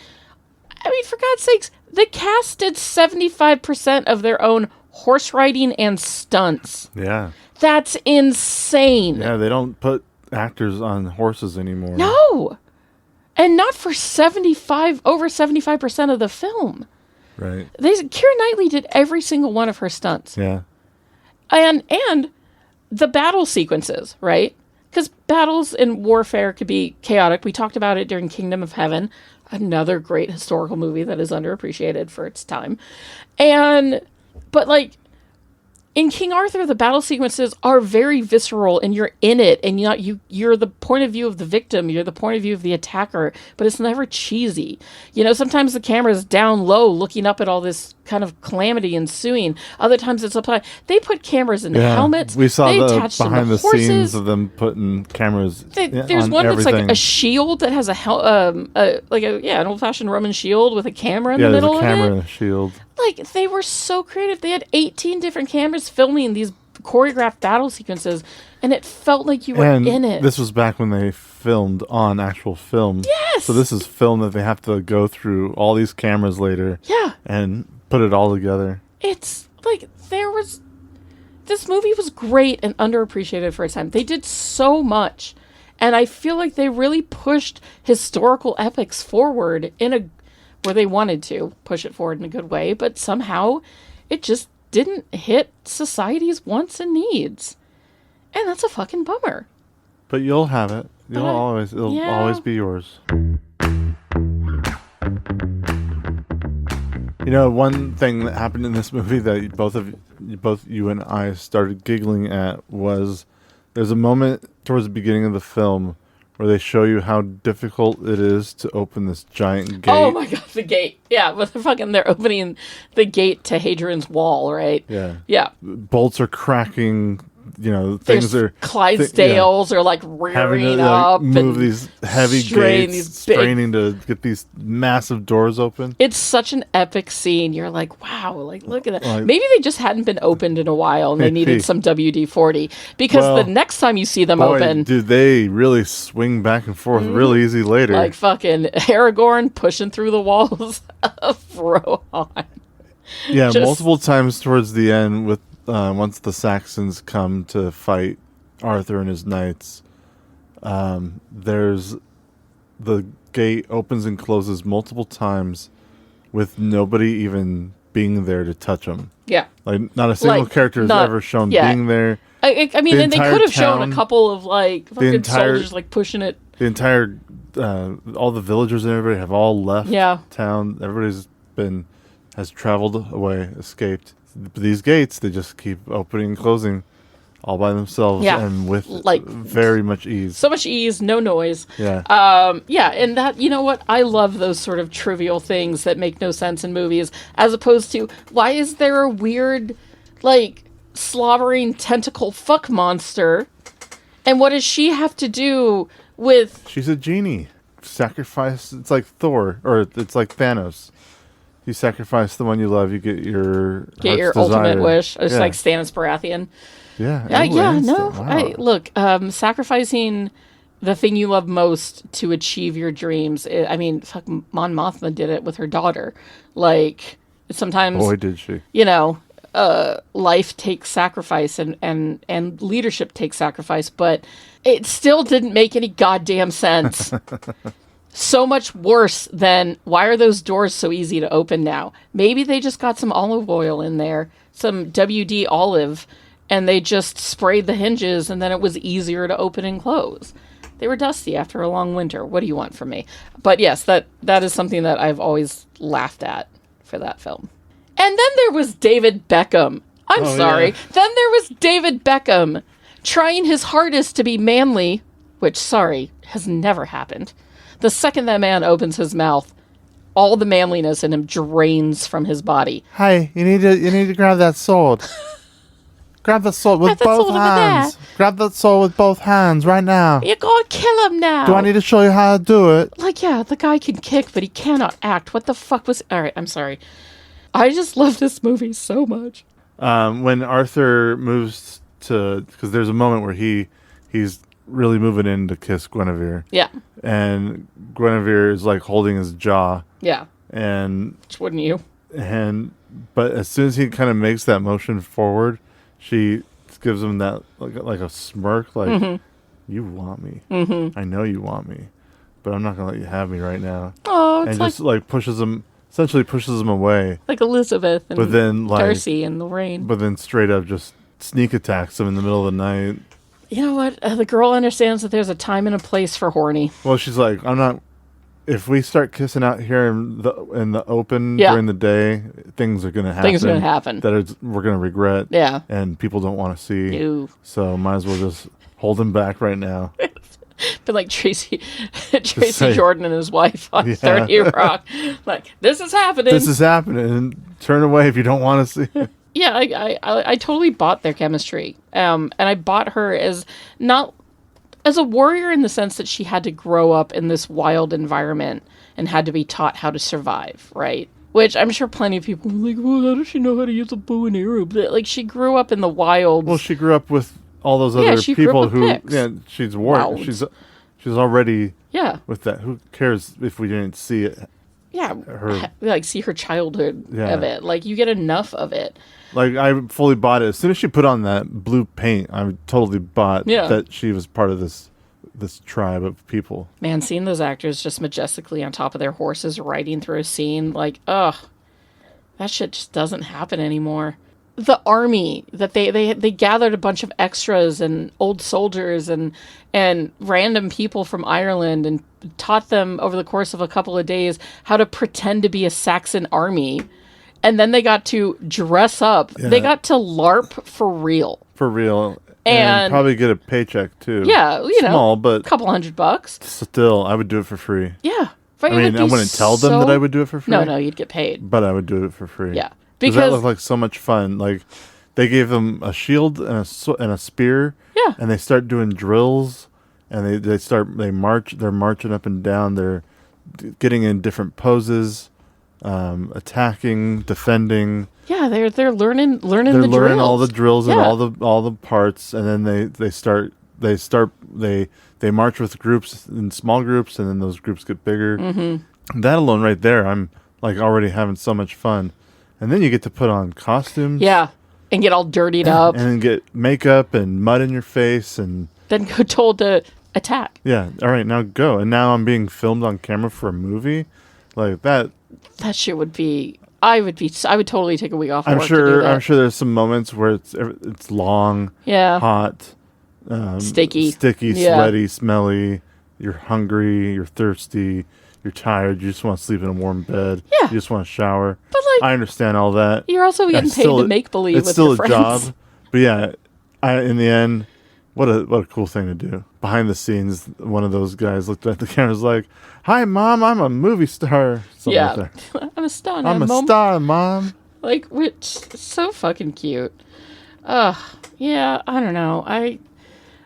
I mean, for God's sakes, the cast did 75% of their own horse riding and stunts. Yeah. That's insane. Yeah, they don't put actors on horses anymore. No. And not for over 75% of the film. Right. Keira Knightley did every single one of her stunts. Yeah. And the battle sequences, right? Because battles in warfare could be chaotic. We talked about it during Kingdom of Heaven, another great historical movie that is underappreciated for its time. But, like, in King Arthur, the battle sequences are very visceral, and you're in it, and you're the point of view of the victim, you're the point of view of the attacker, but it's never cheesy. You know, sometimes the camera's down low looking up at all this kind of calamity ensuing. Other times it's up high. They put cameras in helmets. We saw they the attached them behind to the horses. scenes of them putting cameras There's on one that's everything. like a shield that has an old-fashioned Roman shield with a camera in the middle of it. Yeah, there's a camera and a shield. Like, they were so creative. They had 18 different cameras filming these choreographed battle sequences, and it felt like you were in it. This was back when they filmed on actual film. Yes! So this is film that they have to go through all these cameras later. Yeah. And put it all together. It's like this movie was great and underappreciated for its time. They did so much, and I feel like they really pushed historical epics forward where they wanted to push it forward in a good way, but somehow it just didn't hit society's wants and needs. And that's a fucking bummer. But you'll have it. It'll always be yours. You know, one thing that happened in this movie that both you and I started giggling at was there's a moment towards the beginning of the film where they show you how difficult it is to open this giant gate. Oh my god, the gate. Yeah, but they're opening the gate to Hadrian's Wall, right? Yeah. Yeah. Bolts are cracking, you know, things are... Clydesdales are, like, rearing up. Move and these heavy gates, straining to get these massive doors open. It's such an epic scene. You're like, wow, like, look at that. Like, maybe they just hadn't been opened in a while and they needed some WD-40. Because the next time you see them open... Dude, they really swing back and forth real easy later. Like fucking Aragorn pushing through the walls of Rohan. Yeah, multiple times towards the end with once the Saxons come to fight Arthur and his knights, there's the gate opens and closes multiple times with nobody even being there to touch them. Yeah. Like, not a single character is ever shown being there. I mean, The and they entire could have shown town- a couple of like fucking entire- soldiers like pushing it. The entire, all the villagers and everybody have all left town. Everybody's has traveled away, escaped. These gates, they just keep opening and closing all by themselves and with like very much ease. So much ease, no noise. Yeah. And that, you know what? I love those sort of trivial things that make no sense in movies, as opposed to, why is there a weird, like, slobbering tentacle fuck monster? And what does she have to do with... She's a genie. Sacrifice, it's like Thor, or it's like Thanos. You sacrifice the one you love, you get your ultimate wish. It's like Stannis Baratheon. Yeah. Look, sacrificing the thing you love most to achieve your dreams. I mean, fuck, Mon Mothma did it with her daughter. Like, sometimes, boy, did she. You know, life takes sacrifice and leadership takes sacrifice, but it still didn't make any goddamn sense. So much worse than, why are those doors so easy to open now? Maybe they just got some olive oil in there, some WD olive, and they just sprayed the hinges, and then it was easier to open and close. They were dusty after a long winter. What do you want from me? But yes, that is something that I've always laughed at for that film. And then there was David Beckham. I'm sorry. Yeah. Then there was David Beckham trying his hardest to be manly, which, sorry, has never happened. The second that man opens his mouth, all the manliness in him drains from his body. Hey, you need to grab that sword. Grab the sword with both hands. Grab that sword with both hands right now. You're going to kill him now. Do I need to show you how to do it? Like, yeah, the guy can kick, but he cannot act. What the fuck was... All right, I'm sorry. I just love this movie so much. When Arthur moves to... Because there's a moment where he's really moving in to kiss Guinevere. Yeah. And Guinevere is like holding his jaw. Yeah. And... Which wouldn't you? But as soon as he kind of makes that motion forward... She gives him that like a smirk, like, you want me. Mm-hmm. I know you want me, but I'm not gonna let you have me right now. Oh, it's and just like pushes him away, like Elizabeth and but then, like, Darcy and Lorraine. But then straight up just sneak attacks him in the middle of the night. You know what? The girl understands that there's a time and a place for horny. Well, she's like, I'm not. If we start kissing out here in the open during the day, things are going to happen. We're going to regret. Yeah. And people don't want to see. Ew. So might as well just hold him back right now. But like Tracy Jordan and his wife on 30 Rock. Like, this is happening. This is happening. And turn away if you don't want to see it. Yeah, I totally bought their chemistry. And I bought her as not... as a warrior in the sense that she had to grow up in this wild environment and had to be taught how to survive, right? Which I'm sure plenty of people were like, well, how does she know how to use a bow and arrow? But, like, she grew up in the wild. Well, she grew up with all those other people who... Picks. Yeah, she's warrior. She's already with that. Who cares if we didn't see it? Yeah, see her childhood of it. Like, you get enough of it. Like, I fully bought it. As soon as she put on that blue paint, I totally bought that she was part of this tribe of people. Man, seeing those actors just majestically on top of their horses riding through a scene, like, ugh, that shit just doesn't happen anymore. The army, that they gathered a bunch of extras and old soldiers and random people from Ireland and taught them over the course of a couple of days how to pretend to be a Saxon army. And then they got to dress up. Yeah. They got to LARP for real. For real. And probably get a paycheck, too. Yeah, Small, but... a couple $100. Still, I would do it for free. Yeah. I mean, I wouldn't tell them that I would do it for free. No, you'd get paid. But I would do it for free. Yeah. Because that looked like so much fun. Like, they gave them a shield and a spear. Yeah. And they start doing drills. And they're marching up and down. They're getting in different poses. Attacking, defending. Yeah, they're learning the drills. They're learning all the drills and all the parts, and then they march with groups in small groups, and then those groups get bigger. Mm-hmm. That alone, right there, I'm like already having so much fun. And then you get to put on costumes. Yeah, and get all dirtied up, and then get makeup and mud in your face, and then go told to attack. Yeah, all right, now go. And now I'm being filmed on camera for a movie, like that. That shit would be I would totally take a week off. I'm work to do that. sure there's some moments where it's long, hot, sticky, sweaty, smelly. You're hungry. You're thirsty. You're tired. You just want to sleep in a warm bed. Yeah. You just want to shower. But like, I understand all that. You're also getting paid to make believe. It's with still your a friends. job. But yeah, in the end, what a cool thing to do. Behind the scenes, one of those guys looked at the camera and was like, "Hi, Mom, I'm a movie star." Something like that. I'm a star. I'm a star, Mom. Like, which so fucking cute. Yeah, I don't know.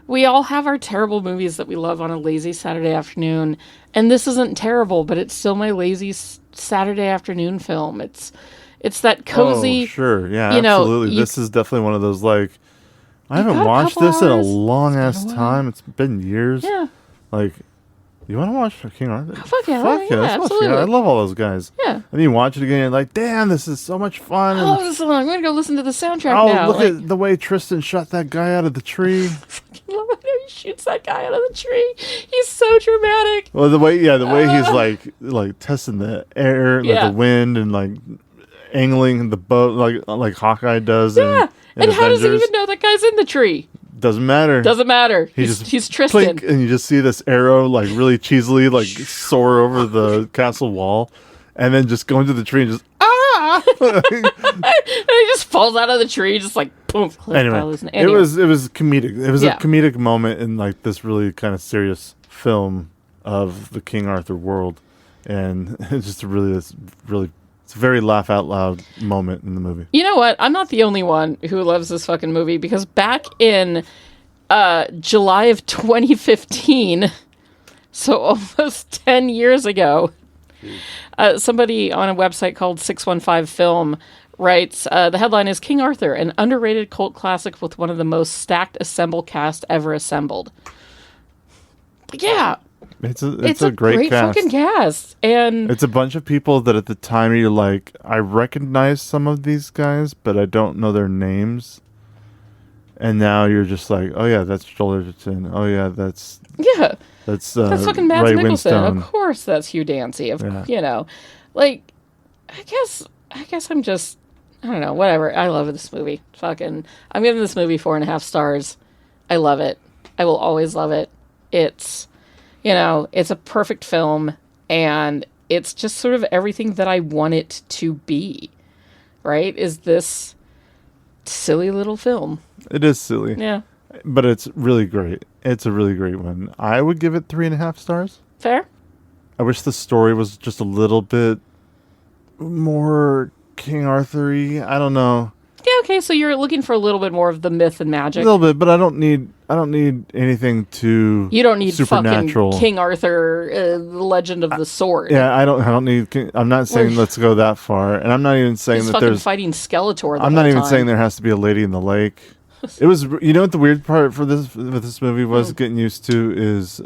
We all have our terrible movies that we love on a lazy Saturday afternoon, and this isn't terrible, but it's still my lazy Saturday afternoon film. It's that cozy. Oh, sure, yeah, you know, absolutely. This is definitely one of those like I haven't got a watched couple this in a hours. long ass time. It's been years. Yeah. Like, you want to watch King Arthur? Fuck yeah, Fuck yeah, let's watch absolutely. it. I love all those guys. Yeah. And then you watch it again, and you're like, damn, this is so much fun. Oh, And, this is I'm going to go listen to the soundtrack now. look at the way Tristan shot that guy out of the tree. Love it how he shoots that guy out of the tree. He's so dramatic. Well, the way he's like testing the air, like Yeah. the wind, and like angling the boat, like Hawkeye does. Yeah. in And how does he Avengers. even know that guy's in the tree? Doesn't matter. Doesn't matter. He's Tristan. plink, and you just see this arrow like really cheesily like soar over the castle wall, and then just go into the tree and just And he just falls out of the tree, just like boom. anyway. It was comedic. It was a comedic moment in like this really kind of serious film of the King Arthur world, and it's just it's a very laugh out loud moment in the movie. You know what? I'm not the only one who loves this fucking movie, because back in July of 2015, so almost 10 years ago, somebody on a website called 615 Film writes, the headline is King Arthur, an underrated cult classic with one of the most stacked ensemble cast ever assembled. But yeah. It's a great cast. Fucking cast. And it's a bunch of people that at the time you're like, I recognize some of these guys, but I don't know their names. And now you're just like, oh yeah, that's Joel Edgerton. Oh yeah, that's fucking Mads Ray Mikkelsen. Winstone. Of course, that's Hugh Dancy. Yeah. You know, like, I guess I'm just, I don't know, whatever. I love this movie. Fucking, I'm giving this movie 4.5 stars. I love it. I will always love it. It's, you know, it's a perfect film, and it's just sort of everything that I want it to be. Right? Is this silly little film? It is silly. Yeah. But it's really great. It's a really great one. I would give it 3.5 stars. Fair? I wish the story was just a little bit more King Arthur-y. I don't know. Yeah, okay, so you're looking for a little bit more of the myth and magic. A little bit, but I don't need anything too You don't need supernatural. fucking King Arthur, the Legend of the Sword. Yeah, I don't need. I'm not saying let's go that far, and I'm not even saying He's that fucking there's. fighting Skeletor. I'm not even saying there has to be a lady in the lake. It was. You know what the weird part for this movie was getting used to is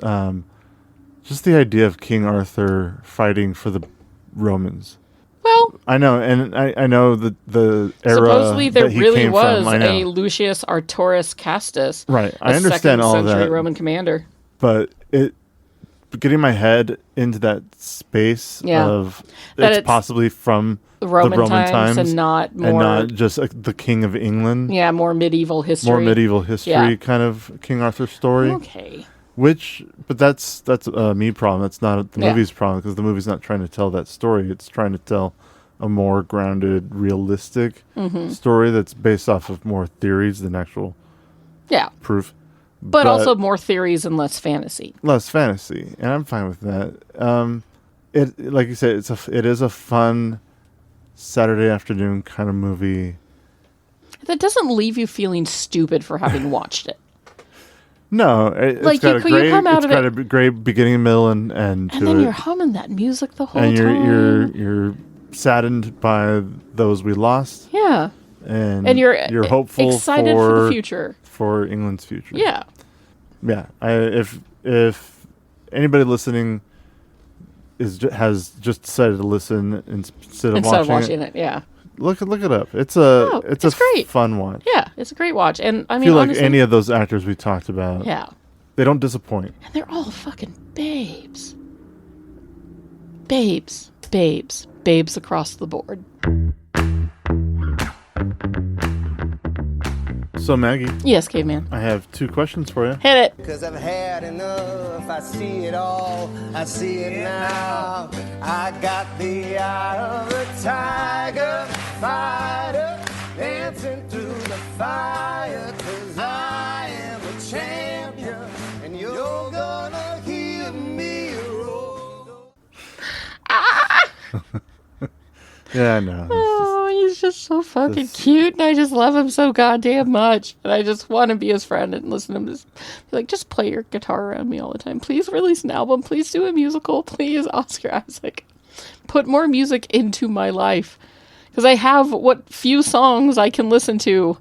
just the idea of King Arthur fighting for the Romans. Well, I know, and I know the era supposedly there that he really came was from. I know. a Lucius Arturus Castus. Right, a I understand all 2nd century that. Roman commander. But getting my head into that space of That it's it's possibly from The Roman, the Roman times and not more, just the King of England. Yeah, more medieval history. More medieval history kind of King Arthur story. Okay. But that's a me problem. That's not the movie's problem, because the movie's not trying to tell that story. It's trying to tell a more grounded, realistic story that's based off of more theories than actual proof. But also more theories and less fantasy. Less fantasy, and I'm fine with that. It, like you said, it is a fun Saturday afternoon kind of movie. That doesn't leave you feeling stupid for having watched it. No, it's Like, got you come out of got it- a great beginning, middle, and to then it. you're humming that music the whole And time. you're saddened by those we lost. Yeah. And you're hopeful excited for the future. For England's future. Yeah. Yeah. If anybody listening has just decided to listen instead of watching it, yeah. Look it up. It's it's great. Fun watch. Yeah, it's a great watch. And I I mean, feel like honestly, any of those actors we talked about. Yeah. They don't disappoint. And they're all fucking babes. Babes. Babes. Babes across the board. So, Maggie, Yes, Caveman. I have 2 questions for you. Hit it. Cause I've had enough, I see it all, I see it now. I got the eye of a tiger, fighter, dancing through the fire. Cause I am a champion, and you're gonna hear me roar. Yeah, I know. Oh, he's just so fucking cute, and I just love him so goddamn much. And I just want to be his friend and listen to him just be like, just play your guitar around me all the time. Please release an album. Please do a musical. Please, Oscar Isaac. Put more music into my life. Because I have what few songs I can listen to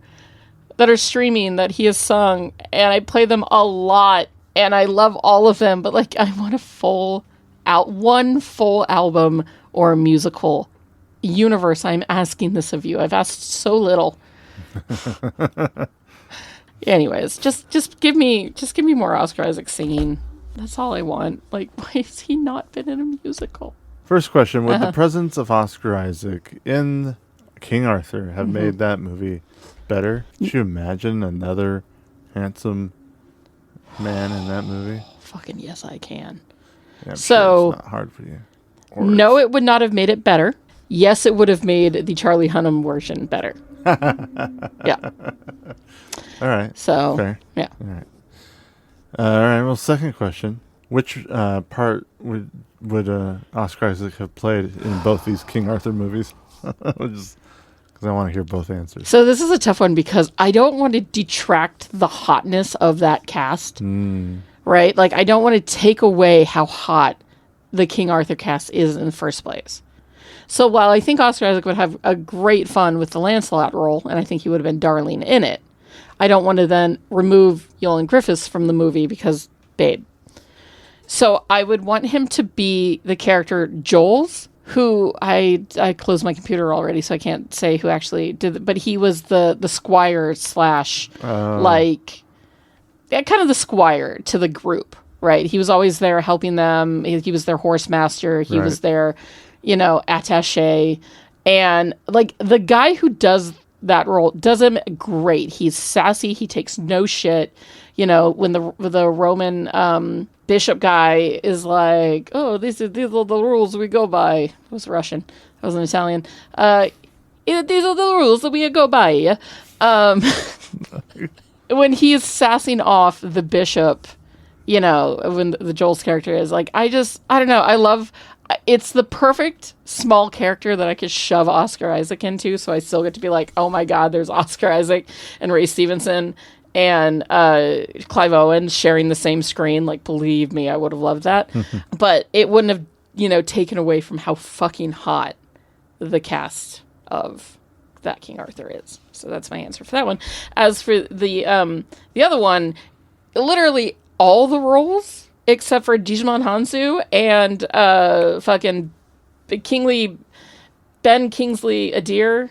that are streaming that he has sung, and I play them a lot, and I love all of them, but like, I want one full album or a musical. Universe, I'm asking this of you. I've asked so little. Anyways, just give me more Oscar Isaac singing. That's all I want. Like, why has he not been in a musical? First question, would the presence of Oscar Isaac in King Arthur have made that movie better? Could you imagine another handsome man in that movie? Fucking yes, I can. Yeah, I'm So, sure it's not hard for you. No, it would not have made it better. Yes, it would have made the Charlie Hunnam version better. Yeah. All right. So, fair. yeah. All right. All right. Well, second question: which part would Oscar Isaac have played in both these King Arthur movies? Just because I want to hear both answers. So this is a tough one because I don't want to detract the hotness of that cast. Right? Like, I don't want to take away how hot the King Arthur cast is in the first place. So while I think Oscar Isaac would have a great fun with the Lancelot role, and I think he would have been darling in it, I don't want to then remove Yolan Griffiths from the movie because, babe. So I would want him to be the character Joel's, who I closed my computer already, so I can't say who actually did it, but he was the squire slash, like, kind of the squire to the group, right? He was always there helping them. He was their horse master. He was their, attaché. And, like, the guy who does that role does him great. He's sassy. He takes no shit. When the Roman bishop guy is like, oh, these are the rules we go by. It was Russian. I was an Italian. These are the rules that we go by. When he's sassing off the bishop, when the Joel's character is like, I don't know. It's the perfect small character that I could shove Oscar Isaac into, so I still get to be like, oh my God, there's Oscar Isaac and Ray Stevenson and Clive Owen sharing the same screen. Like, believe me, I would have loved that. But it wouldn't have, taken away from how fucking hot the cast of that King Arthur is. So that's my answer for that one. As for the other one, literally all the roles except for Digimon Hansu and fucking Kingsley Ben Adair,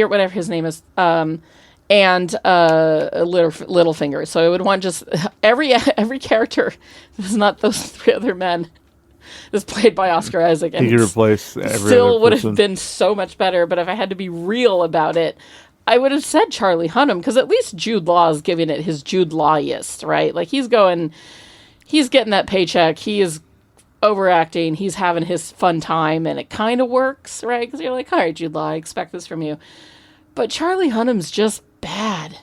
whatever his name is, and Littlefinger. So I would want just every character that's not those 3 other men is played by Oscar Isaac, and he could replace every still would other person. have been so much better. But if I had to be real about it, I would have said Charlie Hunnam, because at least Jude Law is giving it his Jude Law-ist, right? Like, he's getting that paycheck, he is overacting, he's having his fun time, and it kind of works, right? Because you're like, all right, Jude Law, I expect this from you. But Charlie Hunnam's just bad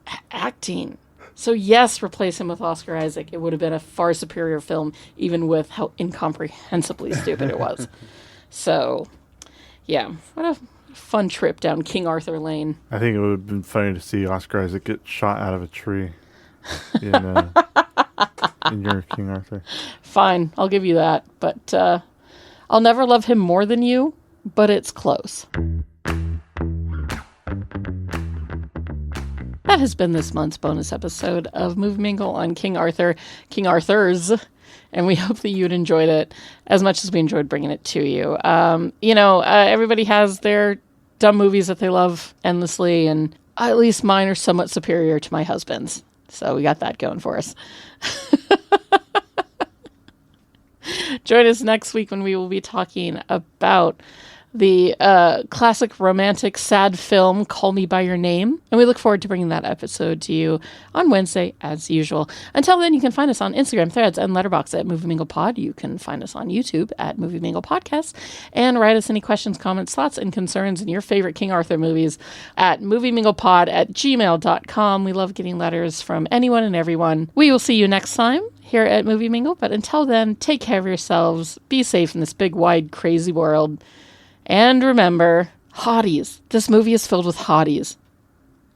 at acting. So yes, replace him with Oscar Isaac. It would have been a far superior film, even with how incomprehensibly stupid it was. So, yeah, what a fun trip down King Arthur Lane. I think it would have been funny to see Oscar Isaac get shot out of a tree in your King Arthur. Fine, I'll give you that. But I'll never love him more than you, but it's close. That has been this month's bonus episode of Movie Mingle on King Arthur's, and we hope that you'd enjoyed it as much as we enjoyed bringing it to you. Everybody has their dumb movies that they love endlessly, and at least mine are somewhat superior to my husband's. So we got that going for us. Join us next week when we will be talking about the classic romantic sad film Call Me By Your Name. And we look forward to bringing that episode to you on Wednesday as usual. Until then, you can find us on Instagram, Threads, and Letterboxd at MovieMinglePod. You can find us on YouTube at MovieMinglePodcast, and write us any questions, comments, thoughts, and concerns in your favorite King Arthur movies at movieminglepod@gmail.com. We love getting letters from anyone and everyone. We will see you next time here at Movie Mingle, but until then, take care of yourselves, be safe in this big, wide, crazy world. And remember, hotties. This movie is filled with hotties.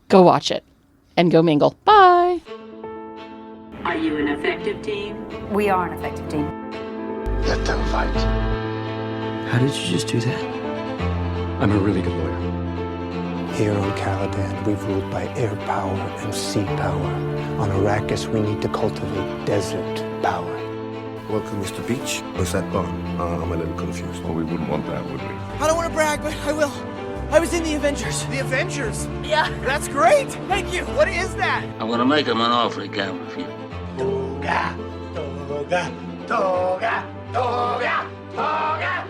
Go watch it. And go mingle. Bye! Are you an effective team? We are an effective team. Let them fight. How did you just do that? I'm a really good lawyer. Here on Caladan, we've ruled by air power and sea power. On Arrakis, we need to cultivate desert power. Welcome, Mr. Beach. What's that bar? I'm a little confused. Well, we wouldn't want that, would we? I don't want to brag, but I will. I was in the Avengers. The Avengers? Yeah. That's great. Thank you. What is that? I'm gonna make him an offer he can't refuse. Toga, toga, toga, toga, toga.